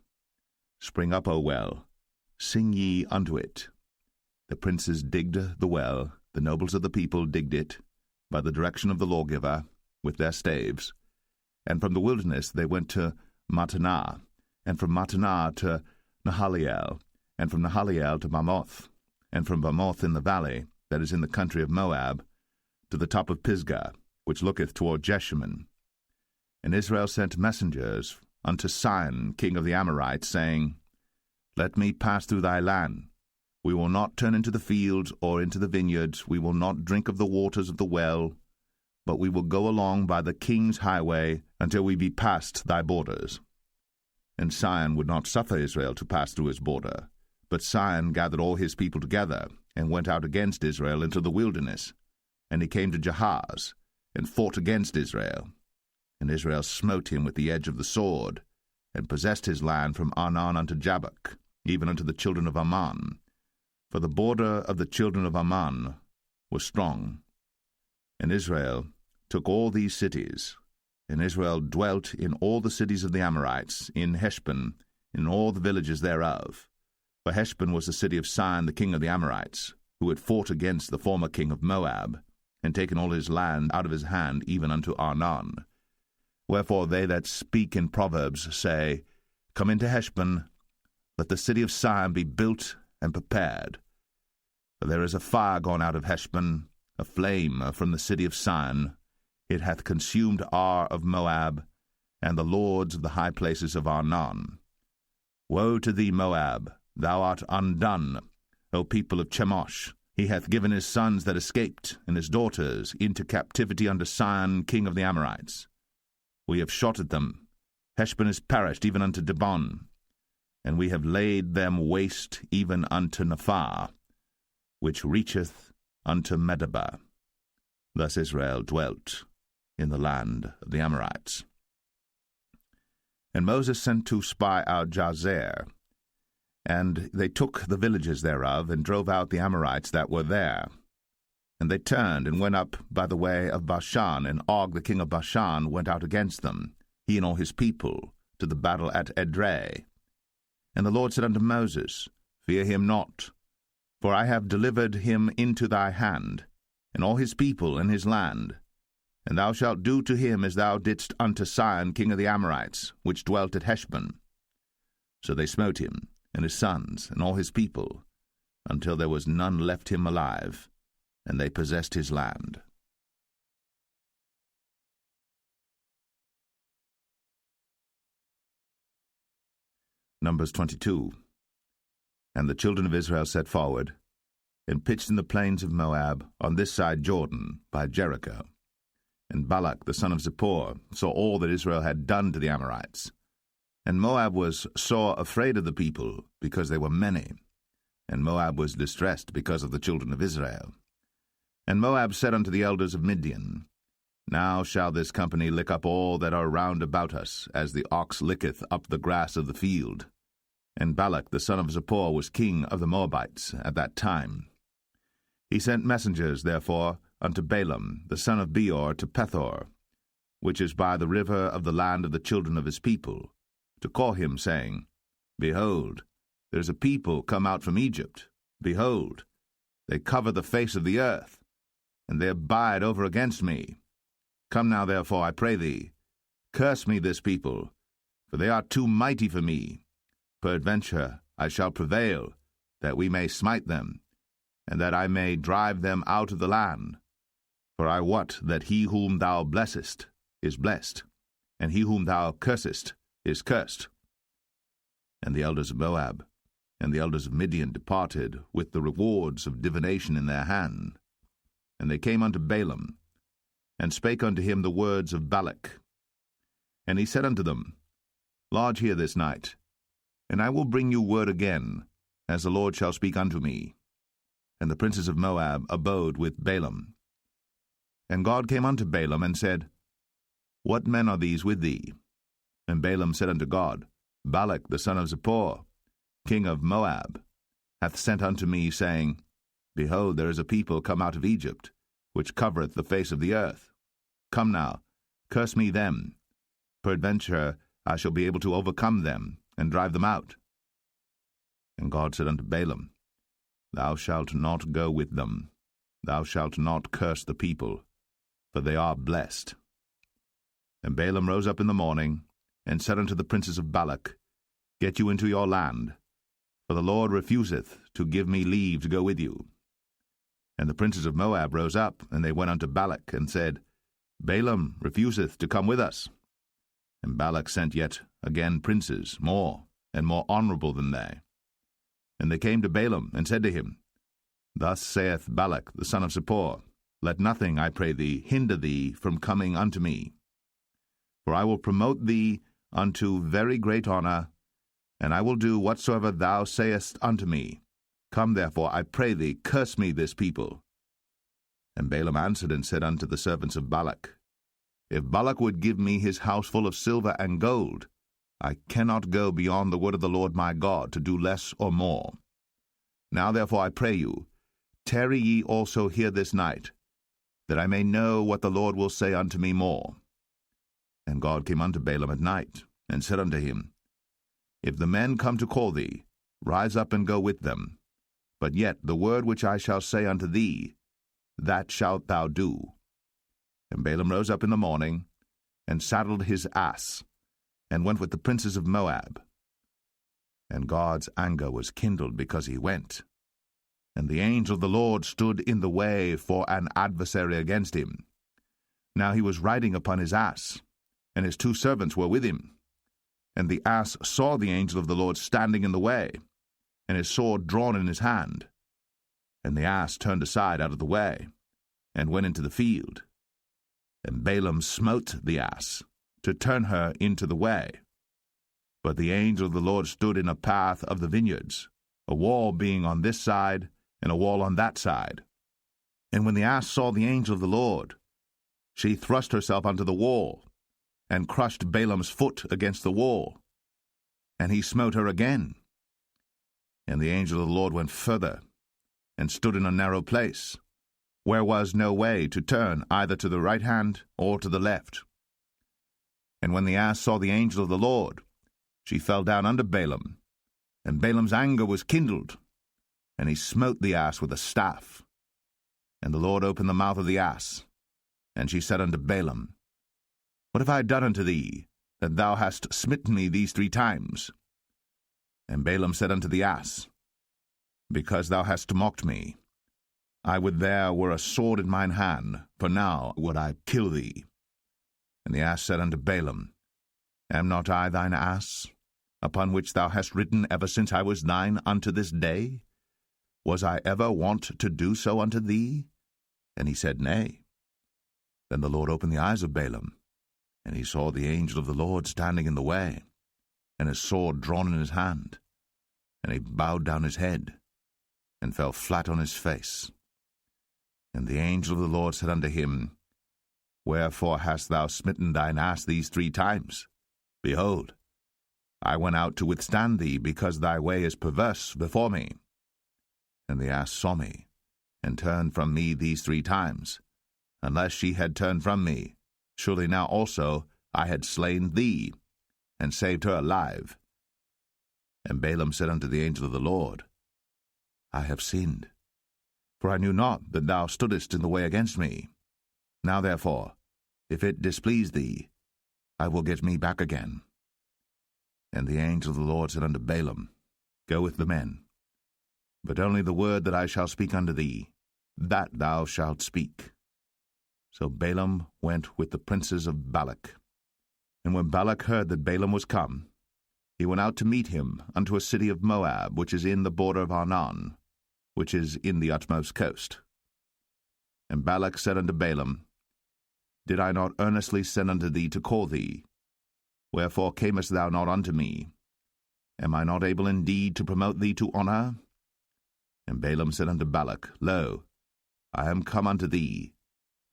Spring up, O well, sing ye unto it. The princes digged the well, the nobles of the people digged it, by the direction of the lawgiver, with their staves. And from the wilderness they went to Mattanah, and from Mattanah to Nahaliel, and from Nahaliel to Bamoth, and from Bamoth in the valley, that is in the country of Moab, to the top of Pisgah, which looketh toward Jeshimon. And Israel sent messengers unto Sihon, king of the Amorites, saying, Let me pass through thy land. We will not turn into the fields or into the vineyards, we will not drink of the waters of the well, but we will go along by the king's highway until we be past thy borders. And Sihon would not suffer Israel to pass through his border, but Sihon gathered all his people together, and went out against Israel into the wilderness. And he came to Jahaz, and fought against Israel. And Israel smote him with the edge of the sword, and possessed his land from Arnon unto Jabbok, even unto the children of Ammon. For the border of the children of Ammon was strong. And Israel took all these cities, and Israel dwelt in all the cities of the Amorites, in Heshbon, in all the villages thereof. For Heshbon was the city of Sihon the king of the Amorites, who had fought against the former king of Moab, and taken all his land out of his hand, even unto Arnon. Wherefore they that speak in Proverbs say, Come into Heshbon, let the city of Sihon be built and prepared. For there is a fire gone out of Heshbon, a flame from the city of Sihon. It hath consumed Ar of Moab, and the lords of the high places of Arnon. Woe to thee, Moab! Thou art undone, O people of Chemosh! He hath given his sons that escaped, and his daughters, into captivity unto Sihon, king of the Amorites. We have shot at them. Heshbon is perished, even unto Dibon. And we have laid them waste, even unto Nephah, which reacheth unto Medeba. Thus Israel dwelt in the land of the Amorites. And Moses sent to spy out Jazer, and they took the villages thereof, and drove out the Amorites that were there. And they turned, and went up by the way of Bashan, and Og the king of Bashan went out against them, he and all his people, to the battle at Edrei. And the Lord said unto Moses, Fear him not, for I have delivered him into thy hand, and all his people and his land. And thou shalt do to him as thou didst unto Sihon king of the Amorites, which dwelt at Heshbon. So they smote him, and his sons, and all his people, until there was none left him alive, and they possessed his land. Numbers 22. And the children of Israel set forward, and pitched in the plains of Moab, on this side Jordan, by Jericho. And Balak the son of Zippor saw all that Israel had done to the Amorites. And Moab was sore afraid of the people, because they were many. And Moab was distressed because of the children of Israel. And Moab said unto the elders of Midian, Now shall this company lick up all that are round about us, as the ox licketh up the grass of the field. And Balak the son of Zippor was king of the Moabites at that time. He sent messengers, therefore, unto Balaam the son of Beor to Pethor, which is by the river of the land of the children of his people, to call him, saying, Behold, there is a people come out from Egypt. Behold, they cover the face of the earth, and they abide over against me. Come now, therefore, I pray thee, curse me this people, for they are too mighty for me. Peradventure I shall prevail, that we may smite them, and that I may drive them out of the land. For I wot that he whom thou blessest is blessed, and he whom thou cursest is cursed. And the elders of Moab and the elders of Midian departed with the rewards of divination in their hand. And they came unto Balaam, and spake unto him the words of Balak. And he said unto them, Lodge here this night, and I will bring you word again, as the Lord shall speak unto me. And the princes of Moab abode with Balaam. And God came unto Balaam, and said, What men are these with thee? And Balaam said unto God, Balak the son of Zippor, king of Moab, hath sent unto me, saying, Behold, there is a people come out of Egypt, which covereth the face of the earth. Come now, curse me them. Peradventure I shall be able to overcome them, and drive them out. And God said unto Balaam, Thou shalt not go with them, thou shalt not curse the people, for they are blessed. And Balaam rose up in the morning, and said unto the princes of Balak, Get you into your land, for the Lord refuseth to give me leave to go with you. And the princes of Moab rose up, and they went unto Balak, and said, Balaam refuseth to come with us. And Balak sent yet again princes, more and more honorable than they. And they came to Balaam, and said to him, Thus saith Balak the son of Zippor, Let nothing, I pray thee, hinder thee from coming unto me. For I will promote thee unto very great honor, and I will do whatsoever thou sayest unto me. Come therefore, I pray thee, curse me this people. And Balaam answered and said unto the servants of Balak, If Balak would give me his house full of silver and gold, I cannot go beyond the word of the Lord my God to do less or more. Now therefore I pray you, tarry ye also here this night, that I may know what the Lord will say unto me more. And God came unto Balaam at night, and said unto him, If the men come to call thee, rise up and go with them. But yet the word which I shall say unto thee, that shalt thou do. And Balaam rose up in the morning, and saddled his ass, and went with the princes of Moab. And God's anger was kindled because he went. And the angel of the Lord stood in the way for an adversary against him. Now he was riding upon his ass, and his 2 servants were with him. And the ass saw the angel of the Lord standing in the way, and his sword drawn in his hand. And the ass turned aside out of the way, and went into the field. And Balaam smote the ass, to turn her into the way. But the angel of the Lord stood in a path of the vineyards, a wall being on this side, and a wall on that side. And when the ass saw the angel of the Lord, she thrust herself unto the wall, and crushed Balaam's foot against the wall. And he smote her again. And the angel of the Lord went further, and stood in a narrow place, where was no way to turn either to the right hand or to the left. And when the ass saw the angel of the Lord, she fell down under Balaam, and Balaam's anger was kindled, and he smote the ass with a staff. And the Lord opened the mouth of the ass, and she said unto Balaam, What have I done unto thee, that thou hast smitten me these 3 times? And Balaam said unto the ass, Because thou hast mocked me. I would there were a sword in mine hand, for now would I kill thee. And the ass said unto Balaam, Am not I thine ass, upon which thou hast ridden ever since I was thine unto this day? Was I ever wont to do so unto thee? And he said, Nay. Then the Lord opened the eyes of Balaam, and he saw the angel of the Lord standing in the way, and his sword drawn in his hand. And he bowed down his head, and fell flat on his face. And the angel of the Lord said unto him, Wherefore hast thou smitten thine ass these 3 times? Behold, I went out to withstand thee, because thy way is perverse before me. And the ass saw me, and turned from me these 3 times. Unless she had turned from me, surely now also I had slain thee, and saved her alive. And Balaam said unto the angel of the Lord, I have sinned, for I knew not that thou stoodest in the way against me. Now therefore, if it displease thee, I will get me back again. And the angel of the Lord said unto Balaam, Go with the men, but only the word that I shall speak unto thee, that thou shalt speak. So Balaam went with the princes of Balak. And when Balak heard that Balaam was come, he went out to meet him unto a city of Moab, which is in the border of Arnon, which is in the utmost coast. And Balak said unto Balaam, Did I not earnestly send unto thee to call thee? Wherefore camest thou not unto me? Am I not able indeed to promote thee to honor? And Balaam said unto Balak, Lo, I am come unto thee.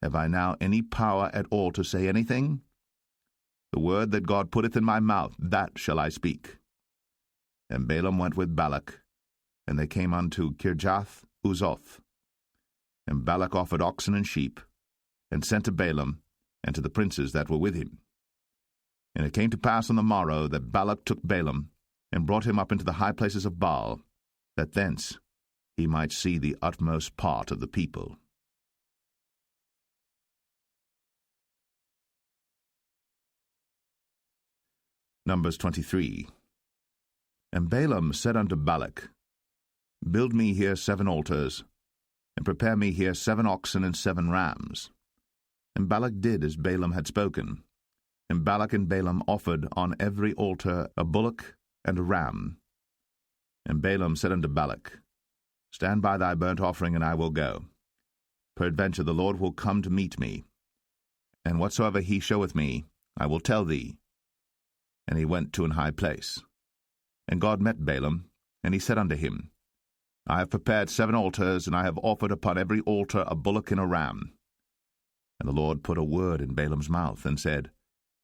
Have I now any power at all to say anything? The word that God putteth in my mouth, that shall I speak. And Balaam went with Balak, and they came unto Kirjath-Uzoth. And Balak offered oxen and sheep, and sent to Balaam, and to the princes that were with him. And it came to pass on the morrow that Balak took Balaam, and brought him up into the high places of Baal, that thence he might see the utmost part of the people. Numbers 23. And Balaam said unto Balak, Build me here 7 altars, and prepare me here 7 oxen and 7 rams. And Balak did as Balaam had spoken. And Balak and Balaam offered on every altar a bullock and a ram. And Balaam said unto Balak, Stand by thy burnt offering, and I will go. Peradventure the Lord will come to meet me, and whatsoever he showeth me, I will tell thee. And he went to an high place. And God met Balaam, and he said unto him, I have prepared 7 altars, and I have offered upon every altar a bullock and a ram. And the Lord put a word in Balaam's mouth, and said,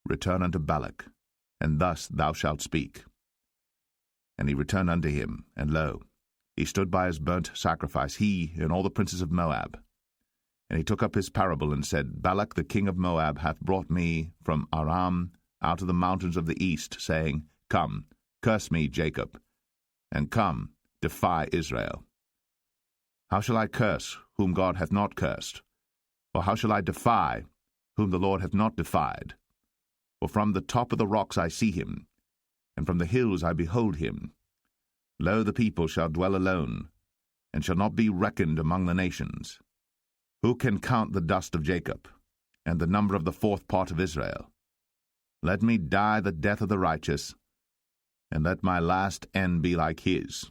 Return unto Balak, and thus thou shalt speak. And he returned unto him, and lo, he stood by his burnt sacrifice, he and all the princes of Moab. And he took up his parable, and said, Balak the king of Moab hath brought me from Aram out of the mountains of the east, saying, Come, curse me, Jacob, and come, defy Israel. How shall I curse whom God hath not cursed? Or how shall I defy whom the Lord hath not defied? For from the top of the rocks I see him, and from the hills I behold him. Lo, the people shall dwell alone, and shall not be reckoned among the nations. Who can count the dust of Jacob, and the number of the 4th part of Israel? Let me die the death of the righteous, and let my last end be like his.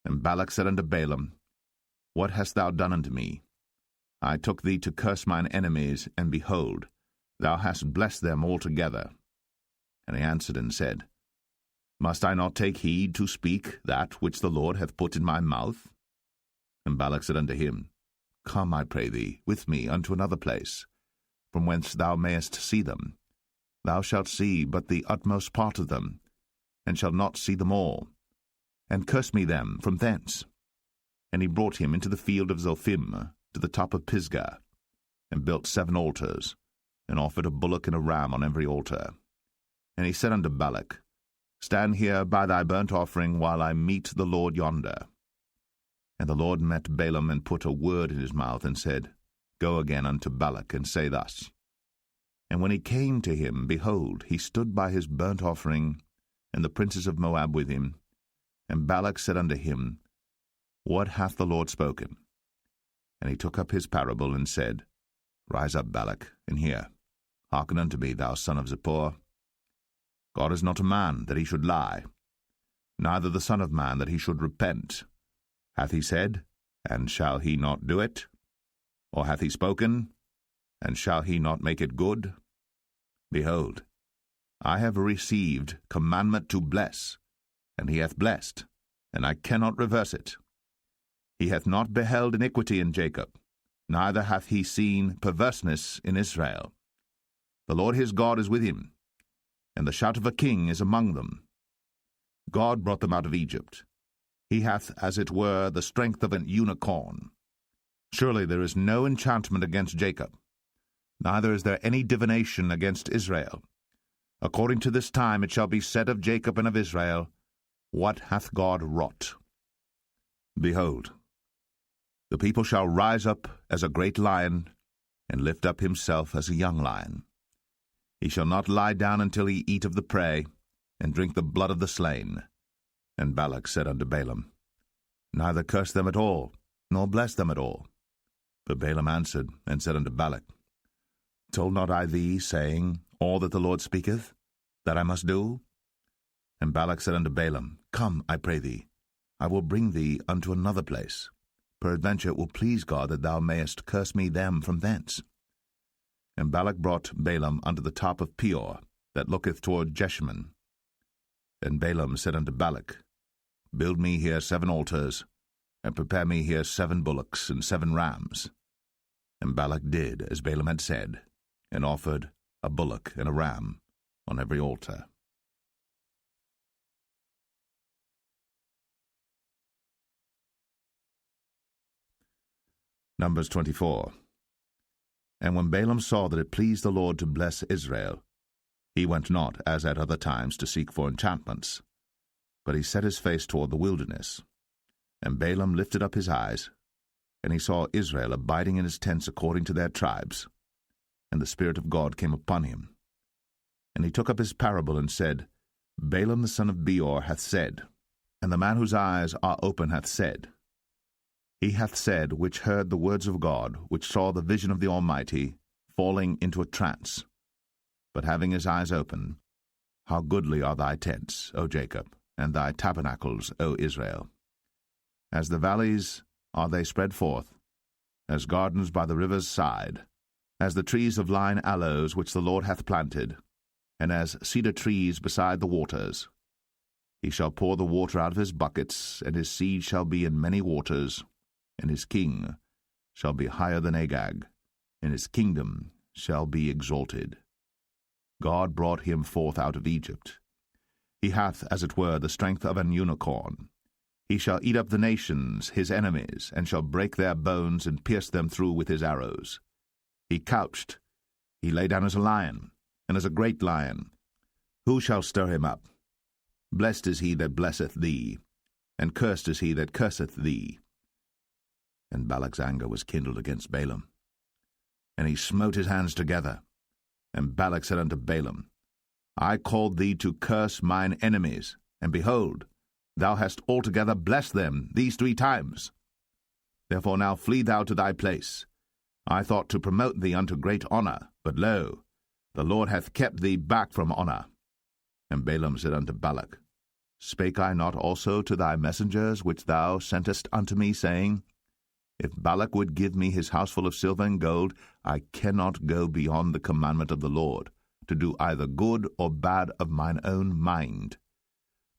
And Balak said unto Balaam, What hast thou done unto me? I took thee to curse mine enemies, and behold, thou hast blessed them altogether. And he answered and said, Must I not take heed to speak that which the Lord hath put in my mouth? And Balak said unto him, Come, I pray thee, with me unto another place, from whence thou mayest see them. Thou shalt see but the utmost part of them, and shalt not see them all. And curse me them from thence. And he brought him into the field of Zophim, to the top of Pisgah, and built 7 altars, and offered a bullock and a ram on every altar. And he said unto Balak, Stand here by thy burnt offering, while I meet the Lord yonder. And the Lord met Balaam, and put a word in his mouth, and said, Go again unto Balak, and say thus. And when he came to him, behold, he stood by his burnt offering, and the princes of Moab with him. And Balak said unto him, What hath the Lord spoken? And he took up his parable, and said, Rise up, Balak, and hear. Hearken unto me, thou son of Zippor. God is not a man, that he should lie, neither the Son of Man, that he should repent. Hath he said, and shall he not do it? Or hath he spoken, and shall he not make it good? Behold, I have received commandment to bless, and he hath blessed, and I cannot reverse it. He hath not beheld iniquity in Jacob, neither hath he seen perverseness in Israel. The Lord his God is with him, and the shout of a king is among them. God brought them out of Egypt. He hath, as it were, the strength of an unicorn. Surely there is no enchantment against Jacob, neither is there any divination against Israel. According to this time it shall be said of Jacob and of Israel, What hath God wrought? Behold, the people shall rise up as a great lion, and lift up himself as a young lion. He shall not lie down until he eat of the prey, and drink the blood of the slain. And Balak said unto Balaam, Neither curse them at all, nor bless them at all. But Balaam answered and said unto Balak, Told not I thee, saying, All that the Lord speaketh, that I must do? And Balak said unto Balaam, Come, I pray thee, I will bring thee unto another place. Peradventure it will please God that thou mayest curse me them from thence. And Balak brought Balaam unto the top of Peor, that looketh toward Jeshimon. And Balaam said unto Balak, Build me here 7 altars, and prepare me here 7 bullocks and 7 rams. And Balak did as Balaam had said, and offered a bullock and a ram on every altar. Numbers 24. And when Balaam saw that it pleased the Lord to bless Israel, he went not, as at other times, to seek for enchantments, but he set his face toward the wilderness. And Balaam lifted up his eyes, and he saw Israel abiding in his tents according to their tribes. And the Spirit of God came upon him. And he took up his parable and said, Balaam the son of Beor hath said, and the man whose eyes are open hath said, he hath said, which heard the words of God, which saw the vision of the Almighty, falling into a trance, but having his eyes open, how goodly are thy tents, O Jacob, and thy tabernacles, O Israel! As the valleys are they spread forth, as gardens by the river's side, as the trees of lign aloes which the Lord hath planted, and as cedar trees beside the waters. He shall pour the water out of his buckets, and his seed shall be in many waters, and his king shall be higher than Agag, and his kingdom shall be exalted. God brought him forth out of Egypt. He hath, as it were, the strength of an unicorn. He shall eat up the nations, his enemies, and shall break their bones and pierce them through with his arrows. He couched, he lay down as a lion, and as a great lion. Who shall stir him up? Blessed is he that blesseth thee, and cursed is he that curseth thee. And Balak's anger was kindled against Balaam. And he smote his hands together. And Balak said unto Balaam, I called thee to curse mine enemies, and behold, thou hast altogether blessed them these 3 times. Therefore now flee thou to thy place. I thought to promote thee unto great honour, but lo, the Lord hath kept thee back from honour. And Balaam said unto Balak, Spake I not also to thy messengers which thou sentest unto me, saying, If Balak would give me his house full of silver and gold, I cannot go beyond the commandment of the Lord, to do either good or bad of mine own mind.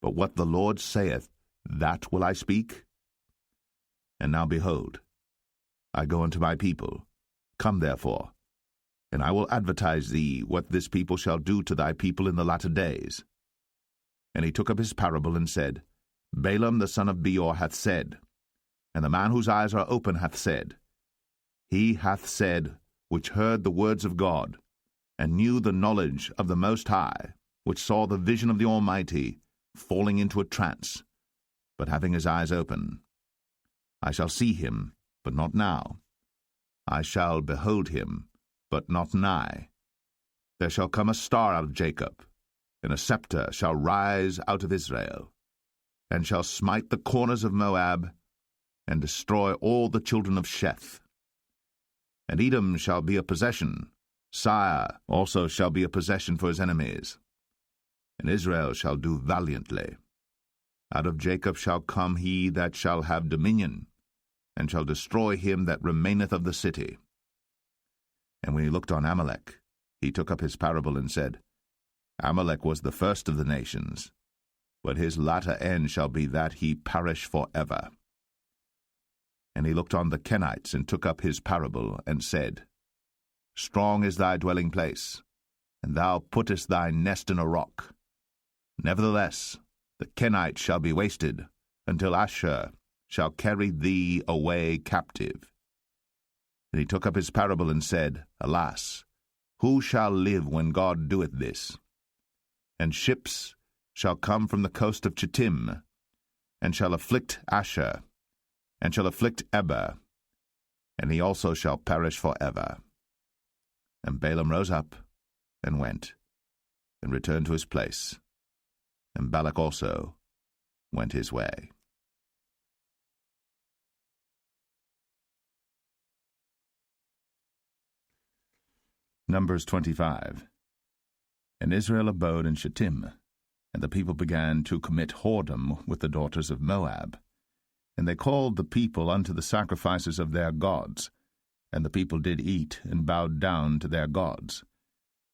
But what the Lord saith, that will I speak. And now behold, I go unto my people. Come therefore, and I will advertise thee what this people shall do to thy people in the latter days. And he took up his parable and said, Balaam the son of Beor hath said, and the man whose eyes are open hath said, he hath said, which heard the words of God, and knew the knowledge of the Most High, which saw the vision of the Almighty, falling into a trance, but having his eyes open. I shall see him, but not now. I shall behold him, but not nigh. There shall come a star out of Jacob, and a scepter shall rise out of Israel, and shall smite the corners of Moab, and destroy all the children of Sheth. And Edom shall be a possession, Sire also shall be a possession for his enemies, and Israel shall do valiantly. Out of Jacob shall come he that shall have dominion, and shall destroy him that remaineth of the city. And when he looked on Amalek, he took up his parable and said, Amalek was the first of the nations, but his latter end shall be that he perish for ever. And he looked on the Kenites, and took up his parable, and said, Strong is thy dwelling place, and thou puttest thy nest in a rock. Nevertheless, the Kenites shall be wasted, until Asshur shall carry thee away captive. And he took up his parable, and said, Alas, who shall live when God doeth this? And ships shall come from the coast of Chittim, and shall afflict Asshur, and shall afflict Eber, and he also shall perish for ever. And Balaam rose up, and went, and returned to his place, and Balak also went his way. Numbers 25. And Israel abode in Shittim, and the people began to commit whoredom with the daughters of Moab. And they called the people unto the sacrifices of their gods, and the people did eat, and bowed down to their gods.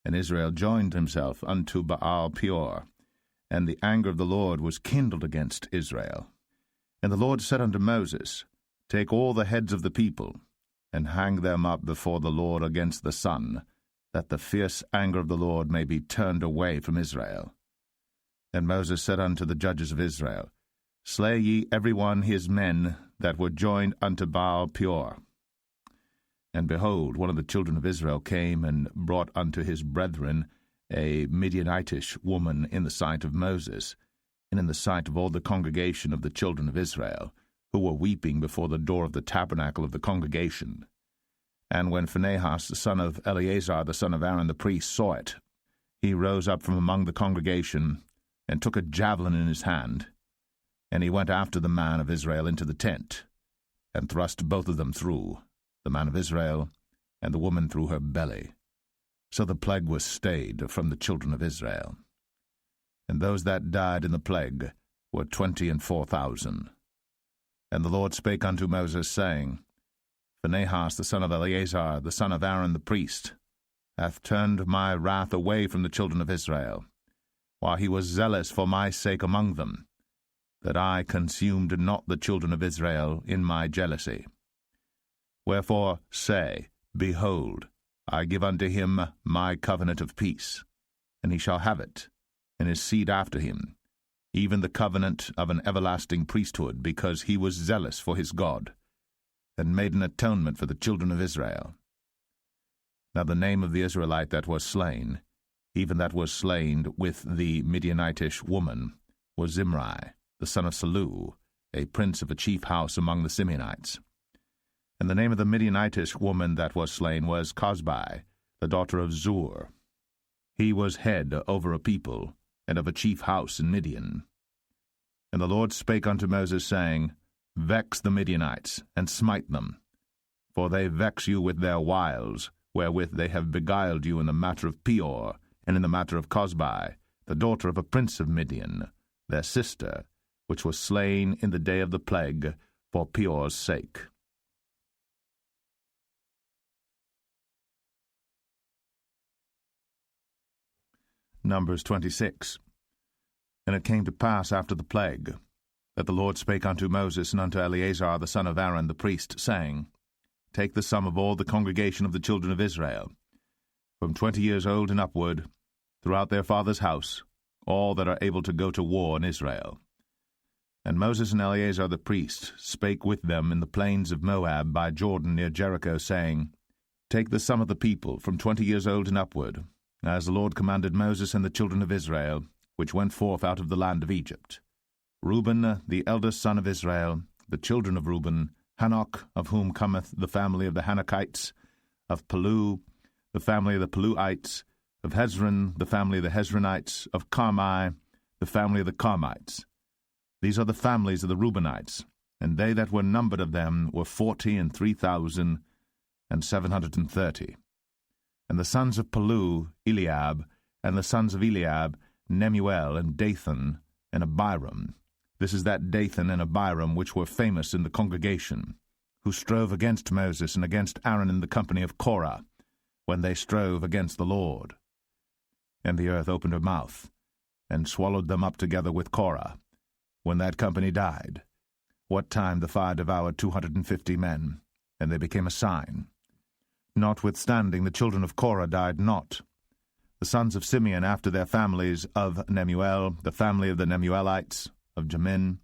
And Israel joined himself unto Baal Peor, and the anger of the Lord was kindled against Israel. And the Lord said unto Moses, Take all the heads of the people, and hang them up before the Lord against the sun, that the fierce anger of the Lord may be turned away from Israel. And Moses said unto the judges of Israel, Slay ye every one his men that were joined unto Baal Peor. And behold, one of the children of Israel came and brought unto his brethren a Midianitish woman in the sight of Moses, and in the sight of all the congregation of the children of Israel, who were weeping before the door of the tabernacle of the congregation. And when Phinehas the son of Eleazar the son of Aaron the priest saw it, he rose up from among the congregation, and took a javelin in his hand, and he went after the man of Israel into the tent, and thrust both of them through, the man of Israel and the woman through her belly. So the plague was stayed from the children of Israel. And those that died in the plague were 24,000. And the Lord spake unto Moses, saying, Phinehas the son of Eleazar, the son of Aaron the priest, hath turned my wrath away from the children of Israel, while he was zealous for my sake among them, that I consumed not the children of Israel in my jealousy. Wherefore say, Behold, I give unto him my covenant of peace, and he shall have it, and his seed after him, even the covenant of an everlasting priesthood, because he was zealous for his God, and made an atonement for the children of Israel. Now the name of the Israelite that was slain, even that was slain with the Midianitish woman, was Zimri, the son of Salu, a prince of a chief house among the Simeonites. And the name of the Midianitish woman that was slain was Cosbi, the daughter of Zur. He was head over a people, and of a chief house in Midian. And the Lord spake unto Moses, saying, Vex the Midianites, and smite them, for they vex you with their wiles, wherewith they have beguiled you in the matter of Peor, and in the matter of Cosbi, the daughter of a prince of Midian, their sister, which was slain in the day of the plague, for Peor's sake. Numbers 26. And it came to pass after the plague, that the Lord spake unto Moses and unto Eleazar the son of Aaron the priest, saying, Take the sum of all the congregation of the children of Israel, from 20 years old and upward, throughout their father's house, all that are able to go to war in Israel. And Moses and Eleazar the priest spake with them in the plains of Moab by Jordan near Jericho, saying, Take the sum of the people from 20 years old and upward, as the Lord commanded Moses and the children of Israel, which went forth out of the land of Egypt. Reuben, the eldest son of Israel, the children of Reuben, Hanok, of whom cometh the family of the Hanokites, of Palu, the family of the Paluites, of Hezron, the family of the Hezronites, of Carmi, the family of the Carmites. These are the families of the Reubenites, and they that were numbered of them were 40,003,730. And the sons of Palu, Eliab, and the sons of Eliab, Nemuel, and Dathan, and Abiram. This is that Dathan and Abiram which were famous in the congregation, who strove against Moses and against Aaron in the company of Korah, when they strove against the Lord. And the earth opened her mouth, and swallowed them up together with Korah, when that company died, what time the fire devoured 250 men, and they became a sign. Notwithstanding, the children of Korah died not. The sons of Simeon after their families, of Nemuel, the family of the Nemuelites, of Jamin,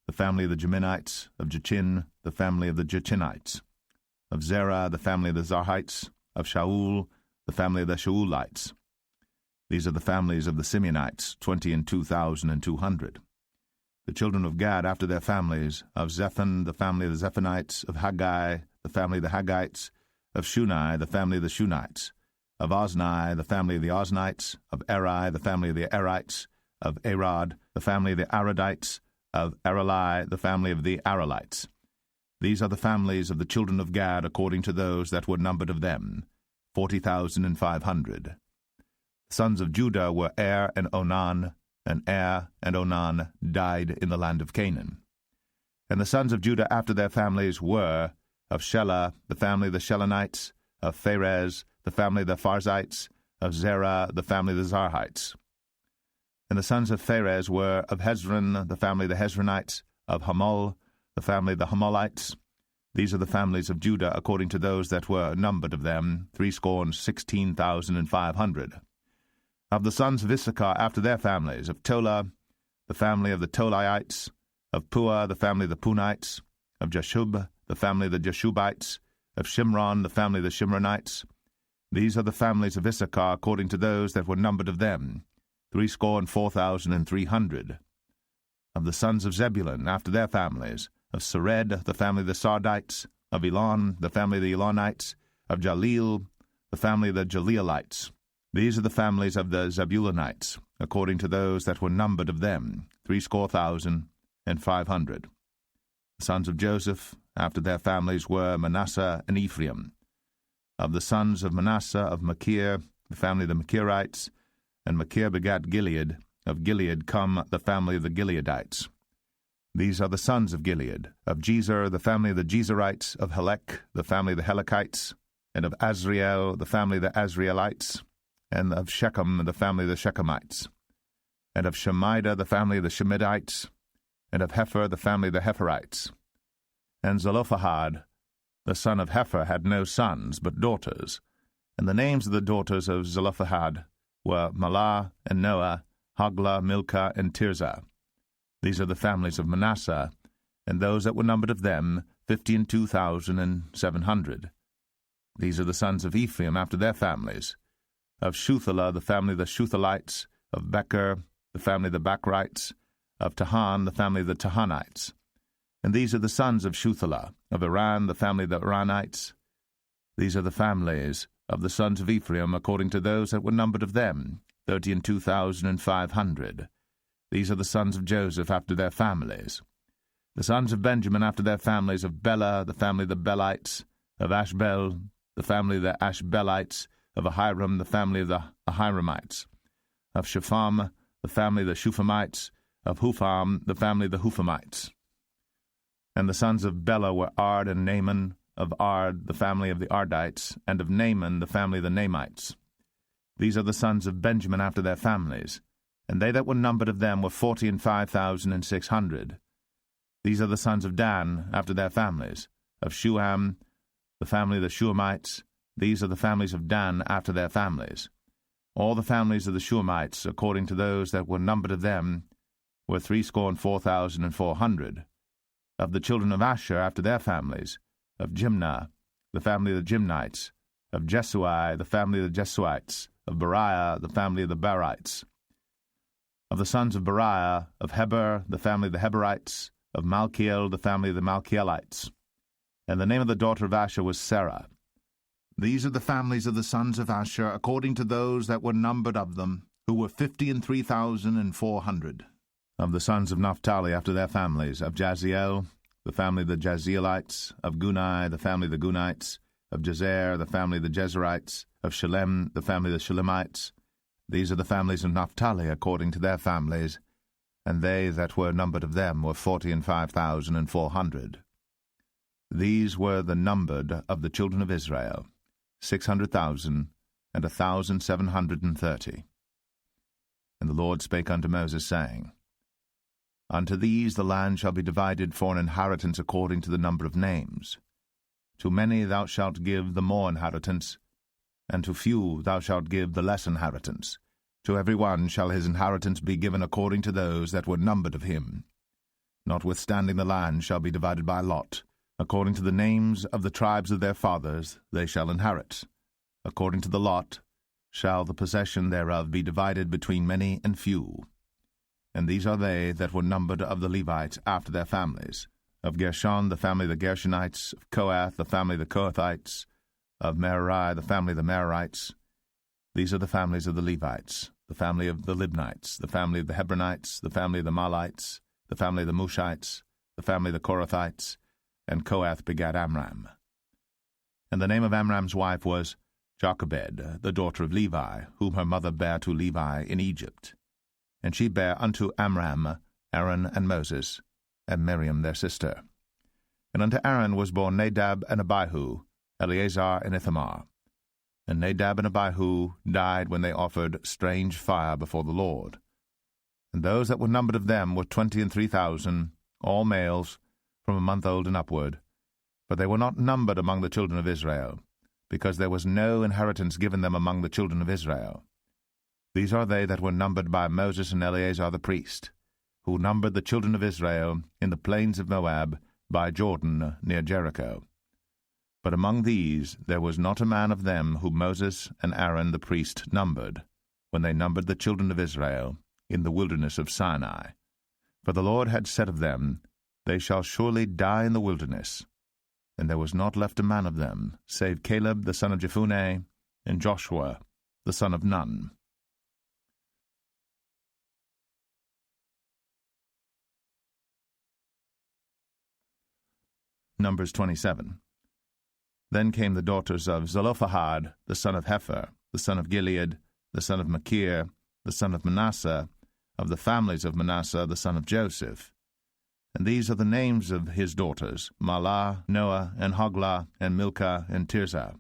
the family of the Jaminites, of Jachin, the family of the Jachinites, of Zerah, the family of the Zarhites, of Shaul, the family of the Shaulites. These are the families of the Simeonites, 22,200. The children of Gad after their families, of Zephon, the family of the Zephonites, of Haggai, the family of the Haggites, of Shunai, the family of the Shunites, of Ozni, the family of the Oznites, of Eri, the family of the Erites, of Arad, the family of the Aradites, of Arali, the family of the Aralites. These are the families of the children of Gad according to those that were numbered of them, 40,500. The sons of Judah were and Onan, and and Onan died in the land of Canaan. And the sons of Judah after their families were, of Shelah, the family of the Shelonites, of Pharez, the family of the Pharzites, of Zerah, the family of the Zarhites. And the sons of Pharez were, of Hezron, the family of the Hezronites, of Hamul, the family of the Hamulites. These are the families of Judah according to those that were numbered of them, 16,500. Of the sons of Issachar after their families, of Tola, the family of the Tolaites, of Pua, the family of the Punites, of Jashub, the family of the Jashubites, of Shimron, the family of the Shimronites. These are the families of Issachar according to those that were numbered of them, 64,300. Of the sons of Zebulun after their families, of Sered, the family of the Sardites, of Elon, the family of the Elonites, of Jaleel, the family of the Jaleelites. These are the families of the Zebulunites, according to those that were numbered of them, 70,500. The sons of Joseph, after their families, were Manasseh and Ephraim. Of the sons of Manasseh, of Machir, the family of the Machirites, and Machir begat Gilead. Of Gilead come the family of the Gileadites. These are the sons of Gilead. Of Jezer, the family of the Jezerites. Of Helek, the family of the Helekites. And of Azriel, the family of the Azrielites. And of Shechem, the family of the Shechemites. And of Shemida, the family of the Shemidites. And of Hepher, the family of the Hepherites. And Zelophehad, the son of Hepher, had no sons, but daughters. And the names of the daughters of Zelophehad were Mahlah and Noah, Hoglah, Milcah, and Tirzah. These are the families of Manasseh, and those that were numbered of them, 52,700. These are the sons of Ephraim after their families. Of Shuthelah, the family of the Shuthelites. Of Becher, the family of the Bachrites. Of Tahan, the family of the Tahanites. And these are the sons of Shuthelah. Of Iran, the family of the Iranites. These are the families of the sons of Ephraim, according to those that were numbered of them, 32,500. These are the sons of Joseph after their families. The sons of Benjamin after their families, of Bela, the family of the Belites. Of Ashbel, the family of the Ashbelites. Of Ahiram, the family of the Ahiramites. Of Shepham, the family of the Shuphamites. Of Hupham, the family of the Huphamites. And the sons of Bela were Ard and Naaman. Of Ard, the family of the Ardites. And of Naaman, the family of the Naamites. These are the sons of Benjamin after their families, and they that were numbered of them were 45,600. These are the sons of Dan after their families. Of Shuham, the family of the Shuhamites. These are the families of Dan after their families. All the families of the Shuhamites, according to those that were numbered of them, were 64,400. Of the children of Asher after their families. Of Jimnah, the family of the Jimnites. Of Jesui, the family of the Jesuites. Of Beriah, the family of the Berites. Of the sons of Beriah, of Heber, the family of the Heberites. Of Malkiel, the family of the Malkielites. And the name of the daughter of Asher was Sarah. These are the families of the sons of Asher, according to those that were numbered of them, who were 53,400. Of the sons of Naphtali after their families, of Jaziel, the family of the Jazielites. Of Gunai, the family of the Gunites. Of Jezer, the family of the Jezerites. Of Shalem, the family of the Shalemites. These are the families of Naphtali according to their families, and they that were numbered of them were 45,400. These were the numbered of the children of Israel, 600,1,730. And the Lord spake unto Moses, saying, Unto these the land shall be divided for an inheritance according to the number of names. To many thou shalt give the more inheritance, and to few thou shalt give the less inheritance. To every one shall his inheritance be given according to those that were numbered of him. Notwithstanding the land shall be divided by lot. According to the names of the tribes of their fathers they shall inherit. According to the lot shall the possession thereof be divided between many and few. And these are they that were numbered of the Levites after their families. Of Gershon, the family of the Gershonites. Of Kohath, the family of the Kohathites. Of Merari, the family of the Merarites. These are the families of the Levites, the family of the Libnites, the family of the Hebronites, the family of the Mahlites, the family of the Mushites, the family of the Korathites, and Kohath begat Amram. And the name of Amram's wife was Jochebed, the daughter of Levi, whom her mother bare to Levi in Egypt. And she bare unto Amram Aaron and Moses, and Miriam their sister. And unto Aaron was born Nadab and Abihu, Eleazar and Ithamar. And Nadab and Abihu died when they offered strange fire before the Lord. And those that were numbered of them were 23,000, all males, from a month old and upward. But they were not numbered among the children of Israel, because there was no inheritance given them among the children of Israel. These are they that were numbered by Moses and Eleazar the priest, who numbered the children of Israel in the plains of Moab by Jordan near Jericho. But among these there was not a man of them whom Moses and Aaron the priest numbered, when they numbered the children of Israel in the wilderness of Sinai. For the Lord had said of them, They shall surely die in the wilderness. And there was not left a man of them, save Caleb the son of Jephunneh, and Joshua, the son of Nun. Numbers 27. Then came the daughters of Zelophehad, the son of Hepher, the son of Gilead, the son of Machir, the son of Manasseh, of the families of Manasseh, the son of Joseph. And these are the names of his daughters, Mahlah, Noah, and Hoglah, and Milcah, and Tirzah.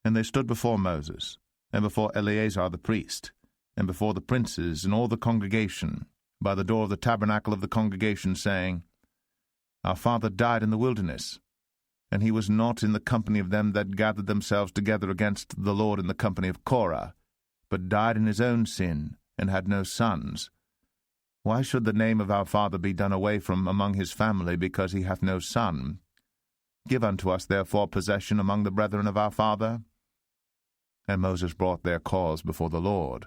And they stood before Moses, and before Eleazar the priest, and before the princes and all the congregation, by the door of the tabernacle of the congregation, saying, Our father died in the wilderness, and he was not in the company of them that gathered themselves together against the Lord in the company of Korah, but died in his own sin, and had no sons. Why should the name of our father be done away from among his family, because he hath no son? Give unto us therefore possession among the brethren of our father. And Moses brought their cause before the Lord.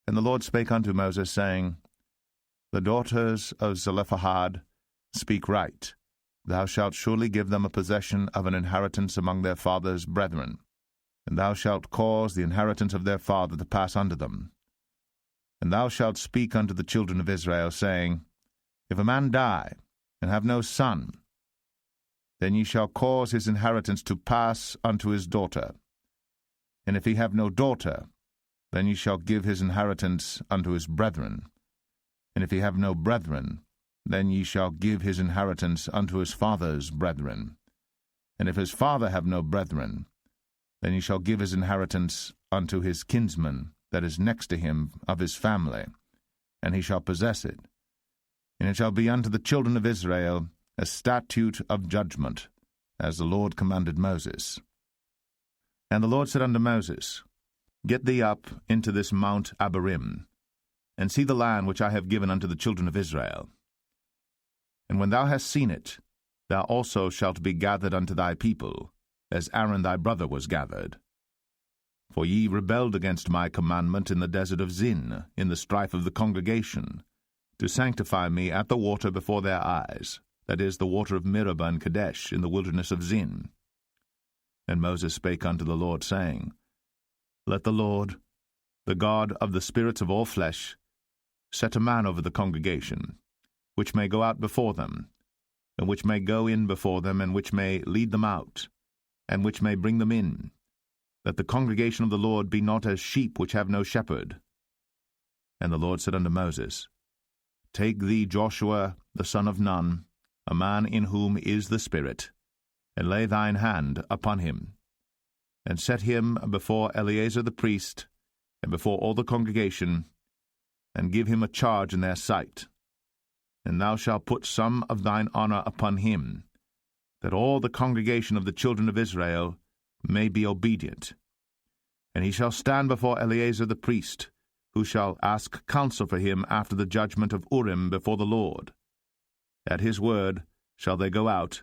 And the Lord spake unto Moses, saying, The daughters of Zelophehad speak right. Thou shalt surely give them a possession of an inheritance among their father's brethren, and thou shalt cause the inheritance of their father to pass unto them. And thou shalt speak unto the children of Israel, saying, If a man die, and have no son, then ye shall cause his inheritance to pass unto his daughter. And if he have no daughter, then ye shall give his inheritance unto his brethren. And if he have no brethren, then ye shall give his inheritance unto his father's brethren. And if his father have no brethren, then ye shall give his inheritance unto his kinsman that is next to him of his family, and he shall possess it. And it shall be unto the children of Israel a statute of judgment, as the Lord commanded Moses. And the Lord said unto Moses, Get thee up into this Mount Abarim, and see the land which I have given unto the children of Israel. And when thou hast seen it, thou also shalt be gathered unto thy people, as Aaron thy brother was gathered. For ye rebelled against my commandment in the desert of Zin, in the strife of the congregation, to sanctify me at the water before their eyes, that is, the water of Meribah and Kadesh, in the wilderness of Zin. And Moses spake unto the Lord, saying, Let the Lord, the God of the spirits of all flesh, set a man over the congregation, which may go out before them, and which may go in before them, and which may lead them out, and which may bring them in, that the congregation of the Lord be not as sheep which have no shepherd. And the Lord said unto Moses, Take thee Joshua the son of Nun, a man in whom is the Spirit, and lay thine hand upon him, and set him before Eleazar the priest, and before all the congregation, and give him a charge in their sight. And thou shalt put some of thine honor upon him, that all the congregation of the children of Israel may be obedient. And he shall stand before Eleazar the priest, who shall ask counsel for him after the judgment of Urim before the Lord. At his word shall they go out,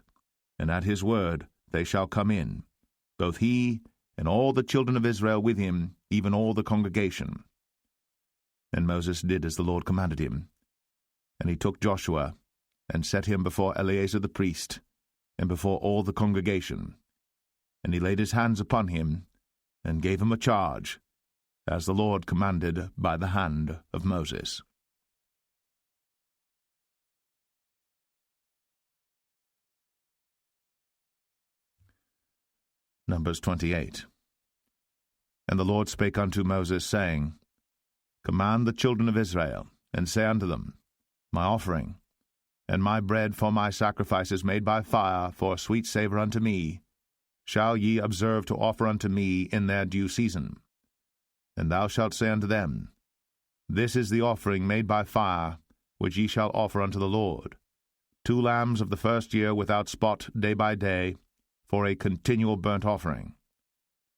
and at his word they shall come in, both he and all the children of Israel with him, even all the congregation. And Moses did as the Lord commanded him. And he took Joshua, and set him before Eleazar the priest, and before all the congregation. And he laid his hands upon him, and gave him a charge, as the Lord commanded by the hand of Moses. Numbers 28. And the Lord spake unto Moses, saying, Command the children of Israel, and say unto them, My offering, and my bread for my sacrifices made by fire for a sweet savour unto me, shall ye observe to offer unto me in their due season. And thou shalt say unto them, This is the offering made by fire, which ye shall offer unto the Lord, 2 lambs of the first year without spot day by day, for a continual burnt offering.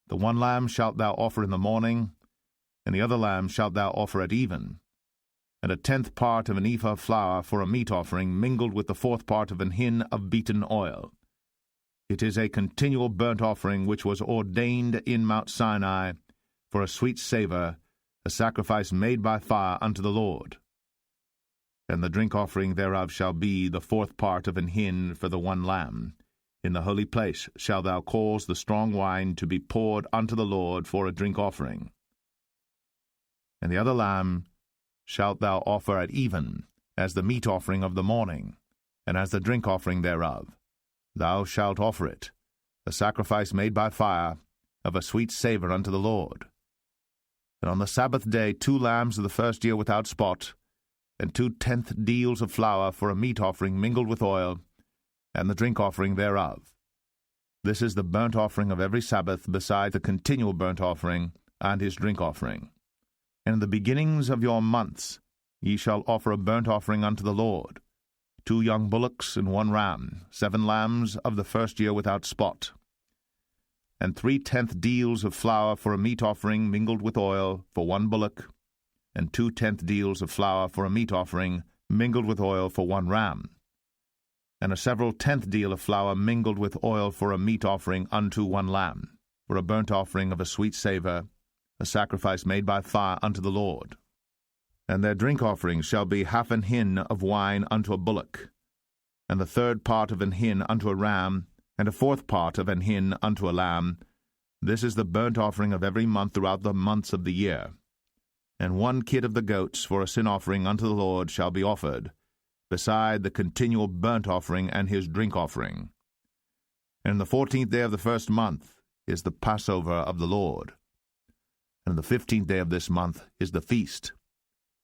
The 1 lamb shalt thou offer in the morning, and the other lamb shalt thou offer at even, and 1/10 part of an ephah of flour for a meat offering, mingled with the 4th part of an hin of beaten oil. It is a continual burnt offering which was ordained in Mount Sinai for a sweet savour, a sacrifice made by fire unto the Lord. And the drink offering thereof shall be the 4th part of an hin for the 1 lamb, In the holy place shalt thou cause the strong wine to be poured unto the Lord for a drink offering. And the other lamb shalt thou offer at even, as the meat offering of the morning, and as the drink offering thereof. Thou shalt offer it, a sacrifice made by fire, of a sweet savour unto the Lord. And on the Sabbath day 2 lambs of the first year without spot, and 2 tenth deals of flour for a meat offering mingled with oil, and the drink offering thereof. This is the burnt offering of every Sabbath, beside the continual burnt offering and his drink offering. And in the beginnings of your months ye shall offer a burnt offering unto the Lord, 2 young bullocks and 1 ram, 7 lambs of the first year without spot, and 3 tenth deals of flour for a meat offering mingled with oil for 1 bullock, and 2 tenth deals of flour for a meat offering mingled with oil for 1 ram, and a several tenth deal of flour mingled with oil for a meat offering unto 1 lamb, for a burnt offering of a sweet savour, a sacrifice made by fire unto the Lord. And their drink offerings shall be 1/2 an hin of wine unto a bullock, and the 1/3 part of an hin unto a ram, and a 1/4 part of an hin unto a lamb. This is the burnt offering of every month throughout the months of the year. And 1 kid of the goats for a sin offering unto the Lord shall be offered, beside the continual burnt offering and his drink offering. And the 14th day of the first month is the Passover of the Lord. And the 15th day of this month is the feast.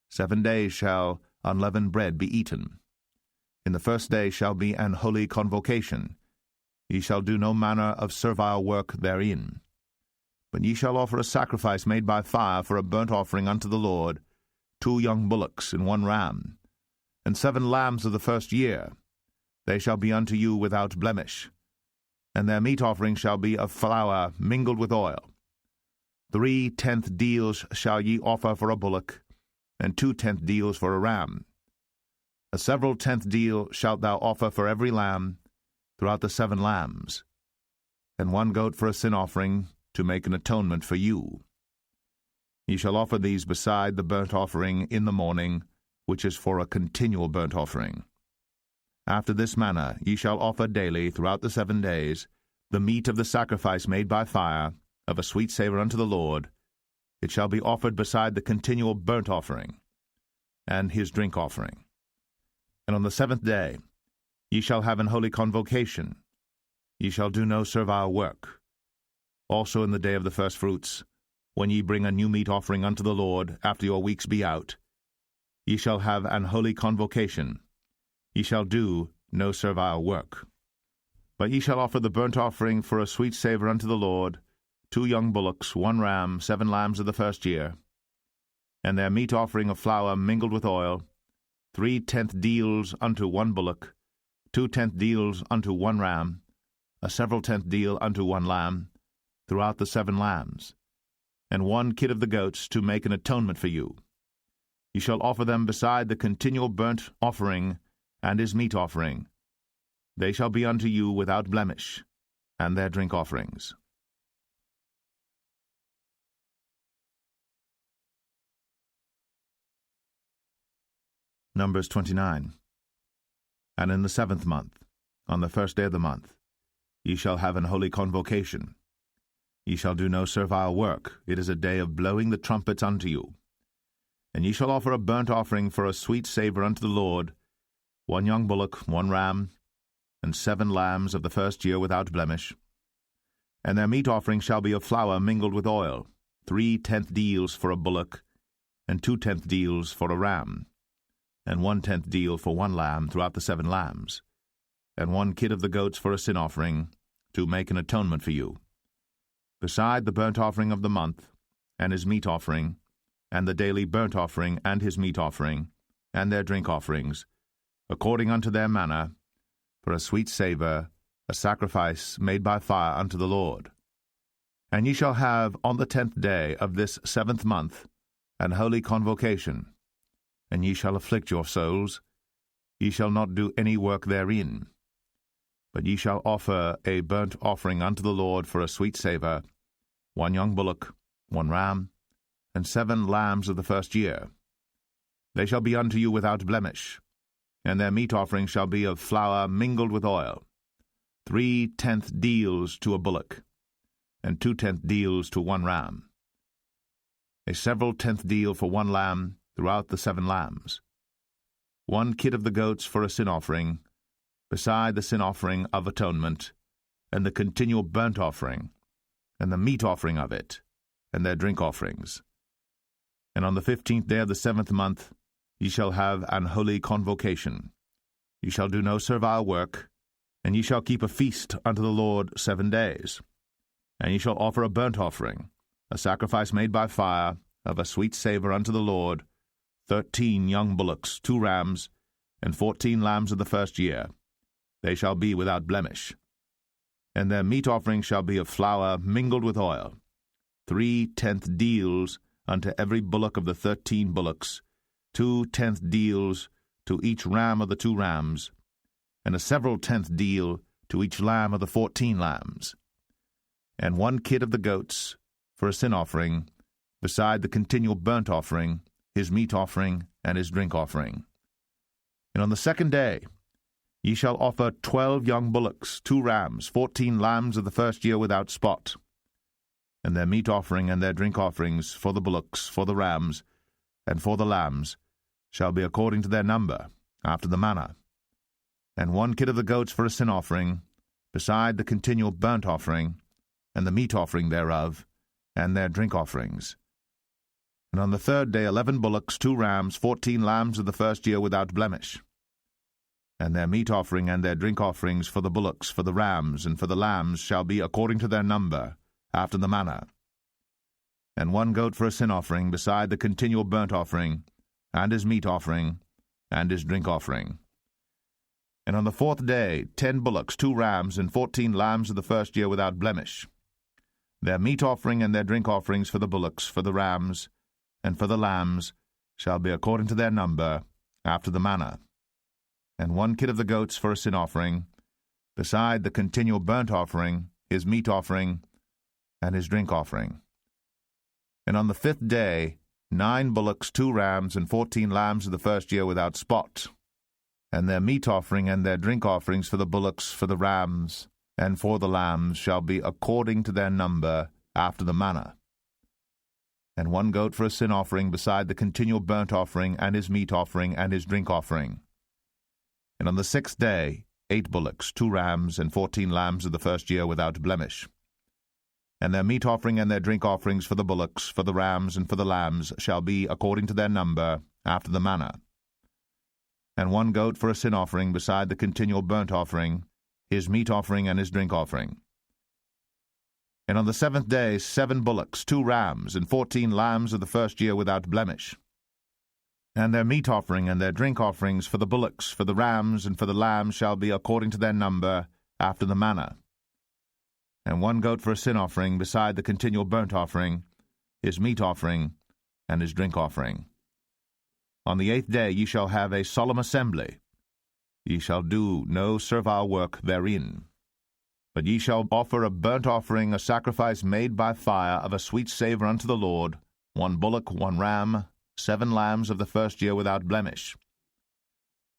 7 days shall unleavened bread be eaten. In the first day shall be an holy convocation. Ye shall do no manner of servile work therein. But ye shall offer a sacrifice made by fire for a burnt offering unto the Lord, 2 young bullocks and 1 ram, and 7 lambs of the first year. They shall be unto you without blemish. And their meat offering shall be of flour mingled with oil. 3 tenth deals shall ye offer for a bullock, and 2 tenth deals for a ram. A several tenth deal shalt thou offer for every lamb throughout the 7 lambs, and 1 goat for a sin offering, to make an atonement for you. Ye shall offer these beside the burnt offering in the morning, which is for a continual burnt offering. After this manner ye shall offer daily throughout the 7 days the meat of the sacrifice made by fire, of a sweet savour unto the Lord. It shall be offered beside the continual burnt offering, and his drink offering. And on the 7th day ye shall have an holy convocation. Ye shall do no servile work. Also in the day of the firstfruits, when ye bring a new meat offering unto the Lord, after your weeks be out, ye shall have an holy convocation. Ye shall do no servile work. But ye shall offer the burnt offering for a sweet savour unto the Lord, 2 young bullocks, 1 ram, 7 lambs of the first year, and their meat offering of flour mingled with oil, 3 tenth deals unto 1 bullock, 2 tenth deals unto 1 ram, a several tenth deal unto 1 lamb, throughout the 7 lambs, and 1 kid of the goats, to make an atonement for you. Ye shall offer them beside the continual burnt offering and his meat offering. They shall be unto you without blemish, and their drink offerings. Numbers 29. And in the 7th month, on the 1st day of the month, ye shall have an holy convocation. Ye shall do no servile work. It is a day of blowing the trumpets unto you. And ye shall offer a burnt offering for a sweet savour unto the Lord, 1 young bullock, 1 ram, and 7 lambs of the first year without blemish. And their meat offering shall be of flour mingled with oil, 3 tenth deals for a bullock, and 2 tenth deals for a ram, and 1 tenth deal for 1 lamb throughout the 7 lambs, and 1 kid of the goats for a sin offering, to make an atonement for you. Beside the burnt offering of the month, and his meat offering, and the daily burnt offering and his meat offering, and their drink offerings, according unto their manner, for a sweet savour, a sacrifice made by fire unto the Lord. And ye shall have on the 10th day of this 7th month an holy convocation, and ye shall afflict your souls. Ye shall not do any work therein. But ye shall offer a burnt offering unto the Lord for a sweet savour, 1 young bullock, 1 ram, and 7 lambs of the first year. They shall be unto you without blemish, and their meat offering shall be of flour mingled with oil, 3/10 deals to a bullock, and 2/10 deals to 1 ram, a several tenth deal for 1 lamb throughout the 7 lambs, 1 kid of the goats for a sin offering, beside the sin offering of atonement, and the continual burnt offering, and the meat offering of it, and their drink offerings. And on the 15th day of the 7th month ye shall have an holy convocation. Ye shall do no servile work, and ye shall keep a feast unto the Lord 7 days. And ye shall offer a burnt offering, a sacrifice made by fire, of a sweet savour unto the Lord, 13 young bullocks, 2 rams, and 14 lambs of the first year. They shall be without blemish. And their meat offering shall be of flour mingled with oil, 3/10 deals unto every bullock of the 13 bullocks, 2/10 deals to each ram of the 2 rams, and a several tenth deal to each lamb of the 14 lambs, and 1 kid of the goats for a sin offering, beside the continual burnt offering, his meat offering, and his drink offering. And on the 2nd day ye shall offer 12 young bullocks, 2 rams, 14 lambs of the first year without spot, and their meat offering and their drink offerings for the bullocks, for the rams, and for the lambs shall be according to their number, after the manner, and 1 kid of the goats for a sin offering, beside the continual burnt offering, and the meat offering thereof, and their drink offerings. And on the 3rd day 11 bullocks, 2 rams, 14 lambs of the first year without blemish, and their meat offering and their drink offerings for the bullocks, for the rams, and for the lambs shall be according to their number, after the manner, and 1 goat for a sin offering, beside the continual burnt offering, and his meat offering, and his drink offering. And on the 4th day 10 bullocks, 2 rams, and 14 lambs of the first year without blemish, their meat offering and their drink offerings for the bullocks, for the rams, and for the lambs shall be according to their number, after the manner, and 1 kid of the goats for a sin offering, beside the continual burnt offering, his meat offering, and his drink offering. And on the 5th day 9 bullocks, 2 rams, and 14 lambs of the first year without spot, and their meat offering and their drink offerings for the bullocks, for the rams, and for the lambs shall be according to their number, after the manner, and 1 goat for a sin offering, beside the continual burnt offering, and his meat offering, and his drink offering. And on the 6th day 8 bullocks, 2 rams, and 14 lambs of the first year without blemish, and their meat offering and their drink offerings for the bullocks, for the rams, and for the lambs shall be according to their number, after the manner, and 1 goat for a sin offering, beside the continual burnt offering, his meat offering, and his drink offering. And on the 7th day 7 bullocks, 2 rams, and 14 lambs of the first year without blemish, and their meat offering and their drink offerings for the bullocks, for the rams, and for the lambs shall be according to their number, after the manner, and 1 goat for a sin offering, beside the continual burnt offering, his meat offering, and his drink offering. On the 8th day ye shall have a solemn assembly. Ye shall do no servile work therein. But ye shall offer a burnt offering, a sacrifice made by fire, of a sweet savour unto the Lord, 1 bullock, 1 ram, 7 lambs of the first year without blemish.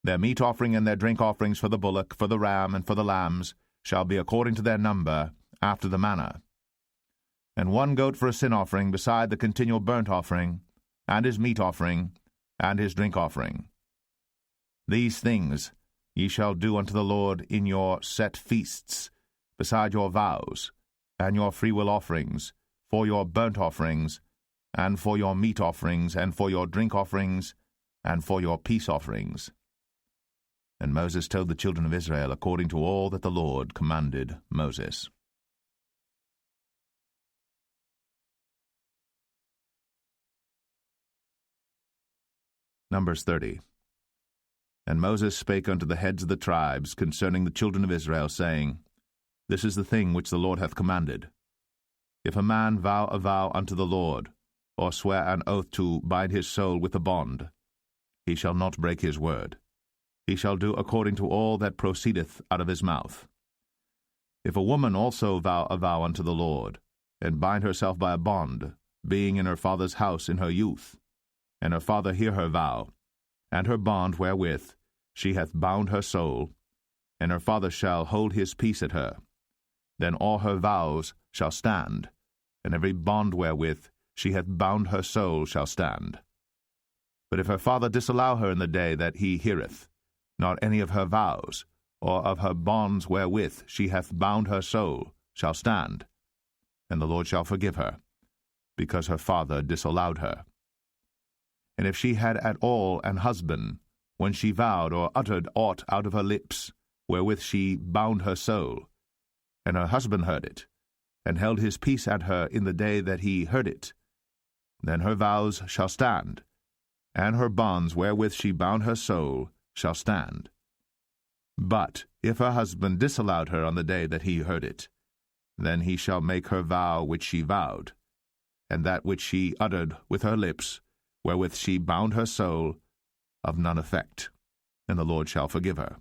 Their meat offering and their drink offerings for the bullock, for the ram, and for the lambs shall be according to their number, after the manner, and 1 goat for a sin offering, beside the continual burnt offering, and his meat offering, and his drink offering. These things ye shall do unto the Lord in your set feasts, beside your vows, and your freewill offerings, for your burnt offerings, and for your meat offerings, and for your drink offerings, and for your peace offerings. And Moses told the children of Israel according to all that the Lord commanded Moses. Numbers 30. And Moses spake unto the heads of the tribes concerning the children of Israel, saying, This is the thing which the Lord hath commanded. If a man vow a vow unto the Lord, or swear an oath to bind his soul with a bond, he shall not break his word. He shall do according to all that proceedeth out of his mouth. If a woman also vow a vow unto the Lord, and bind herself by a bond, being in her father's house in her youth, and her father hear her vow, and her bond wherewith she hath bound her soul, and her father shall hold his peace at her. Then all her vows shall stand, and every bond wherewith she hath bound her soul shall stand. But if her father disallow her in the day that he heareth, not any of her vows, or of her bonds wherewith she hath bound her soul, shall stand, and the Lord shall forgive her, because her father disallowed her. And if she had at all an husband, when she vowed or uttered aught out of her lips, wherewith she bound her soul, and her husband heard it, and held his peace at her in the day that he heard it, then her vows shall stand, and her bonds wherewith she bound her soul shall stand. But if her husband disallowed her on the day that he heard it, then he shall make her vow which she vowed, and that which she uttered with her lips, wherewith she bound her soul, of none effect, and the Lord shall forgive her.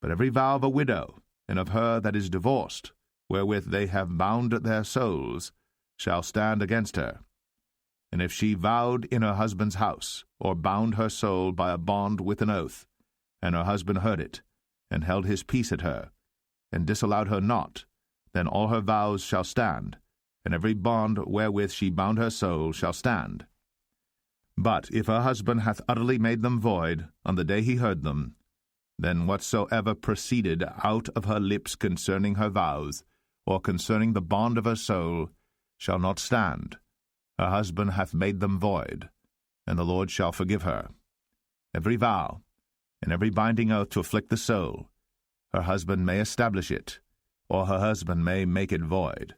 But every vow of a widow, and of her that is divorced, wherewith they have bound their souls, shall stand against her. And if she vowed in her husband's house, or bound her soul by a bond with an oath, and her husband heard it, and held his peace at her, and disallowed her not, then all her vows shall stand, and every bond wherewith she bound her soul shall stand. But if her husband hath utterly made them void on the day he heard them, then whatsoever proceeded out of her lips concerning her vows, or concerning the bond of her soul, shall not stand. Her husband hath made them void, and the Lord shall forgive her. Every vow, and every binding oath to afflict the soul, her husband may establish it, or her husband may make it void.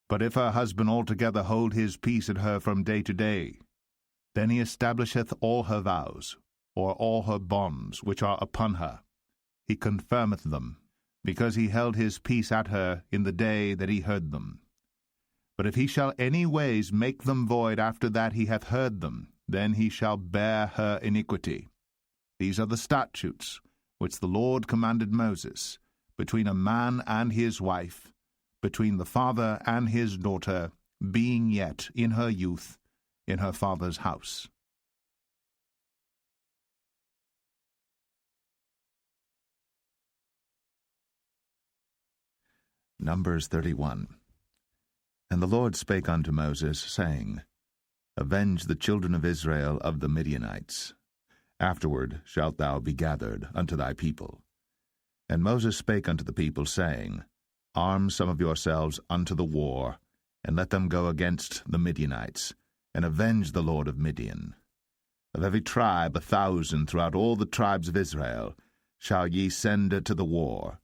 But if her husband altogether hold his peace at her from day to day, then he establisheth all her vows, or all her bonds which are upon her. He confirmeth them, because he held his peace at her in the day that he heard them. But if he shall any ways make them void after that he hath heard them, then he shall bear her iniquity. These are the statutes which the Lord commanded Moses, between a man and his wife, between the father and his daughter, being yet in her youth, in her father's house. Numbers 31. And the Lord spake unto Moses, saying, Avenge the children of Israel of the Midianites. Afterward shalt thou be gathered unto thy people. And Moses spake unto the people, saying, Arm some of yourselves unto the war, and let them go against the Midianites, and avenge the Lord of Midian. Of every tribe 1,000 throughout all the tribes of Israel shall ye send to the war.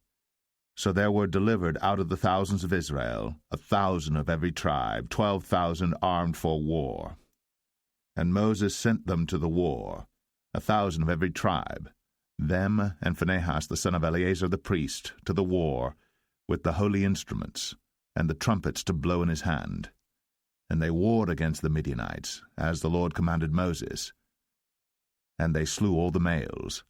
So there were delivered out of the thousands of Israel 1,000 of every tribe, 12,000 armed for war. And Moses sent them to the war, 1,000 of every tribe, them and Phinehas the son of Eleazar the priest, to the war, with the holy instruments, and the trumpets to blow in his hand. And they warred against the Midianites, as the Lord commanded Moses. And they slew all the males,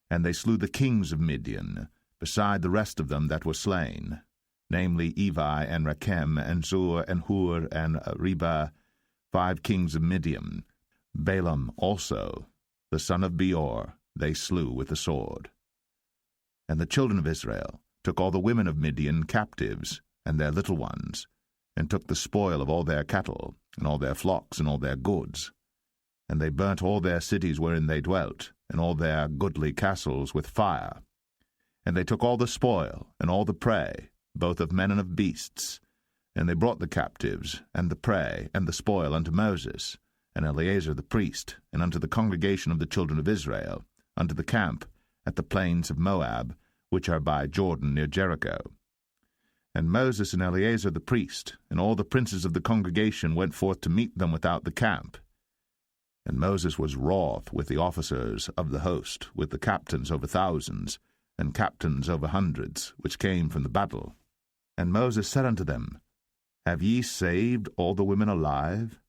and they slew the kings of Midian, beside the rest of them that were slain, namely Evi, and Rechem, and Zur, and Hur, and Reba, 5 kings of Midian. Balaam also, the son of Beor, they slew with the sword. And the children of Israel took all the women of Midian captives, and their little ones, and took the spoil of all their cattle, and all their flocks, and all their goods. And they burnt all their cities wherein they dwelt, and all their goodly castles with fire. And they took all the spoil, and all the prey, both of men and of beasts. And they brought the captives, and the prey, and the spoil unto Moses, and Eleazar the priest, and unto the congregation of the children of Israel, unto the camp at the plains of Moab, which are by Jordan near Jericho. And Moses and Eleazar the priest, and all the princes of the congregation went forth to meet them without the camp. And Moses was wroth with the officers of the host, with the captains over thousands, and captains over hundreds, which came from the battle. And Moses said unto them, Have ye saved all the women alive?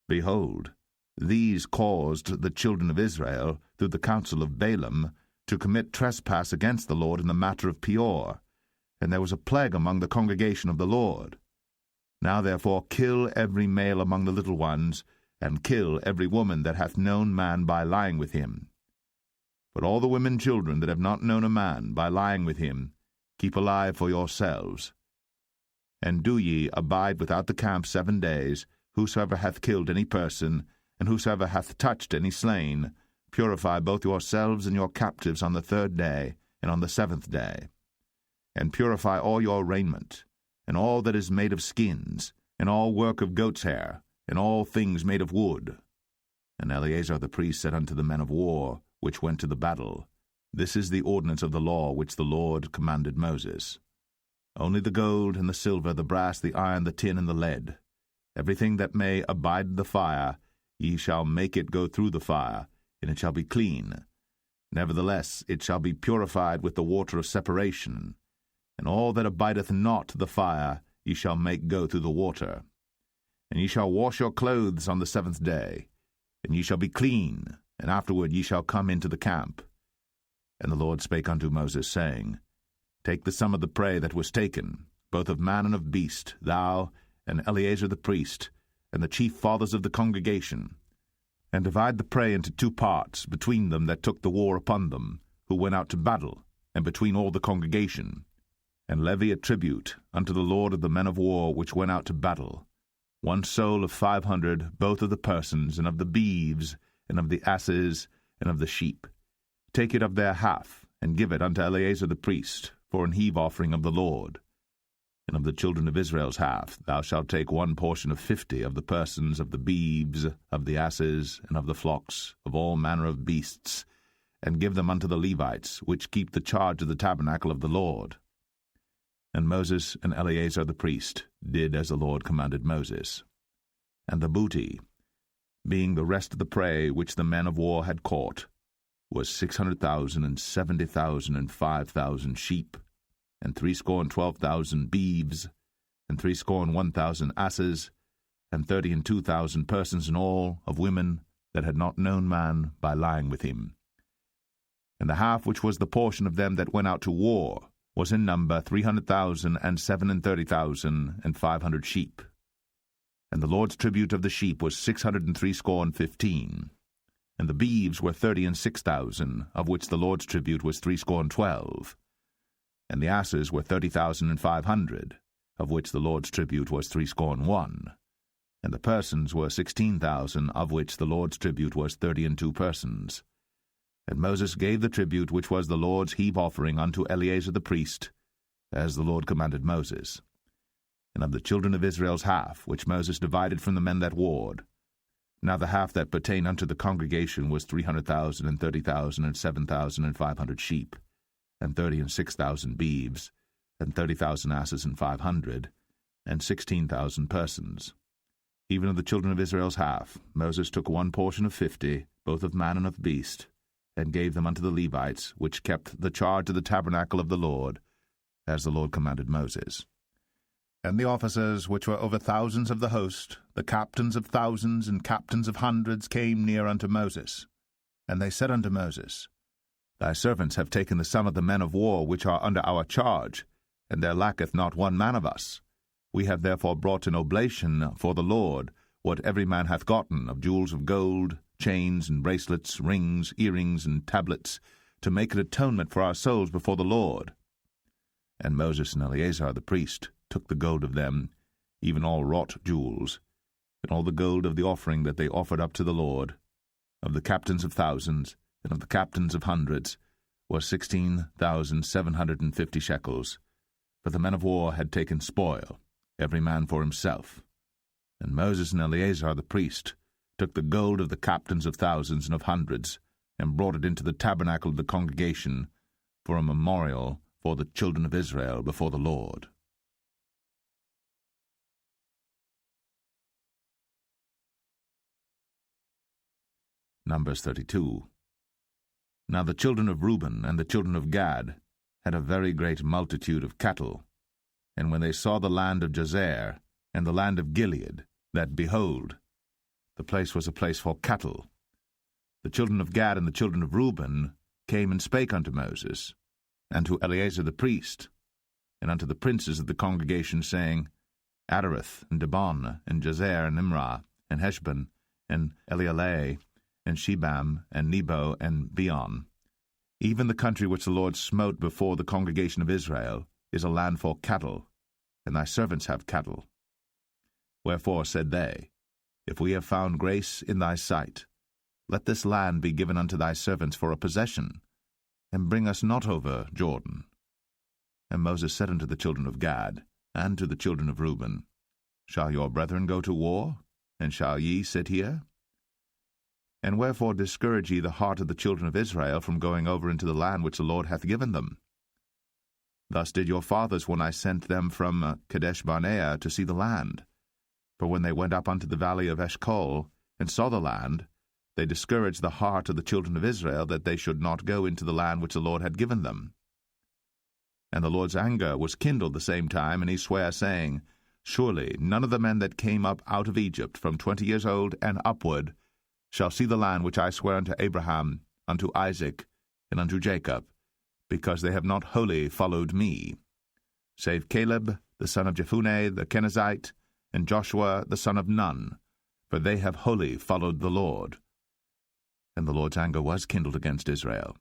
Behold, these caused the children of Israel, through the counsel of Balaam, to commit trespass against the Lord in the matter of Peor, and there was a plague among the congregation of the Lord. Now therefore kill every male among the little ones, and kill every woman that hath known man by lying with him. But all the women children that have not known a man, by lying with him, keep alive for yourselves. And do ye abide without the camp 7 days, whosoever hath killed any person, and whosoever hath touched any slain, purify both yourselves and your captives on the 3rd day, and on the 7th day. And purify all your raiment, and all that is made of skins, and all work of goat's hair, and all things made of wood. And Eleazar the priest said unto the men of war, which went to the battle, This is the ordinance of the law which the Lord commanded Moses. Only the gold, and the silver, the brass, the iron, the tin, and the lead, everything that may abide the fire, ye shall make it go through the fire, and it shall be clean. Nevertheless it shall be purified with the water of separation, and all that abideth not the fire ye shall make go through the water. And ye shall wash your clothes on the 7th day, and ye shall be clean, and afterward ye shall come into the camp. And the Lord spake unto Moses, saying, Take the sum of the prey that was taken, both of man and of beast, thou, and Eleazar the priest, and the chief fathers of the congregation, and divide the prey into 2 parts, between them that took the war upon them, who went out to battle, and between all the congregation, and levy a tribute unto the Lord of the men of war which went out to battle, 1 soul of 500, both of the persons, and of the beeves, and of the asses, and of the sheep. Take it of their half, and give it unto Eleazar the priest, for an heave offering of the Lord. And of the children of Israel's half thou shalt take 1 portion of 50 of the persons, of the beeves, of the asses, and of the flocks, of all manner of beasts, and give them unto the Levites, which keep the charge of the tabernacle of the Lord. And Moses and Eleazar the priest did as the Lord commanded Moses. And the booty, being the rest of the prey which the men of war had caught, was 600,000, and 70,000, and 5,000 sheep, and 12,000 beeves, and 1,000 asses, and 32,000 persons in all, of women that had not known man by lying with him. And the half which was the portion of them that went out to war was in number 300,000, and 37,000, and 500 sheep. And the Lord's tribute of the sheep was 615. And the beeves were 36,000, of which the Lord's tribute was 312. And the asses were 30,500, of which the Lord's tribute was 301. And the persons were 16,000, of which the Lord's tribute was 32 persons. And Moses gave the tribute which was the Lord's heave offering unto Eleazar the priest, as the Lord commanded Moses. And of the children of Israel's half, which Moses divided from the men that warred, now the half that pertained unto the congregation was 300,000, and 30,000, and 7,500 sheep, and 36,000 beeves, and 30,000 asses, and 500, and 16,000 persons. Even of the children of Israel's half, Moses took 1 portion of 50, both of man and of beast, and gave them unto the Levites, which kept the charge of the tabernacle of the Lord, as the Lord commanded Moses. And the officers which were over thousands of the host, the captains of thousands and captains of hundreds, came near unto Moses. And they said unto Moses, Thy servants have taken the sum of the men of war which are under our charge, and there lacketh not 1 man of us. We have therefore brought an oblation for the Lord, what every man hath gotten, of jewels of gold, chains and bracelets, rings, earrings, and tablets, to make an atonement for our souls before the Lord. And Moses and Eleazar the priest took the gold of them, even all wrought jewels, and all the gold of the offering that they offered up to the Lord, of the captains of thousands, and of the captains of hundreds, was 16,750 shekels, for the men of war had taken spoil, every man for himself. And Moses and Eleazar the priest took the gold of the captains of thousands and of hundreds, and brought it into the tabernacle of the congregation, for a memorial for the children of Israel before the Lord. Numbers 32. Now the children of Reuben and the children of Gad had a very great multitude of cattle. And when they saw the land of Jazer and the land of Gilead, that, behold, the place was a place for cattle, the children of Gad and the children of Reuben came and spake unto Moses, and to Eleazar the priest, and unto the princes of the congregation, saying, Adareth, and Dibon, and Jazer, and Imrah, and Heshbon, and Elealeh, and Shebam, and Nebo, and Beon, Even the country which the Lord smote before the congregation of Israel is a land for cattle, and thy servants have cattle. Wherefore said they, If we have found grace in thy sight, let this land be given unto thy servants for a possession, and bring us not over Jordan. And Moses said unto the children of Gad, and to the children of Reuben, Shall your brethren go to war, and shall ye sit here? And wherefore discourage ye the heart of the children of Israel from going over into the land which the Lord hath given them? Thus did your fathers when I sent them from Kadesh-barnea to see the land. For when they went up unto the valley of Eshcol, and saw the land, they discouraged the heart of the children of Israel, that they should not go into the land which the Lord had given them. And the Lord's anger was kindled the same time, and he sware, saying, Surely none of the men that came up out of Egypt from 20 years old and upward shall see the land which I sware unto Abraham, unto Isaac, and unto Jacob, because they have not wholly followed me, save Caleb the son of Jephunneh the Kenizzite, and Joshua the son of Nun, for they have wholly followed the Lord. And the Lord's anger was kindled against Israel,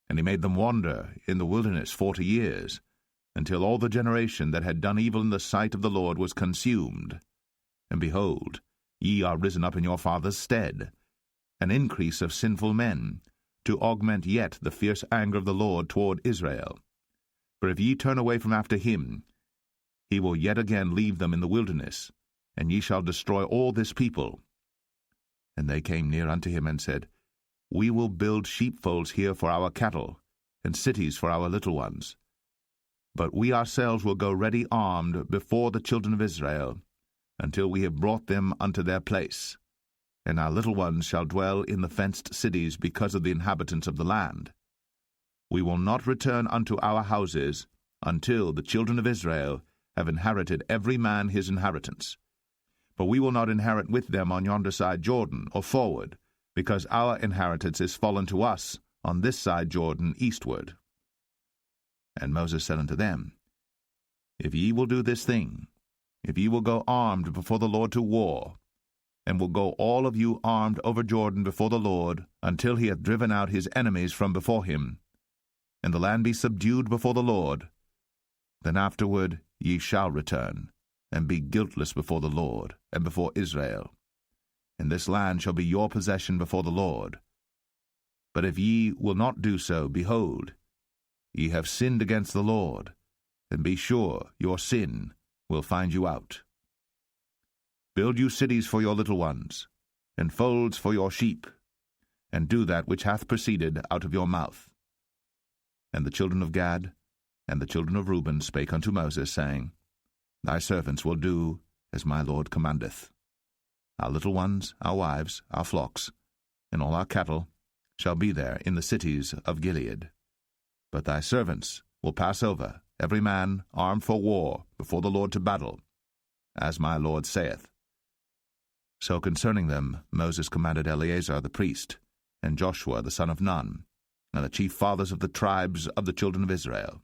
and he made them wander in the wilderness 40 years, until all the generation that had done evil in the sight of the Lord was consumed. And behold, ye are risen up in your father's stead, an increase of sinful men, to augment yet the fierce anger of the Lord toward Israel. For if ye turn away from after him, he will yet again leave them in the wilderness, and ye shall destroy all this people. And they came near unto him, and said, We will build sheepfolds here for our cattle, and cities for our little ones. But we ourselves will go ready armed before the children of Israel, until we have brought them unto their place. And our little ones shall dwell in the fenced cities because of the inhabitants of the land. We will not return unto our houses until the children of Israel have inherited every man his inheritance. For we will not inherit with them on yonder side Jordan, or forward, because our inheritance is fallen to us on this side Jordan eastward. And Moses said unto them, If ye will do this thing, if ye will go armed before the Lord to war, and will go all of you armed over Jordan before the Lord, until he hath driven out his enemies from before him, and the land be subdued before the Lord, then afterward ye shall return, and be guiltless before the Lord, and before Israel. And this land shall be your possession before the Lord. But if ye will not do so, behold, ye have sinned against the Lord, and be sure your sin will find you out. Build you cities for your little ones, and folds for your sheep, and do that which hath proceeded out of your mouth. And the children of Gad and the children of Reuben spake unto Moses, saying, Thy servants will do as my Lord commandeth. Our little ones, our wives, our flocks, and all our cattle shall be there in the cities of Gilead. But thy servants will pass over, every man armed for war, before the Lord to battle, as my Lord saith. So concerning them Moses commanded Eleazar the priest, and Joshua the son of Nun, and the chief fathers of the tribes of the children of Israel.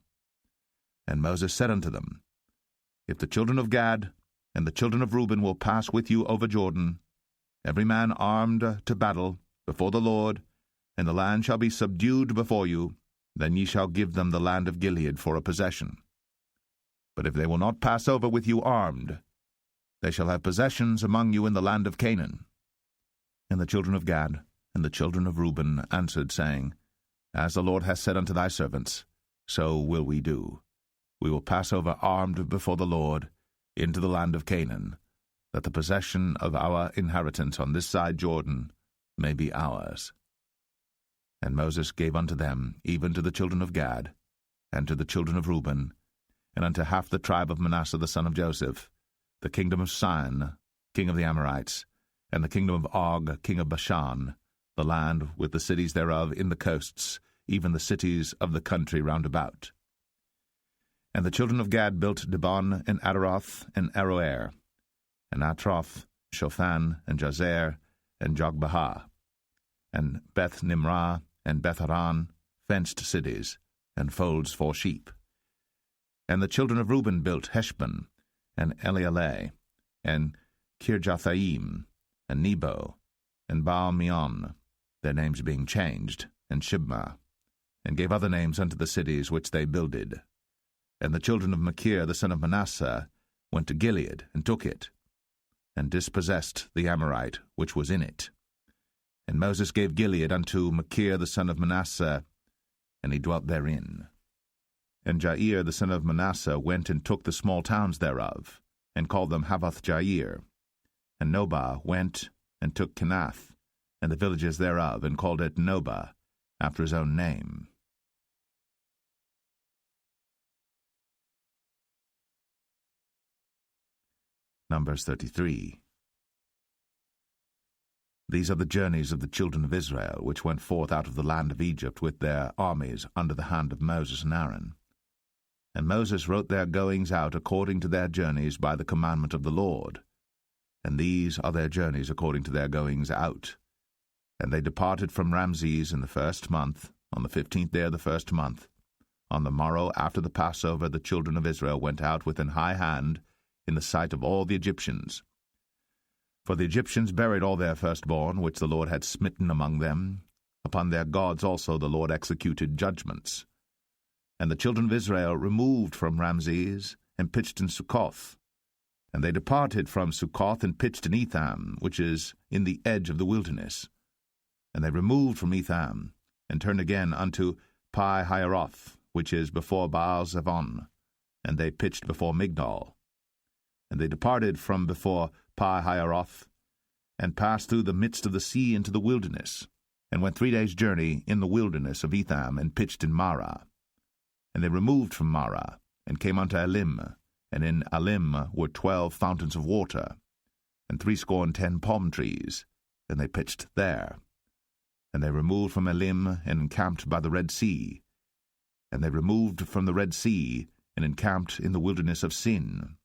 And Moses said unto them, If the children of Gad and the children of Reuben will pass with you over Jordan, every man armed to battle before the Lord, and the land shall be subdued before you, then ye shall give them the land of Gilead for a possession. But if they will not pass over with you armed, they shall have possessions among you in the land of Canaan. And the children of Gad and the children of Reuben answered, saying, As the Lord hath said unto thy servants, so will we do. We will pass over armed before the Lord into the land of Canaan, that the possession of our inheritance on this side Jordan may be ours. And Moses gave unto them, even to the children of Gad, and to the children of Reuben, and unto half the tribe of Manasseh the son of Joseph, the kingdom of Sihon, king of the Amorites, and the kingdom of Og, king of Bashan, the land with the cities thereof in the coasts, even the cities of the country round about. And the children of Gad built Dibon, and Adaroth, and Aroer, and Atroth, Shophan, and Jazer, and Jogbehah, and Beth Nimrah, and Beth Haran, fenced cities, and folds for sheep. And the children of Reuben built Heshbon, and Elealeh, and Kirjathaim, and Nebo, and Baal-meon, their names being changed, and Shibmah. and gave other names unto the cities which they builded. And the children of Machir the son of Manasseh went to Gilead, and took it, and dispossessed the Amorite which was in it. And Moses gave Gilead unto Machir the son of Manasseh, and he dwelt therein. And Jair the son of Manasseh went and took the small towns thereof, and called them Havoth-Jair. And Nobah went and took Kenath, and the villages thereof, and called it Nobah, after his own name. Numbers 33. These are the journeys of the children of Israel, which went forth out of the land of Egypt with their armies under the hand of Moses and Aaron. And Moses wrote their goings out according to their journeys by the commandment of the Lord. And these are their journeys according to their goings out. And they departed from Ramses in the 1st month, on the 15th day of the 1st month. On the morrow after the Passover the children of Israel went out with an high hand in the sight of all the Egyptians. For the Egyptians buried all their firstborn, which the Lord had smitten among them. Upon their gods also the Lord executed judgments. And the children of Israel removed from Ramses, and pitched in Succoth. And they departed from Succoth, and pitched in Etham, which is in the edge of the wilderness. And they removed from Etham, and turned again unto Pi-Hahiroth, which is before Baal-Zevon, and they pitched before Migdol. And they departed from before Pi-Hahiroth, and passed through the midst of the sea into the wilderness, and went 3 days' journey in the wilderness of Etham, and pitched in Marah. And they removed from Marah, and came unto Elim, and in Elim were 12 fountains of water, and 70 palm trees, and they pitched there. And they removed from Elim, and encamped by the Red Sea. And they removed from the Red Sea, and encamped in the wilderness of Sin.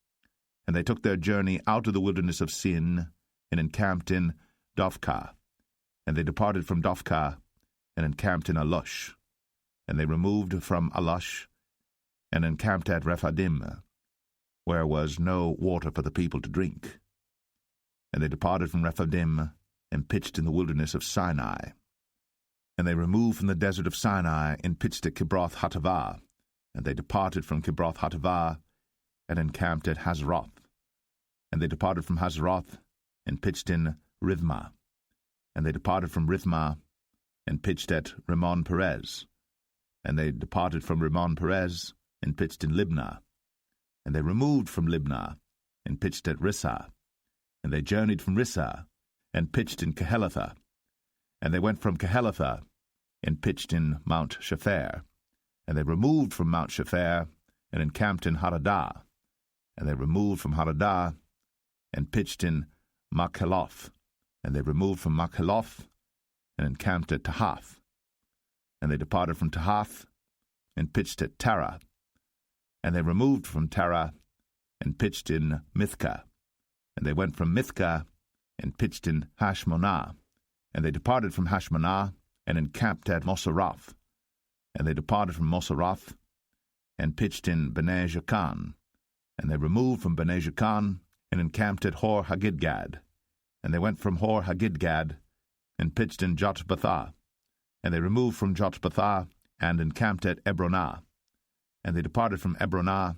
And they took their journey out of the wilderness of Sin, and encamped in Dophkah. And they departed from Dophkah, and encamped in Alush. And they removed from Alush, and encamped at Rephidim, where was no water for the people to drink. And they departed from Rephidim, and pitched in the wilderness of Sinai. And they removed from the desert of Sinai, and pitched at Kibroth-Hattaavah. And they departed from Kibroth-Hattaavah, and encamped at Hazeroth. And they departed from Hazeroth, and pitched in Rithmah. And they departed from Rithmah, and pitched at Rimmon-Perez. And they departed from Rimmon-Perez, and pitched in Libnah. And they removed from Libnah, and pitched at Rissah. And they journeyed from Rissah, and pitched in Kehelatha. And they went from Kehelatha, and pitched in Mount Shepher. And they removed from Mount Shepher, and encamped in Hadadah. And they removed from Hadadah, and pitched in Makheloth. And they removed from Makheloth, and encamped at Tahath. And they departed from Tahath, and pitched at Tara. And they removed from Tara, and pitched in Mithkah. And they went from Mithkah, and pitched in Hashmonah. And they departed from Hashmonah, and encamped at Moseroth. And they departed from Moseroth, and pitched in Bnei Jacan. And they removed from Bnei Jacan, and encamped at Hor-Haggidgad. And they went from Hor-Haggidgad, and pitched in Jotbathah. And they removed from Jotbathah, and encamped at Ebronah. And they departed from Ebronah,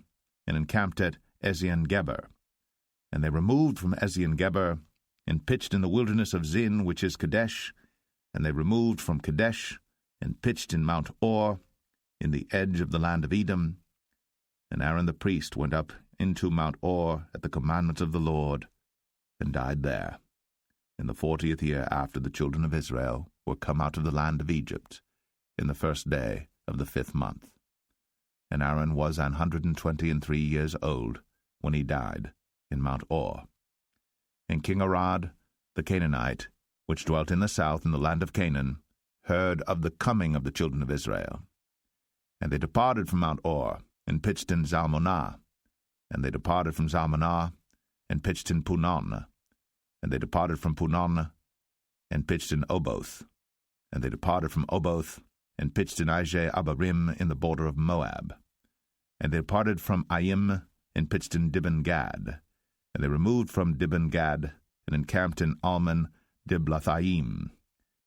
and encamped at Ezion-Geber. And they removed from Ezion-Geber, and pitched in the wilderness of Zin, which is Kadesh. And they removed from Kadesh, and pitched in Mount Or, in the edge of the land of Edom. And Aaron the priest went up into Mount Or at the commandment of the Lord, and died there, in the 40th year after the children of Israel were come out of the land of Egypt, in the 1st day of the 5th month. And Aaron was 123 years old when he died in Mount Or. And King Arad, the Canaanite, which dwelt in the south in the land of Canaan, heard of the coming of the children of Israel. And they departed from Mount Or, and pitched in Zalmonah. And they departed from Zalmonah, and pitched in Punon. And they departed from Punon, and pitched in Oboth. And they departed from Oboth, and pitched in Ije-Abarim in the border of Moab. And they departed from Aim, and pitched in Dibon-Gad. And they removed from Dibon-Gad, and encamped in Almon Diblathaim.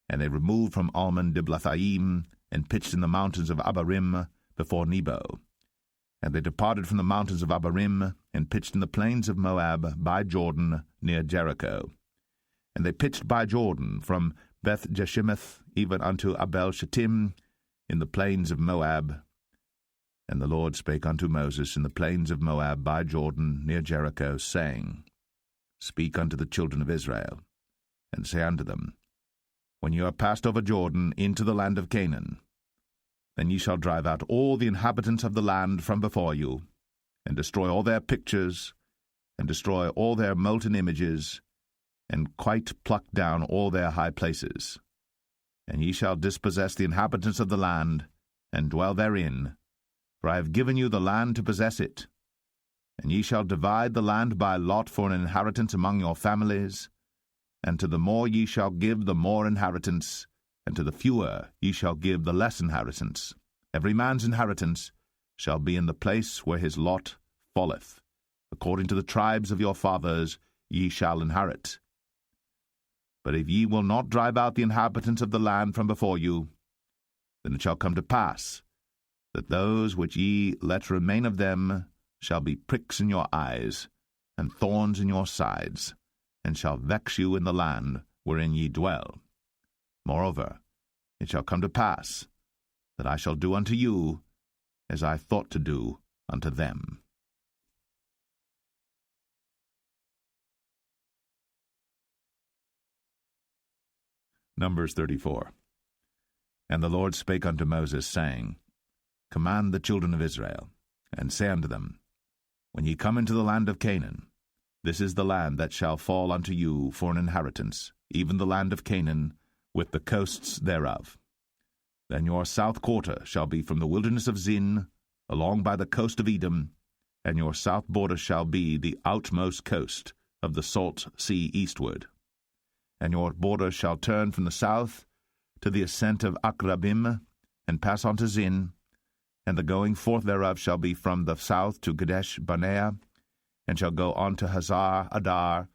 And they removed from Almon Diblathaim, and pitched in the mountains of Abarim before Nebo. And they departed from the mountains of Abarim, and pitched in the plains of Moab by Jordan near Jericho. And they pitched by Jordan from Beth Jeshimoth even unto Abel Shittim in the plains of Moab. And the Lord spake unto Moses in the plains of Moab by Jordan near Jericho, saying, Speak unto the children of Israel, and say unto them, When ye are passed over Jordan into the land of Canaan, then ye shall drive out all the inhabitants of the land from before you, and destroy all their pictures, and destroy all their molten images, and quite pluck down all their high places. And ye shall dispossess the inhabitants of the land, and dwell therein, for I have given you the land to possess it. And ye shall divide the land by lot for an inheritance among your families, and to the more ye shall give the more inheritance, and to the fewer ye shall give the less inheritance. Every man's inheritance shall be in the place where his lot falleth. According to the tribes of your fathers ye shall inherit. But if ye will not drive out the inhabitants of the land from before you, then it shall come to pass that those which ye let remain of them shall be pricks in your eyes, and thorns in your sides, and shall vex you in the land wherein ye dwell. Moreover, it shall come to pass that I shall do unto you as I thought to do unto them. Numbers 34. And the Lord spake unto Moses, saying, Command the children of Israel, and say unto them, When ye come into the land of Canaan, this is the land that shall fall unto you for an inheritance, even the land of Canaan, with the coasts thereof. Then your south quarter shall be from the wilderness of Zin, along by the coast of Edom, and your south border shall be the outmost coast of the salt sea eastward. And your border shall turn from the south to the ascent of Akrabim, and pass on to Zin, and the going forth thereof shall be from the south to Kadesh Barnea, and shall go on to Hazar Adar,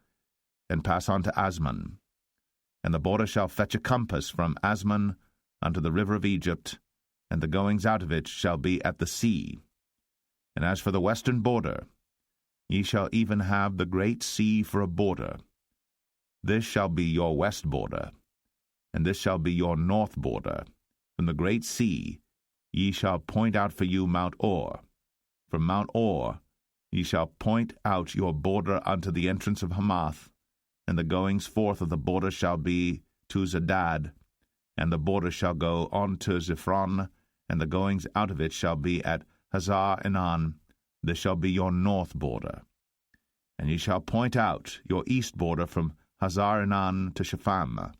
and pass on to Asman. And the border shall fetch a compass from Asman unto the river of Egypt, and the goings out of it shall be at the sea. And as for the western border, ye shall even have the great sea for a border. This shall be your west border, and this shall be your north border. From the great sea ye shall point out for you Mount Or. From Mount Or ye shall point out your border unto the entrance of Hamath, and the goings forth of the border shall be to Zedad, and the border shall go on to Ziphron, and the goings out of it shall be at Hazar Enan. This shall be your north border. And ye shall point out your east border from Hazar Enan to Shepham,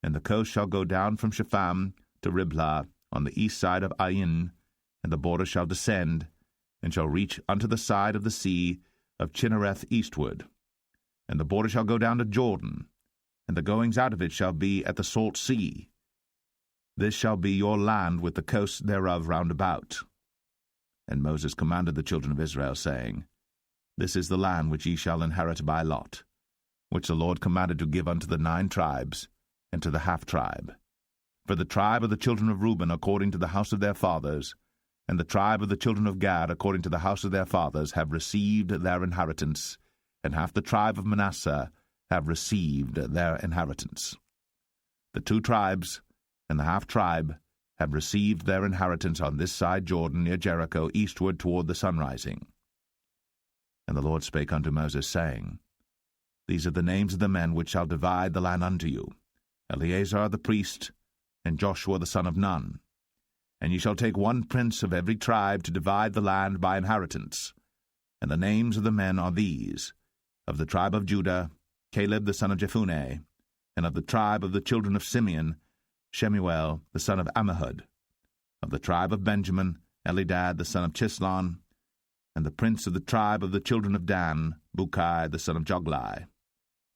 and the coast shall go down from Shepham to Riblah on the east side of Ain, and the border shall descend, and shall reach unto the side of the sea of Chinnereth eastward. And the border shall go down to Jordan, and the goings out of it shall be at the salt sea. This shall be your land with the coasts thereof round about. And Moses commanded the children of Israel, saying, This is the land which ye shall inherit by lot, which the Lord commanded to give unto the 9 tribes, and to the half-tribe. For the tribe of the children of Reuben according to the house of their fathers, and the tribe of the children of Gad according to the house of their fathers have received their inheritance, and half the tribe of Manasseh have received their inheritance. The 2 tribes and the half-tribe have received their inheritance on this side Jordan near Jericho eastward toward the sunrising. And the Lord spake unto Moses, saying, These are the names of the men which shall divide the land unto you, Eleazar the priest, and Joshua the son of Nun. And ye shall take 1 prince of every tribe to divide the land by inheritance. And the names of the men are these: of the tribe of Judah, Caleb the son of Jephunneh, and of the tribe of the children of Simeon, Shemuel the son of Ammihud. Of the tribe of Benjamin, Elidad the son of Chislon, and the prince of the tribe of the children of Dan, Bukai the son of Joglai.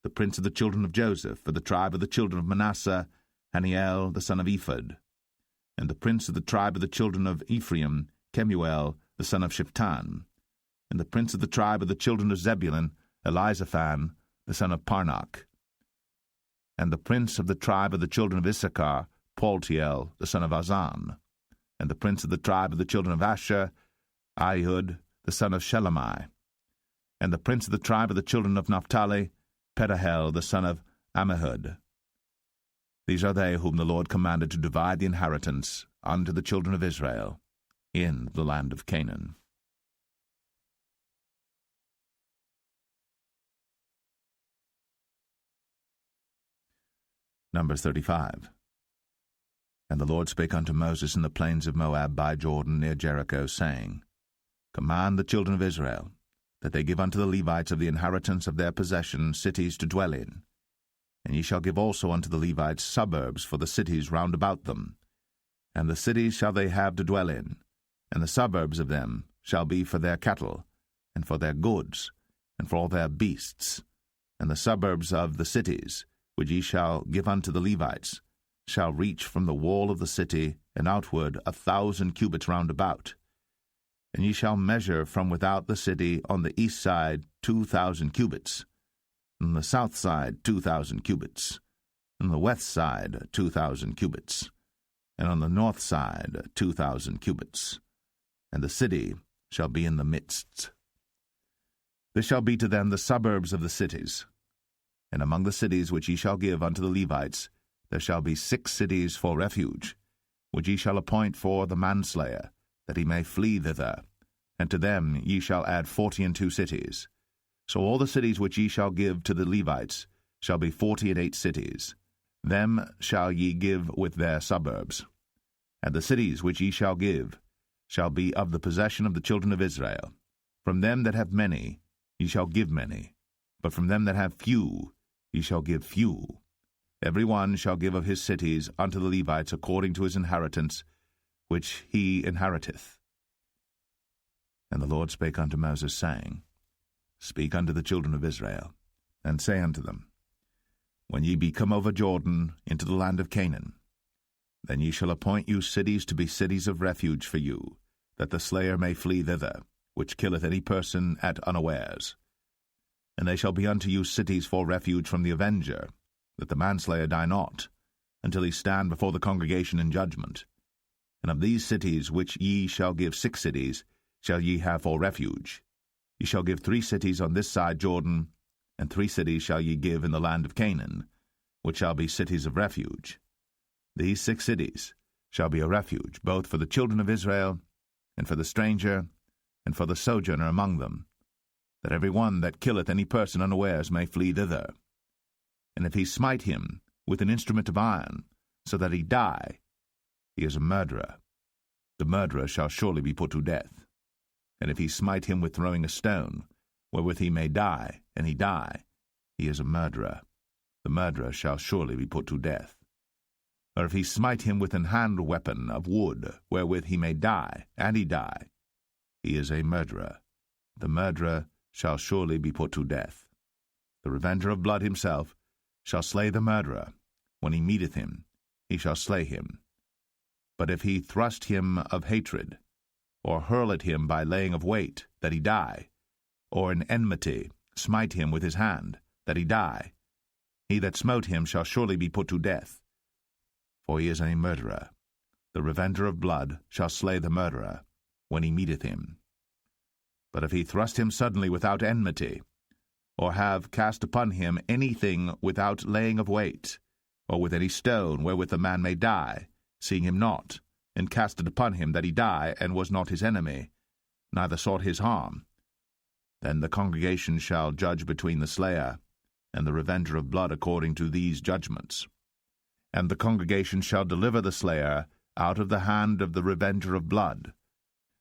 The prince of the children of Joseph, for the tribe of the children of Manasseh, Haniel the son of Ephod. And the prince of the tribe of the children of Ephraim, Kemuel the son of Shiptan. And the prince of the tribe of the children of Zebulun, Elizaphan the son of Parnach. And the prince of the tribe of the children of Issachar, Paltiel the son of Azan, and the prince of the tribe of the children of Asher, Ahihud the son of Shelomai, and the prince of the tribe of the children of Naphtali, Pedahel the son of Ammihud. These are they whom the Lord commanded to divide the inheritance unto the children of Israel in the land of Canaan. Numbers 35. And the Lord spake unto Moses in the plains of Moab by Jordan near Jericho, saying, Command the children of Israel, that they give unto the Levites of the inheritance of their possession cities to dwell in. And ye shall give also unto the Levites suburbs for the cities round about them. And the cities shall they have to dwell in, and the suburbs of them shall be for their cattle, and for their goods, and for all their beasts. And the suburbs of the cities, which ye shall give unto the Levites, shall reach from the wall of the city and outward 1,000 cubits round about. And ye shall measure from without the city on the east side 2,000 cubits, and on the south side 2,000 cubits, and on the west side 2,000 cubits, and on the north side 2,000 cubits. And the city shall be in the midst. This shall be to them the suburbs of the cities. And among the cities which ye shall give unto the Levites, there shall be 6 cities for refuge, which ye shall appoint for the manslayer, that he may flee thither. And to them ye shall add 42 cities. So all the cities which ye shall give to the Levites shall be 48 cities. Them shall ye give with their suburbs. And the cities which ye shall give shall be of the possession of the children of Israel. From them that have many ye shall give many, but from them that have few ye shall give few. Every one shall give of his cities unto the Levites according to his inheritance, which he inheriteth. And the Lord spake unto Moses, saying, Speak unto the children of Israel, and say unto them, When ye be come over Jordan into the land of Canaan, then ye shall appoint you cities to be cities of refuge for you, that the slayer may flee thither, which killeth any person at unawares. And they shall be unto you cities for refuge from the avenger, that the manslayer die not, until he stand before the congregation in judgment. And of these cities which ye shall give 6 cities, shall ye have for refuge. Ye shall give 3 cities on this side Jordan, and 3 cities shall ye give in the land of Canaan, which shall be cities of refuge. These 6 cities shall be a refuge, both for the children of Israel, and for the stranger, and for the sojourner among them, that every one that killeth any person unawares may flee thither. And if he smite him with an instrument of iron, so that he die, he is a murderer. The murderer shall surely be put to death. And if he smite him with throwing a stone, wherewith he may die, and he die, he is a murderer. The murderer shall surely be put to death. Or if he smite him with an hand weapon of wood, wherewith he may die, and he die, he is a murderer. The murderer shall surely be put to death. The revenger of blood himself shall slay the murderer. When he meeteth him, he shall slay him. But if he thrust him of hatred, or hurl at him by laying of weight, that he die, or in enmity smite him with his hand, that he die, he that smote him shall surely be put to death, for he is a murderer. The revenger of blood shall slay the murderer, when he meeteth him. But if he thrust him suddenly without enmity, or have cast upon him anything without laying of weight, or with any stone wherewith the man may die, seeing him not, and cast it upon him that he die, and was not his enemy, neither sought his harm, then the congregation shall judge between the slayer and the revenger of blood according to these judgments. And the congregation shall deliver the slayer out of the hand of the revenger of blood,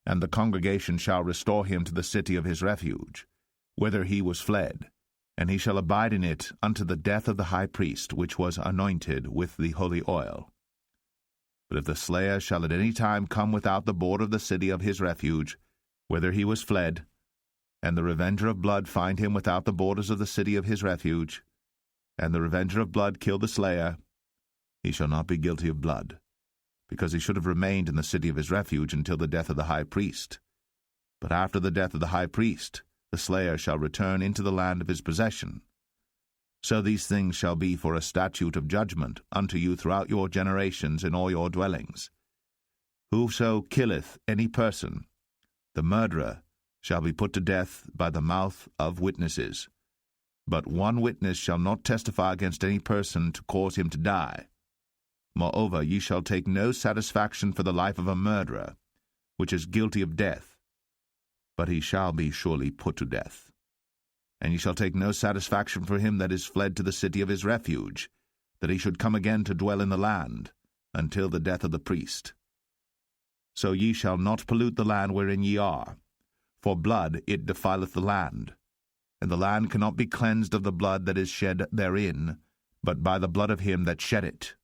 and the congregation shall restore him to the city of his refuge, whither he was fled, and he shall abide in it unto the death of the high priest, which was anointed with the holy oil. But if the slayer shall at any time come without the border of the city of his refuge, whither he was fled, and the revenger of blood find him without the borders of the city of his refuge, and the revenger of blood kill the slayer, he shall not be guilty of blood, because he should have remained in the city of his refuge until the death of the high priest. But after the death of the high priest, the slayer shall return into the land of his possession. So these things shall be for a statute of judgment unto you throughout your generations in all your dwellings. Whoso killeth any person, the murderer, shall be put to death by the mouth of witnesses. But one witness shall not testify against any person to cause him to die. Moreover, ye shall take no satisfaction for the life of a murderer, which is guilty of death, but he shall be surely put to death. And ye shall take no satisfaction for him that is fled to the city of his refuge, that he should come again to dwell in the land, until the death of the priest. So ye shall not pollute the land wherein ye are, for blood it defileth the land, and the land cannot be cleansed of the blood that is shed therein, but by the blood of him that shed it.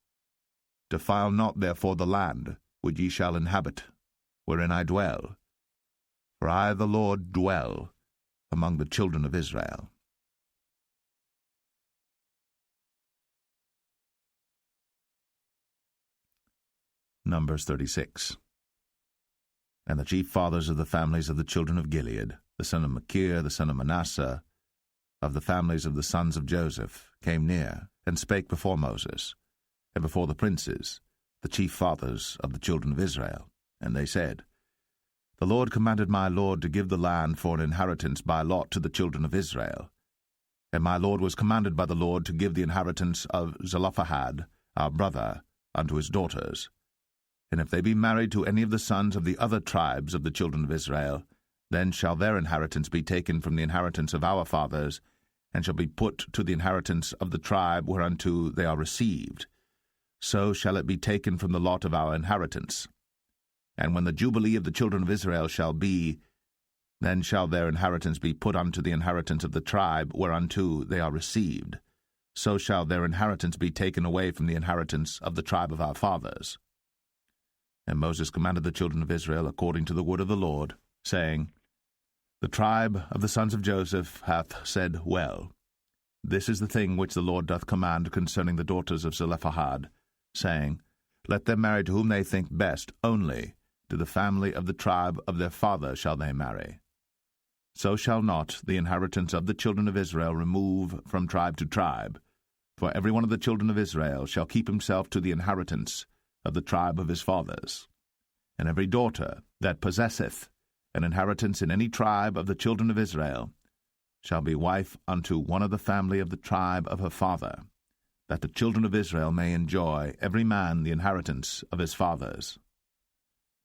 Defile not therefore the land which ye shall inhabit, wherein I dwell. For I the Lord dwell among the children of Israel. Numbers 36. And the chief fathers of the families of the children of Gilead, the son of Machir, the son of Manasseh, of the families of the sons of Joseph, came near, and spake before Moses, and before the princes, the chief fathers of the children of Israel. And they said, The Lord commanded my Lord to give the land for an inheritance by lot to the children of Israel. And my Lord was commanded by the Lord to give the inheritance of Zelophehad, our brother, unto his daughters. And if they be married to any of the sons of the other tribes of the children of Israel, then shall their inheritance be taken from the inheritance of our fathers, and shall be put to the inheritance of the tribe whereunto they are received. So shall it be taken from the lot of our inheritance. And when the jubilee of the children of Israel shall be, then shall their inheritance be put unto the inheritance of the tribe whereunto they are received. So shall their inheritance be taken away from the inheritance of the tribe of our fathers. And Moses commanded the children of Israel according to the word of the Lord, saying, The tribe of the sons of Joseph hath said well. This is the thing which the Lord doth command concerning the daughters of Zelophehad, saying, Let them marry to whom they think best, only to the family of the tribe of their father shall they marry. So shall not the inheritance of the children of Israel remove from tribe to tribe, for every one of the children of Israel shall keep himself to the inheritance of the tribe of his fathers. And every daughter that possesseth an inheritance in any tribe of the children of Israel shall be wife unto one of the family of the tribe of her father, that the children of Israel may enjoy every man the inheritance of his fathers.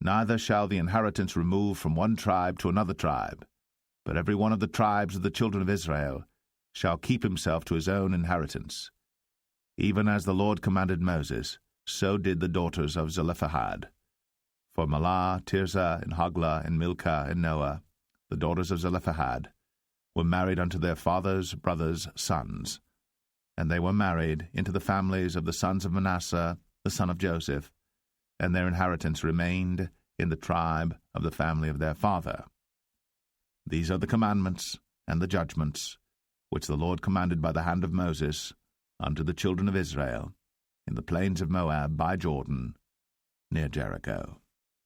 Neither shall the inheritance remove from one tribe to another tribe, but every one of the tribes of the children of Israel shall keep himself to his own inheritance. Even as the Lord commanded Moses, so did the daughters of Zelophehad. For Mahlah, Tirzah, and Hoglah, and Milcah, and Noah, the daughters of Zelophehad, were married unto their father's brothers' sons, and they were married into the families of the sons of Manasseh, the son of Joseph, and their inheritance remained in the tribe of the family of their father. These are the commandments and the judgments which the Lord commanded by the hand of Moses unto the children of Israel in the plains of Moab by Jordan, near Jericho.